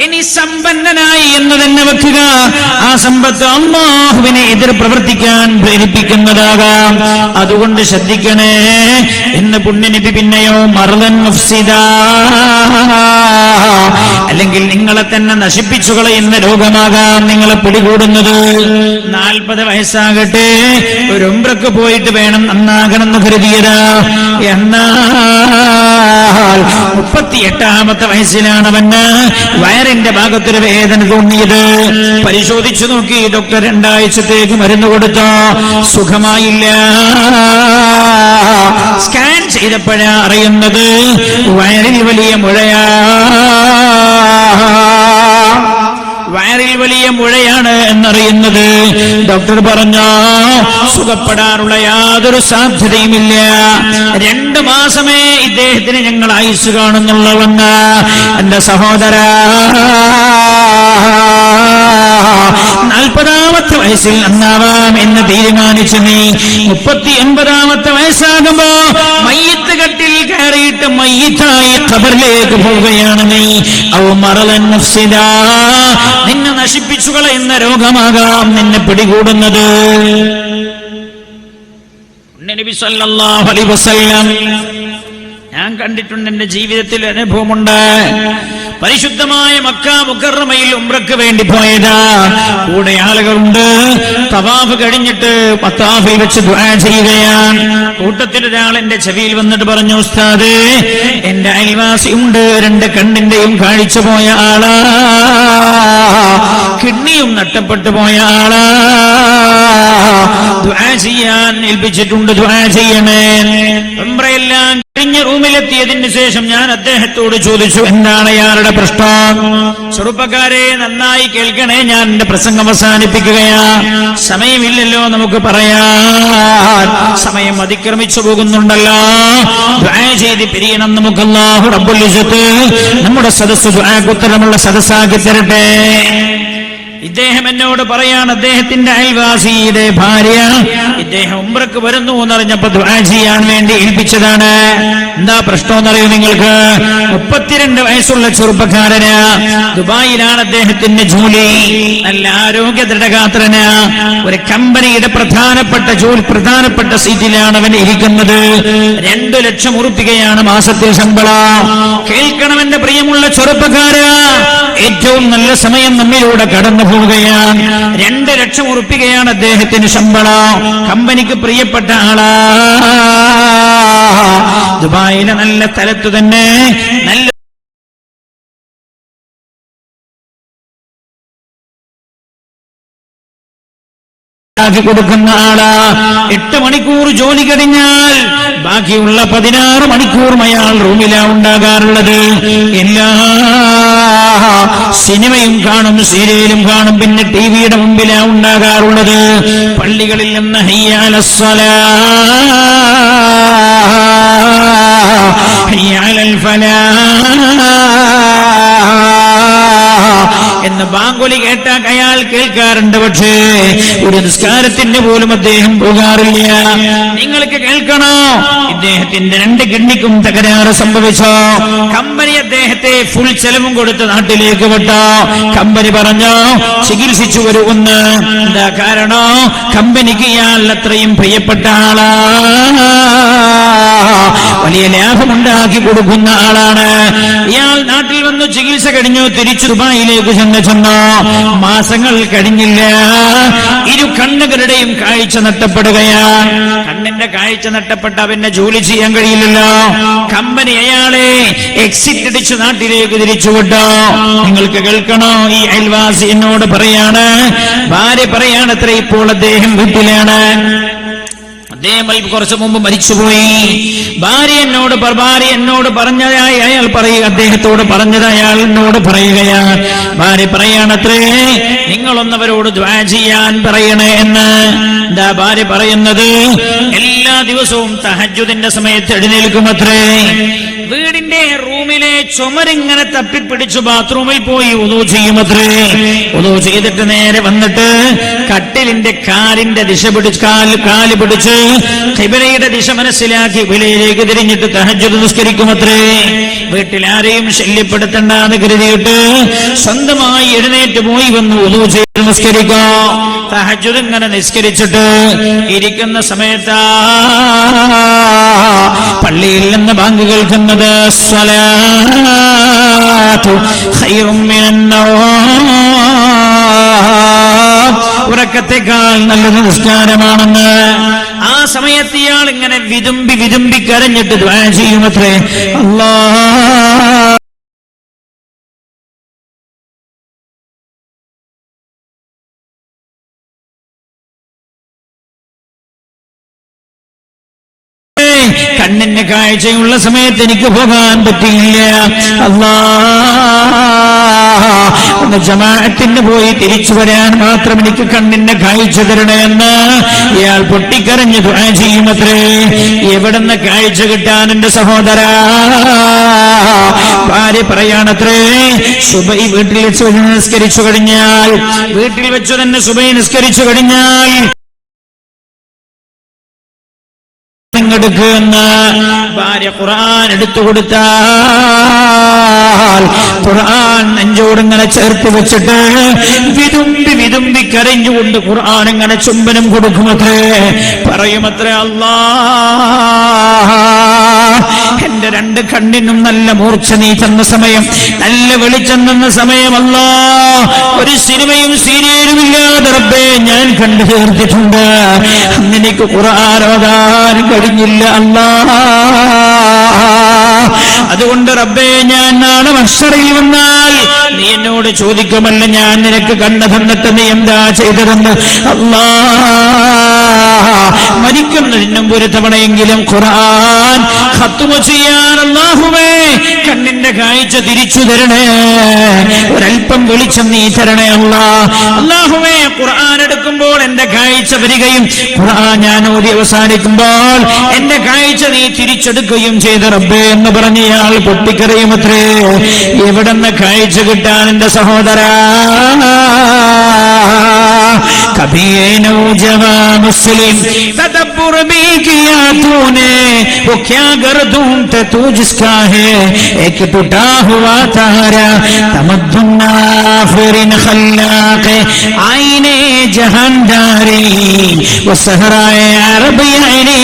ഇനി സമ്പന്നനായി എന്ന് തന്നെ വെക്കുക. ആ സമ്പത്ത് അല്ലാഹുവിനെ എതിർ പ്രവർത്തിക്കാൻ പ്രേരിപ്പിക്കുന്നതാകാം. അതുകൊണ്ട് ശ്രദ്ധിക്കണേ എന്ന് പുണ്യനബി പിന്നെയോ മർദൻ മുഫ്സിദ, അല്ലെങ്കിൽ നിങ്ങളെ തന്നെ നശിപ്പിച്ചു കളയുന്ന രോഗമാകാം നിങ്ങളെ പിടികൂടുന്നത്. 40 വയസ്സാകട്ടെ, ഒരു ഉംറക്ക് പോയിട്ട് വേണം നന്നാകണമെന്ന് കരുതിയതാ. എന്നാൽ 38ാമത്തെ വയസ്സിലാണ് അവന് വയറിന്റെ ഭാഗത്തൊരു വേദന തോന്നിയത്. പരിശോധിച്ചു നോക്കി, ഡോക്ടർ 2 ആഴ്ചത്തേക്ക് മരുന്ന് കൊടുത്തോ, സുഖമായില്ല. സ്കാൻ ചെയ്തപ്പോഴാ അറിയുന്നത് വയറിൽ വലിയ മുഴയാണ് എന്നറിയുന്നത്. ഡോക്ടർ പറഞ്ഞു സുഖപ്പെടാനുള്ള യാതൊരു സാധ്യതയുമില്ല, 2 മാസമേ ഇദ്ദേഹത്തിന് ഞങ്ങൾ ആയുസ് കാണുന്നുള്ളവെന്ന്. എന്റെ സഹോദര, 40ാമത്തെ വയസ്സിൽ നന്നാവാം എന്ന് തീരുമാനിച്ചു നീ 39ാമത്തെ വയസ്സാകുമ്പോ മയ്യിത്ത് കട്ടിൽ കയറിയിട്ട് മയ്യിത്തായി ഖബറിലേക്ക് പോവുകയാണ് നീ. ഔ മറദൻ മുഫ്സിദ, നിന്നെ നശിപ്പിച്ചു കളയുന്ന രോഗമാകാം നിന്നെ പിടികൂടുന്നത്. നബി സല്ലല്ലാഹു അലൈഹി വസല്ലം ഞാൻ കണ്ടിട്ടുണ്ട്, എന്റെ ജീവിതത്തിൽ അനുഭവമുണ്ട്. പരിശുദ്ധമായ മക്ക മുക്കറമയിൽ ഉംറക്ക് വേണ്ടി പോയതാ. കൂടെ ആളുകളുണ്ട്. തവാഫ് കഴിഞ്ഞിട്ട് മത്താഫിൽ വെച്ച് ദുആ ചെയ്യുകയാണ്. കൂട്ടത്തിൽ ഒരാൾ എന്റെ ചെവിയിൽ വന്നിട്ട് പറഞ്ഞു, ഉസ്താദേ, എന്റെ അയൽവാസി ഉണ്ട്, 2 കണ്ണിന്റെയും കാഴ്ച പോയ ആളാ, കിഡ്നിയും നഷ്ടപ്പെട്ടു പോയ ആളാ, ദുആ ചെയ്യാൻ ഏൽപ്പിച്ചിട്ടുണ്ട്, ദുആ ചെയ്യണേ. ഉംറയെല്ലാം കഴിഞ്ഞ റൂമിലെത്തിയതിന് ശേഷം ഞാൻ അദ്ദേഹത്തോട് ചോദിച്ചു, എന്താണ് അയാളുടെ പ്രശ്നം? ചെറുപ്പക്കാരെ നന്നായി കേൾക്കണേ, ഞാൻ എന്റെ പ്രസംഗം അവസാനിപ്പിക്കുകയാ. സമയമില്ലല്ലോ നമുക്ക് പറയാൻ, സമയം അതിക്രമിച്ചു പോകുന്നുണ്ടല്ലോ. ദുആ ചെയ്ത് പിരിയണം നമുക്ക്. അല്ലാഹു റബ്ബുൽ ഇസ്സത്ത് നമ്മുടെ സദസ്സ് ദുആക്ക് ഉത്തരമുള്ള സദസ്സാക്കി തരട്ടെ. ഇദ്ദേഹം എന്നോട് പറയാണ്, അദ്ദേഹത്തിന്റെ അയൽവാസിയുടെ ഭാര്യ ഇദ്ദേഹം ഉംറക്ക് വരുന്നു എന്നറിഞ്ഞപ്പോ ദുആ ചെയ്യാൻ വേണ്ടി ഏൽപ്പിച്ചതാണ്. എന്താ പ്രശ്നം എന്നറിയോ നിങ്ങൾക്ക്? 32 വയസ്സുള്ള ചെറുപ്പക്കാരന്, ദുബായിലാണ് അദ്ദേഹത്തിന്റെ ജോലി, നല്ല ആരോഗ്യ ദൃഢഗാത്രന്, ഒരു കമ്പനിയുടെ പ്രധാനപ്പെട്ട സീറ്റിലാണ് അവൻ ഇരിക്കുന്നത്. 2 ലക്ഷം ഉറുപ്പികയാണ് മാസത്തിൽ ശമ്പളം. കേൾക്കണം എന്റെ പ്രിയമുള്ള ചെറുപ്പക്കാര്, ഏറ്റവും നല്ല സമയം നമ്മിലൂടെ കടന്നു പോവുകയാണ്. 2 ലക്ഷം ഉറുപ്പികയാണ് അദ്ദേഹത്തിന് ശമ്പളം. കമ്പനിക്ക് പ്രിയപ്പെട്ട ആളാ. ദുബായിലെ നല്ല സ്ഥലത്ത് തന്നെ നല്ല കൊടുക്കുന്ന ആളാ. 8 മണിക്കൂർ ജോലി കഴിഞ്ഞാൽ ബാക്കിയുള്ള 16 മണിക്കൂറും അയാൾ റൂമിലാ ഉണ്ടാകാറുള്ളത്. എല്ലാ സിനിമയും കാണും, സീരിയലും കാണും, പിന്നെ ടിവിയുടെ മുമ്പിലാ ഉണ്ടാകാറുള്ളത്. പള്ളികളിൽ നിന്ന് ഹയ്യ അലസ്സലാഹ്, ഹയ്യ അലൽ ഫലാഹ് എന്ന് ബാങ്കുലി കേട്ടാൽ അയാൾ കേൾക്കാറുണ്ട്. പക്ഷേ ഒരു നിസ്കാരത്തിന് പോലും അദ്ദേഹം പോകാറില്ല. നിങ്ങൾക്ക് കേൾക്കണോ, ഇദ്ദേഹത്തിന്റെ 2 കിഡ്നിക്കും തകരാറ് സംഭവിച്ചോ. കമ്പനി അദ്ദേഹത്തെ ഫുൾ ചെലവും കൊടുത്ത് നാട്ടിലേക്ക് വിട്ടോ. കമ്പനി പറഞ്ഞു ചികിത്സിച്ചു വരുമെന്ന്. എന്താ കാരണം? കമ്പനിക്ക് ഇയാൾ അത്രയും പ്രിയപ്പെട്ട ആളാ, വലിയ ലാഭമുണ്ടാക്കി കൊടുക്കുന്ന ആളാണ്. ഇയാൾ നാട്ടിൽ വന്നു ചികിത്സ കഴിഞ്ഞു തിരിച്ചു ദുബായിലേക്ക് ചെന്ന ചെന്നു. മാസങ്ങൾ കഴിഞ്ഞില്ല, ഇരു കണ്ണുകളുടെയും കാഴ്ച നഷ്ടപ്പെടുകയാണ്. കണ്ണിന്റെ കാഴ്ച നഷ്ടപ്പെട്ട പിന്നെ ജോലി ചെയ്യാൻ കഴിയില്ലല്ലോ. കമ്പനി അയാളെ എക്സിറ്റ് അടിച്ചു നാട്ടിലേക്ക് തിരിച്ചുവിട്ടോ. നിങ്ങൾക്ക് കേൾക്കണോ? ഈ അയൽവാസി എന്നോട് പറയാണ്, ഭാര്യ പറയാണത്ര, ഇപ്പോൾ അദ്ദേഹം വീട്ടിലാണ്. അദ്ദേഹം കുറച്ചു മുമ്പ് മരിച്ചുപോയി. ഭാര്യ എന്നോട് പറഞ്ഞതായി അയാൾ പറയുക, അദ്ദേഹത്തോട് പറഞ്ഞതായി അയാൾ എന്നോട് പറയുകയാണ്. ഭാര്യ പറയാണത്രേ, നിങ്ങളൊന്നവരോട് ദുആ ചെയ്യാൻ പറയണേ എന്ന്. എന്താ ഭാര്യ പറയുന്നത്? എല്ലാ ദിവസവും തഹജ്ജുദിന്റെ സമയത്ത് എഴുന്നേൽക്കുമത്രേ. വീടിന്റെ റൂമിലെ ചുമരിങ്ങനെ തപ്പിപ്പിടിച്ചു ബാത്റൂമിൽ പോയി ഉദു ചെയ്യുമത്രേ. ഉദു ചെയ്തിട്ട് നേരെ വന്നിട്ട് കട്ടിലിന്റെ കാലിന്റെ ദിശ പിടിച്ച് കാല് പിടിച്ച് ഖിബലയുടെ ദിശ മനസ്സിലാക്കി വിലയിലേക്ക് തിരിഞ്ഞിട്ട് തഹജ്ജുദ് നിസ്കരിക്കുമത്രേ. വീട്ടിൽ ആരെയും ശല്യപ്പെടുത്തണ്ടെന്ന് കരുതിയിട്ട് സ്വന്തമായി എഴുന്നേറ്റ് പോയി വന്ന് ഉദു ചെയ്ത് നിസ്കരിക്കോ. തഹജ്ജുദ് ഇങ്ങനെ നിസ്കരിച്ചിട്ട് ഇരിക്കുന്ന സമയത്താ പള്ളിയിൽ നിന്ന് ബാങ്ക് കേൾക്കുന്നത്. സ്വലാത്തു ഖൈറും മിനന്നൗം, ഉറക്കത്തെക്കാൾ നല്ലത് നിസ്കാരമാണെന്ന്. ആ സമയത്ത് ഇയാൾ ഇങ്ങനെ വിതുമ്പി കരഞ്ഞിട്ട് ദുആ ചെയ്യുമത്രേ. അല്ലാഹ് കണ്ണിന് കാഴ്ചയുള്ള സമയത്ത് എനിക്ക് പോകാൻ പറ്റില്ല. ഒന്ന് ജമാഅത്തിന് പോയി തിരിച്ചു വരാൻ മാത്രം എനിക്ക് കണ്ണിന്റെ കാഴ്ച തരണമെന്ന് ഇയാൾ പൊട്ടിക്കരഞ്ഞ് ദുആ ചെയ്യുമത്രേ. എവിടുന്ന് കാഴ്ച കിട്ടാൻ എന്റെ സഹോദര? ഭാര്യ പറയാണത്രേ, സുബൈ വീട്ടിൽ വെച്ച് നിസ്കരിച്ചു കഴിഞ്ഞാൽ, വീട്ടിൽ വെച്ച് തന്നെ സുബൈ നിസ്കരിച്ചു കഴിഞ്ഞാൽ എടുക്കുന്ന ഭാര്യ ഖുർആൻ എടുത്തു കൊടുത്താൽ ഖുർആൻ നെഞ്ചോടിങ്ങനെ ചേർത്ത് വെച്ചിട്ട് വിതുമ്പി കരഞ്ഞുകൊണ്ട് ഖുർആൻ ഇങ്ങനെ ചുംബനം കൊടുക്കുമത്രേ. പറയുമത്രേ, അല്ലാഹ് എന്റെ രണ്ട് കണ്ണിനും നല്ല മൂർച്ച നീ തന്ന സമയം, നല്ല വെളിച്ചം തന്ന സമയം, അല്ലാഹ് ഒരു സിനിമയും സീരിയലും ഇല്ലാതെ റബ്ബേ ഞാൻ കണ്ടു ചേർത്തിട്ടുണ്ട്. അന്ന് എനിക്ക് ഖുർആൻ ഓതാൻ കഴിഞ്ഞില്ല അല്ലാഹ്. അതുകൊണ്ട് റബ്ബേ, ഞാൻ നാളെ മഹ്ശറിൽ വന്നാൽ നീ എന്നോട് ചോദിക്കുമല്ല, ഞാൻ നിനക്ക് കണ്ണ് തന്നിട്ട് നീ എന്താ ചെയ്തതെന്ന്. അല്ലാഹ് മരിക്കുന്നതിന് മുമ്പ് ഒരു തവണയെങ്കിലും ഖുർആൻ ഖത്മ ചെയ്യാൻ അല്ലാഹുവേ കണ്ണിന്റെ കാഴ്ച തിരിച്ചു തരണേ, ഒരൽപ്പം വെളിച്ചം നീ തരണേ അല്ലാഹ്. അല്ലാഹുവേ, ഖുർആൻ എടുക്കുമ്പോൾ എന്റെ കാഴ്ച വരികയും ഖുർആൻ ഞാൻ ഓതി അവസാനിക്കുമ്പോൾ എന്റെ കാഴ്ച നീ തിരിച്ചെടുക്കുകയും ചെയ്ത റബ്ബേ എന്ന് പറഞ്ഞ് ഇയാൾ പൊട്ടിക്കറിയുമത്രേ. എവിടെന്ന് കാഴ്ച കിട്ടാൻ എന്റെ സഹോദര? कभी नौजवान मुस्लिम तदब्बुर भी किया तूने, वो क्या गर्दूं तू जिसका है एक टूटा हुआ तारा, तमद्दुन्ना फिरिन खल्लाक आईने जहानदारी, वो सहराए अरब आईने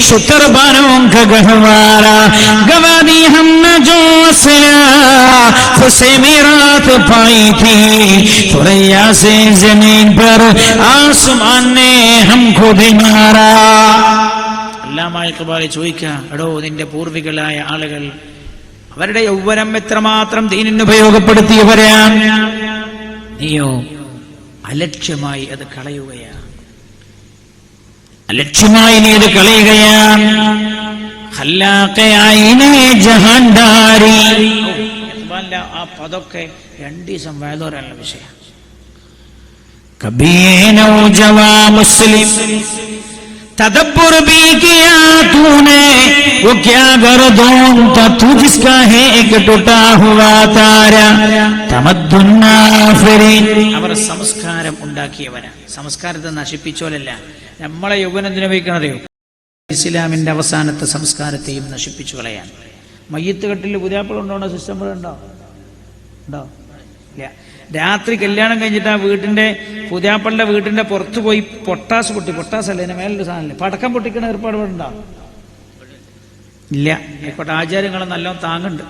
शुतर बारों का गहवारा, गवा दी हमने जो सिला खुसे मेरात पाई थी, थोड़ैया से जमीन पर ആസ്മാൻ ने हमको भी मारा. അല്ലാമ ഇഖ്ബാൽ ചോദിക്കുക, എടോ നിന്റെ പൂർവികളായ ആളുകൾ അവരുടെ യൗവനം എത്രമാത്രം ദീനിന് ഉപയോഗപ്പെടുത്തിയവരാണ്, നീയോ അലക്ഷ്യമായി അത് കളയുകയാണ്. അലക്ഷ്യമായി നീ അത് കളയുകയാണ്. ജഹാൻദാരി ആ പതൊക്കെ 2 ദിവസം വയലോരാനുള്ള വിഷയം. कभी नौजवान मुस्लिम तदब्बुर भी किया तूने, वो क्या गर्दों था तू जिसका है एक टूटा हुआ तारा, तमद्दुन्ना फिरिन. അവർ സംസ്കാരം ഉണ്ടാക്കിയവരാണ്, സംസ്കാരത്തെ നശിപ്പിച്ചോലല്ല. നമ്മളെ യൗവനത്തിന് ഉപയോഗിക്കണതയോ ഇസ്ലാമിന്റെ അവസാനത്തെ സംസ്കാരത്തെയും നശിപ്പിച്ചു കളയാൻ. മയ്യത്ത് കെട്ടിൽ പുതിയാപ്പിള ഉണ്ടോ? സിസ്റ്റം ഉണ്ടോ? ഇല്ല. രാത്രി കല്യാണം കഴിഞ്ഞിട്ട് ആ വീട്ടിന്റെ പുതിയാപ്പളുടെ വീട്ടിന്റെ പുറത്ത് പോയി പൊട്ടാസ് അല്ലേ അതിന്റെ മേലൊരു സാധനല്ലേ, പടക്കം പൊട്ടിക്കണ ഏർപ്പാട് ഉണ്ടോ? ഇല്ല. ആയിക്കോട്ടെ, ആചാര്യങ്ങളെ നല്ലോണം താങ്ങുണ്ട്.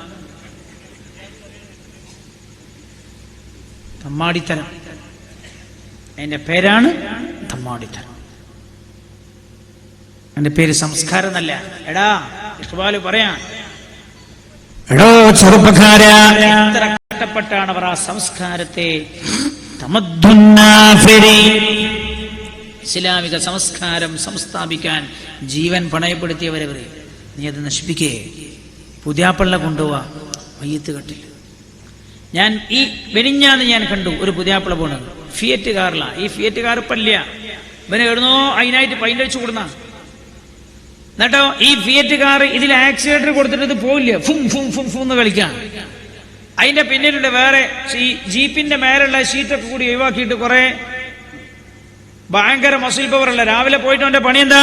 തമ്മാടിത്തരം. അതിന്റെ പേരാണ് തമ്മാടിത്തരം. അതിന്റെ പേര് സംസ്കാരം എന്നല്ല. എടാ ഇഖ്ബാൽ പറയാ, എടോ ചെറുപ്പക്കാരാ, എത്ര കഷ്ടപ്പെട്ടാണ് അവർ ആ സംസ്കാരത്തെ, ഇസ്ലാമിക സംസ്കാരം സംസ്ഥാപിക്കാൻ ജീവൻ പണയപ്പെടുത്തിയവരവർ. നീ അത് നശിപ്പിക്കേ. പുതിയാപ്പള്ള കൊണ്ടുപോവാ മയ്യത്ത് കെട്ടില്ല. ഞാൻ ഈ വെനിഞ്ഞാന്ന് ഞാൻ കണ്ടു ഒരു പുതിയാപ്പള പോണത് ഫിയറ്റ് കാറിലാണ്. ഈ ഫിയറ്റ് കാർ ഇപ്പല്ല, ഇവന് എവിടുന്നോ അതിനായിട്ട് പൈൻ്റ് അടിച്ചു കൊടുന്ന. എന്നിട്ടോ ഈ ഫിയറ്റ് കാർ ഇതിൽ ആക്സിലേറ്റർ കൊടുത്തിട്ട് ഇത് പോയില്ല, ഫും ഫും ഫും ഫും എന്ന് കളിക്കാം. അതിന്റെ പിന്നിലുള്ള വേറെ ജീപ്പിന്റെ മേലുള്ള ഷീറ്റൊക്കെ കൂടി ഒഴിവാക്കിയിട്ട് കുറെ ഭയങ്കര മസിൽ പവർ അല്ല. രാവിലെ പോയിട്ട് അവന്റെ പണി എന്താ?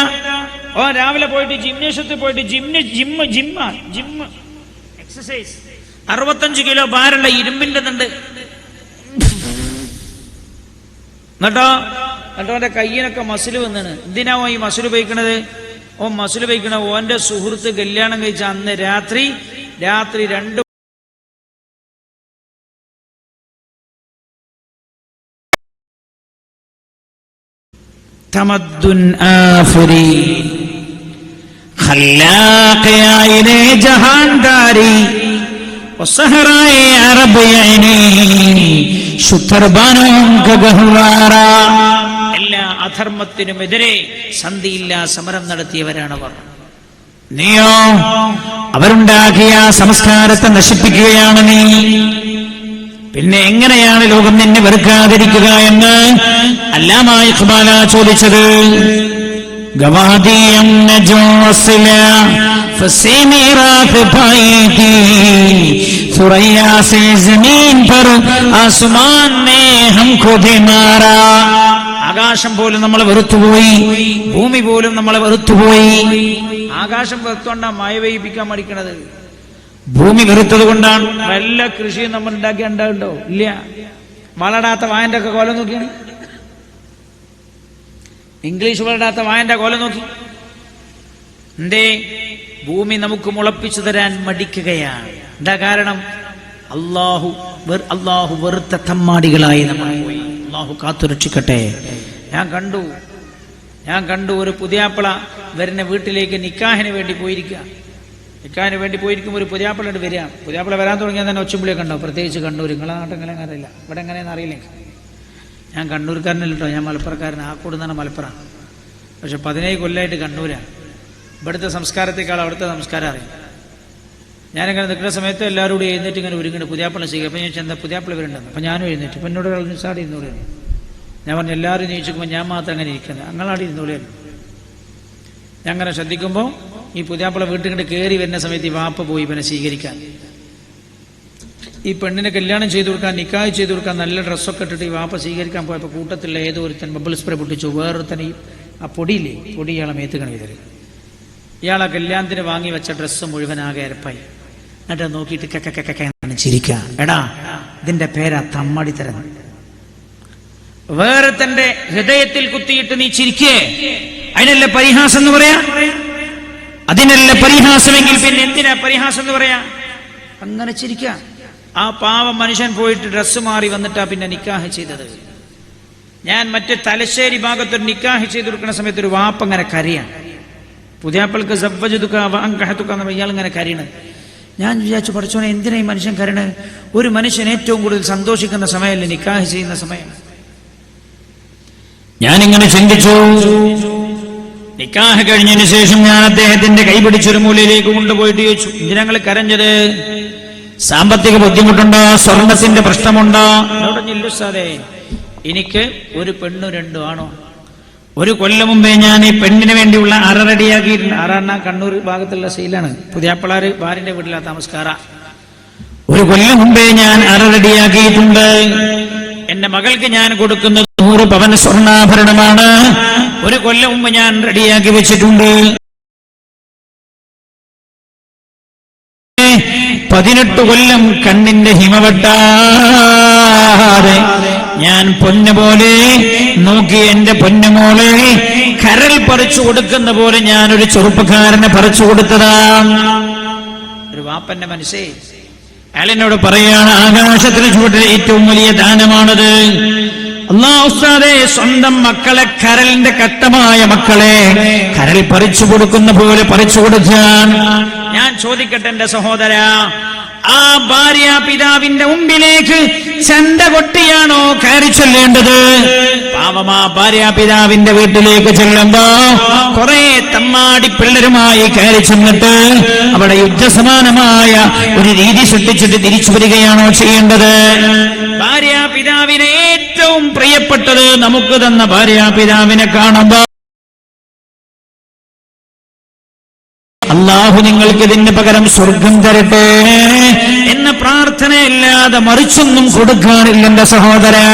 രാവിലെ പോയിട്ട് ജിംനേഷ്യത്തിൽ പോയിട്ട് ജിമ്മ് എക്സസൈസ്. 65 കിലോ ഭാരമുള്ള ഇരുമ്പിന്റെ തണ്ട്. എന്നിട്ടോ അവന്റെ കയ്യിനൊക്കെ മസിൽ വന്നാണ്. എന്തിനാവോ ഈ മസിൽ ഉപയോഗിക്കണത്? മസിൽ ഉപയോഗിക്കണ ഓന്റെ സുഹൃത്ത് കല്യാണം കഴിച്ച അന്ന് രാത്രി 2 തമദ്ദുൻ ആഫരി ഖല്ലാഖിയായിലെ ജഹാൻദാരി വസഹറായി അറബിയൈനി ശുത്തർബാനും ഗഹവാറ. എല്ലാ അധർമ്മത്തിനുമെതിരെ സന്ധിയില്ലാ സമരം നടത്തിയവരാണവർ. നീയോ അവരുണ്ടാക്കിയ സംസ്കാരത്തെ നശിപ്പിക്കുകയാണ് നീ. പിന്നെ എങ്ങനെയാണ് ലോകം നിന്നെ വെറുക്കാതിരിക്കുക എന്ന് അല്ലാമ ഇഖ്ബാല ചോദിച്ചത്. ഗവാദിയം നജോസില ഫസീമി റാഖ് പായി थी सुरैया से जमीन पर आसमान ने हमको दे मारा. ആകാശം പോലും നമ്മളെ വെറുത്തുപോയി, ഭൂമി പോലും നമ്മളെ വെറുത്തുപോയി. ആകാശം വെറുത്തോണ്ടാ മഴ പെയ്യിപ്പിക്കാൻ മടിക്കണത്. ഭൂമി വെറുത്തത് കൊണ്ടാണ്. വല്ല കൃഷിയും നമ്മൾ ഉണ്ടാക്കി ഉണ്ടാവുണ്ടോ? ഇല്ല. വളടാത്ത വായന്റെ ഒക്കെ കോലം നോക്കിയാണ്. ഇംഗ്ലീഷ് വളടാത്ത വായന്റെ കോലം നോക്കി. എന്തേ? ഭൂമി നമുക്ക് മുളപ്പിച്ചു തരാൻ മടിക്കുകയാണ്. എന്താ കാരണം? അള്ളാഹു വെറുത്ത തമ്മാടികളായി നമ്മൾ പോയി. അള്ളാഹു കാത്തുരക്ഷിക്കട്ടെ. ഞാൻ കണ്ടു ഒരു പുതിയാപ്പിള വരുന്ന വീട്ടിലേക്ക് നിക്കാഹിന് വേണ്ടി പോയിരിക്കുക. നിക്കാഹിന് വേണ്ടി പോയിരിക്കുമ്പോൾ ഒരു പുതിയാപ്പിളോട് വരിക. പുതിയാപ്പിള വരാൻ തുടങ്ങിയാൽ തന്നെ ഒച്ചമ്പിളിയൊക്കെ ഉണ്ടാവും. പ്രത്യേകിച്ച് കണ്ണൂർ. നിങ്ങളെ നാട്ടെങ്ങനെ അറിയില്ല, ഇവിടെ എങ്ങനെയെന്ന് അറിയില്ല. ഞാൻ കണ്ണൂർക്കാരനല്ല കേട്ടോ, ഞാൻ മലപ്പുറക്കാരൻ. ആക്കോട് എന്നാണ് മലപ്പുറം. പക്ഷെ 17 കൊല്ലമായിട്ട് കണ്ണൂരാണ്. ഇവിടുത്തെ സംസ്കാരത്തെക്കാൾ അവിടുത്തെ സംസ്കാരം അറിയാം. ഞാനിങ്ങനെ നിൽക്കുന്ന സമയത്ത് എല്ലാവരും കൂടി എഴുന്നേറ്റ് ഇങ്ങനെ ഒരുങ്ങുന്നു പുതിയാപ്പിള ചെയ്യുക. അപ്പം ഞാൻ ചെന്താ പുതിയാപ്പിള വരുന്നുണ്ടെന്ന്. അപ്പം ഞാനും എഴുന്നേറ്റ്. അപ്പം എന്നോട് സാടി ഇരുന്നോളൂ. ഞാൻ പറഞ്ഞു എല്ലാവരും ജയിച്ചിരിക്കുമ്പോൾ ഞാൻ മാത്രം അങ്ങനെ ഇരിക്കുന്നത്, ഞങ്ങളാടി ഇരുന്നോളിയായിരുന്നു. ഞാൻ അങ്ങനെ ശ്രദ്ധിക്കുമ്പോൾ ഈ പുതിയാപ്പിള വീട്ടിൽ കണ്ട് കയറി വരുന്ന സമയത്ത് ഈ വാപ്പ പോയി ഇവനെ സ്വീകരിക്കാൻ. ഈ പെണ്ണിനെ കല്യാണം ചെയ്തു കൊടുക്കാൻ, നിക്കാഹ് ചെയ്തു കൊടുക്കാൻ നല്ല ഡ്രസ്സൊക്കെ ഇട്ടിട്ട് ഈ വാപ്പ സ്വീകരിക്കാൻ പോയപ്പോൾ കൂട്ടത്തിലുള്ള ഏതോ ഒരുത്തൻ ബബിൾ സ്പ്രേ പൊട്ടിച്ചു. വേറൊരുത്തൻ ആ പൊടിയില്ലേ, പൊടി ഇയാളെ മേത്ത് കണിതര്. ഇയാളെ കല്യാണത്തിന് വാങ്ങി വെച്ച ഡ്രസ്സ് മുഴുവൻ ആകെ അരപ്പായി. എന്നിട്ട് നോക്കിയിട്ട് കക്കക്കക്കാണ് ചിരിക്കുക. എടാ ഇതിന്റെ പേരാ തമ്മാടിത്തരം. വേറെ തന്റെ ഹൃദയത്തിൽ കുത്തിയിട്ട് നീ ചിരിക്കേ, അതിനല്ല പരിഹാസം എന്ന് പറയാ? അതിനല്ല പരിഹാസമെങ്കിൽ പിന്നെ എന്തിനാ പരിഹാസം എന്ന് പറയാ? അങ്ങനെ ചിരിക്ക. ആ പാവം മനുഷ്യൻ പോയിട്ട് ഡ്രസ്സ് മാറി വന്നിട്ടാ പിന്നെ നിക്കാഹ് ചെയ്തത്. ഞാൻ മറ്റേ തലശ്ശേരി ഭാഗത്തൊരു നിക്കാഹ് ചെയ്ത് കൊടുക്കുന്ന സമയത്ത് ഒരു വാപ്പ അങ്ങനെ കരയാണ്. പുതിയാപ്പൾക്ക് ഇയാൾ ഇങ്ങനെ കരയണത്. ഞാൻ വിചാരിച്ചു, പഠിച്ചോനെ എന്തിനാ ഈ മനുഷ്യൻ കരയണത്? ഒരു മനുഷ്യൻ ഏറ്റവും കൂടുതൽ സന്തോഷിക്കുന്ന സമയമല്ലേ നിക്കാഹ് ചെയ്യുന്ന സമയം. ഞാനിങ്ങനെ ചിന്തിച്ചു. നിക്കാഹ് കഴിഞ്ഞതിന് ശേഷം ഞാൻ അദ്ദേഹത്തിന്റെ കൈപിടിച്ചൊരു മൂലയിലേക്ക് കൊണ്ടുപോയിട്ട് ചോദിച്ചു, എന്തിനാങ്ങൾ കരഞ്ഞത്? സാമ്പത്തിക ബുദ്ധിമുട്ടുണ്ടോ? സ്വർണത്തിന്റെ പ്രശ്നമുണ്ടോ? സാറേ, എനിക്ക് ഒരു പെണ്ണു 2 ആണോ. 1 കൊല്ലം മുമ്പേ ഞാൻ ഈ പെണ്ണിന് വേണ്ടിയുള്ള അറ റെഡിയാക്കിയിട്ടുണ്ട്. അറ കണ്ണൂർ ഭാഗത്തുള്ള ശീലാണ്. പുതിയാപ്പിളാര് ഭാര്യന്റെ വീട്ടിലാ താമസ്കാര. 1 കൊല്ലം മുമ്പേ ഞാൻ അറ റെഡിയാക്കിയിട്ടുണ്ട്. എന്റെ മകൾക്ക് ഞാൻ കൊടുക്കുന്നത് 100 പവൻ സ്വർണ്ണാഭരണമാണ്. 1 കൊല്ലം മുമ്പ് ഞാൻ റെഡിയാക്കി വെച്ചിട്ടുണ്ട്. 18 കൊല്ലം കണ്ണിന്റെ ഹിമവെട്ടാതെ ഞാൻ പൊന്നുപോലെ നോക്കി എന്റെ പൊന്നുമോളെ കരൽ പറിച്ചു കൊടുക്കുന്ന പോലെ ഞാനൊരു ചെറുപ്പക്കാരനെ പറിച്ചു കൊടുത്തതാണ്. ഒരു വാപ്പന്റെ മനസ്സേ, അയാളെന്നോട് പറയാണ്, ആകാശത്തിന് ചുവട്ടിൽ ഏറ്റവും വലിയ ദാനമാണത്. അല്ലാഹു ഉസ്താദേ, സ്വന്തം മക്കളെ, കരളിന്റെ കട്ടമായ മക്കളെ കരൾ പറിച്ചു കൊടുക്കുന്ന പോലെ പറിച്ചു കൊടുക്കാൻ. ഞാൻ ചോദിക്കട്ടെ എന്റെ സഹോദര, ആ ഭാര്യ പിതാവിന്റെ മുമ്പിലേക്ക് ചണ്ട കൊട്ടിയാണോ കയറി ചൊല്ലേണ്ടത്? പാവം ആ ഭാര്യ പിതാവിന്റെ വീട്ടിലേക്ക് ചെല്ലുമ്പോ കുറെ തമ്മാടി പിള്ളേരുമായി കയറി ചെന്നിട്ട് അവിടെ യുദ്ധസമാനമായ ഒരു രീതി സൃഷ്ടിച്ചിട്ട് തിരിച്ചു വരികയാണോ ചെയ്യേണ്ടത്? ഭാര്യ പിതാവിനെ ഏറ്റവും പ്രിയപ്പെട്ടത് നമുക്ക് തന്ന ഭാര്യ പിതാവിനെ കാണുമ്പോ അല്ലാഹു നിങ്ങൾക്ക് ഇതിന് പകരം സ്വർഗം തരട്ടെ എന്ന പ്രാർത്ഥനയല്ലാതെ മറിച്ചൊന്നും കൊടുക്കാനില്ല എന്റെ സഹോദരാ.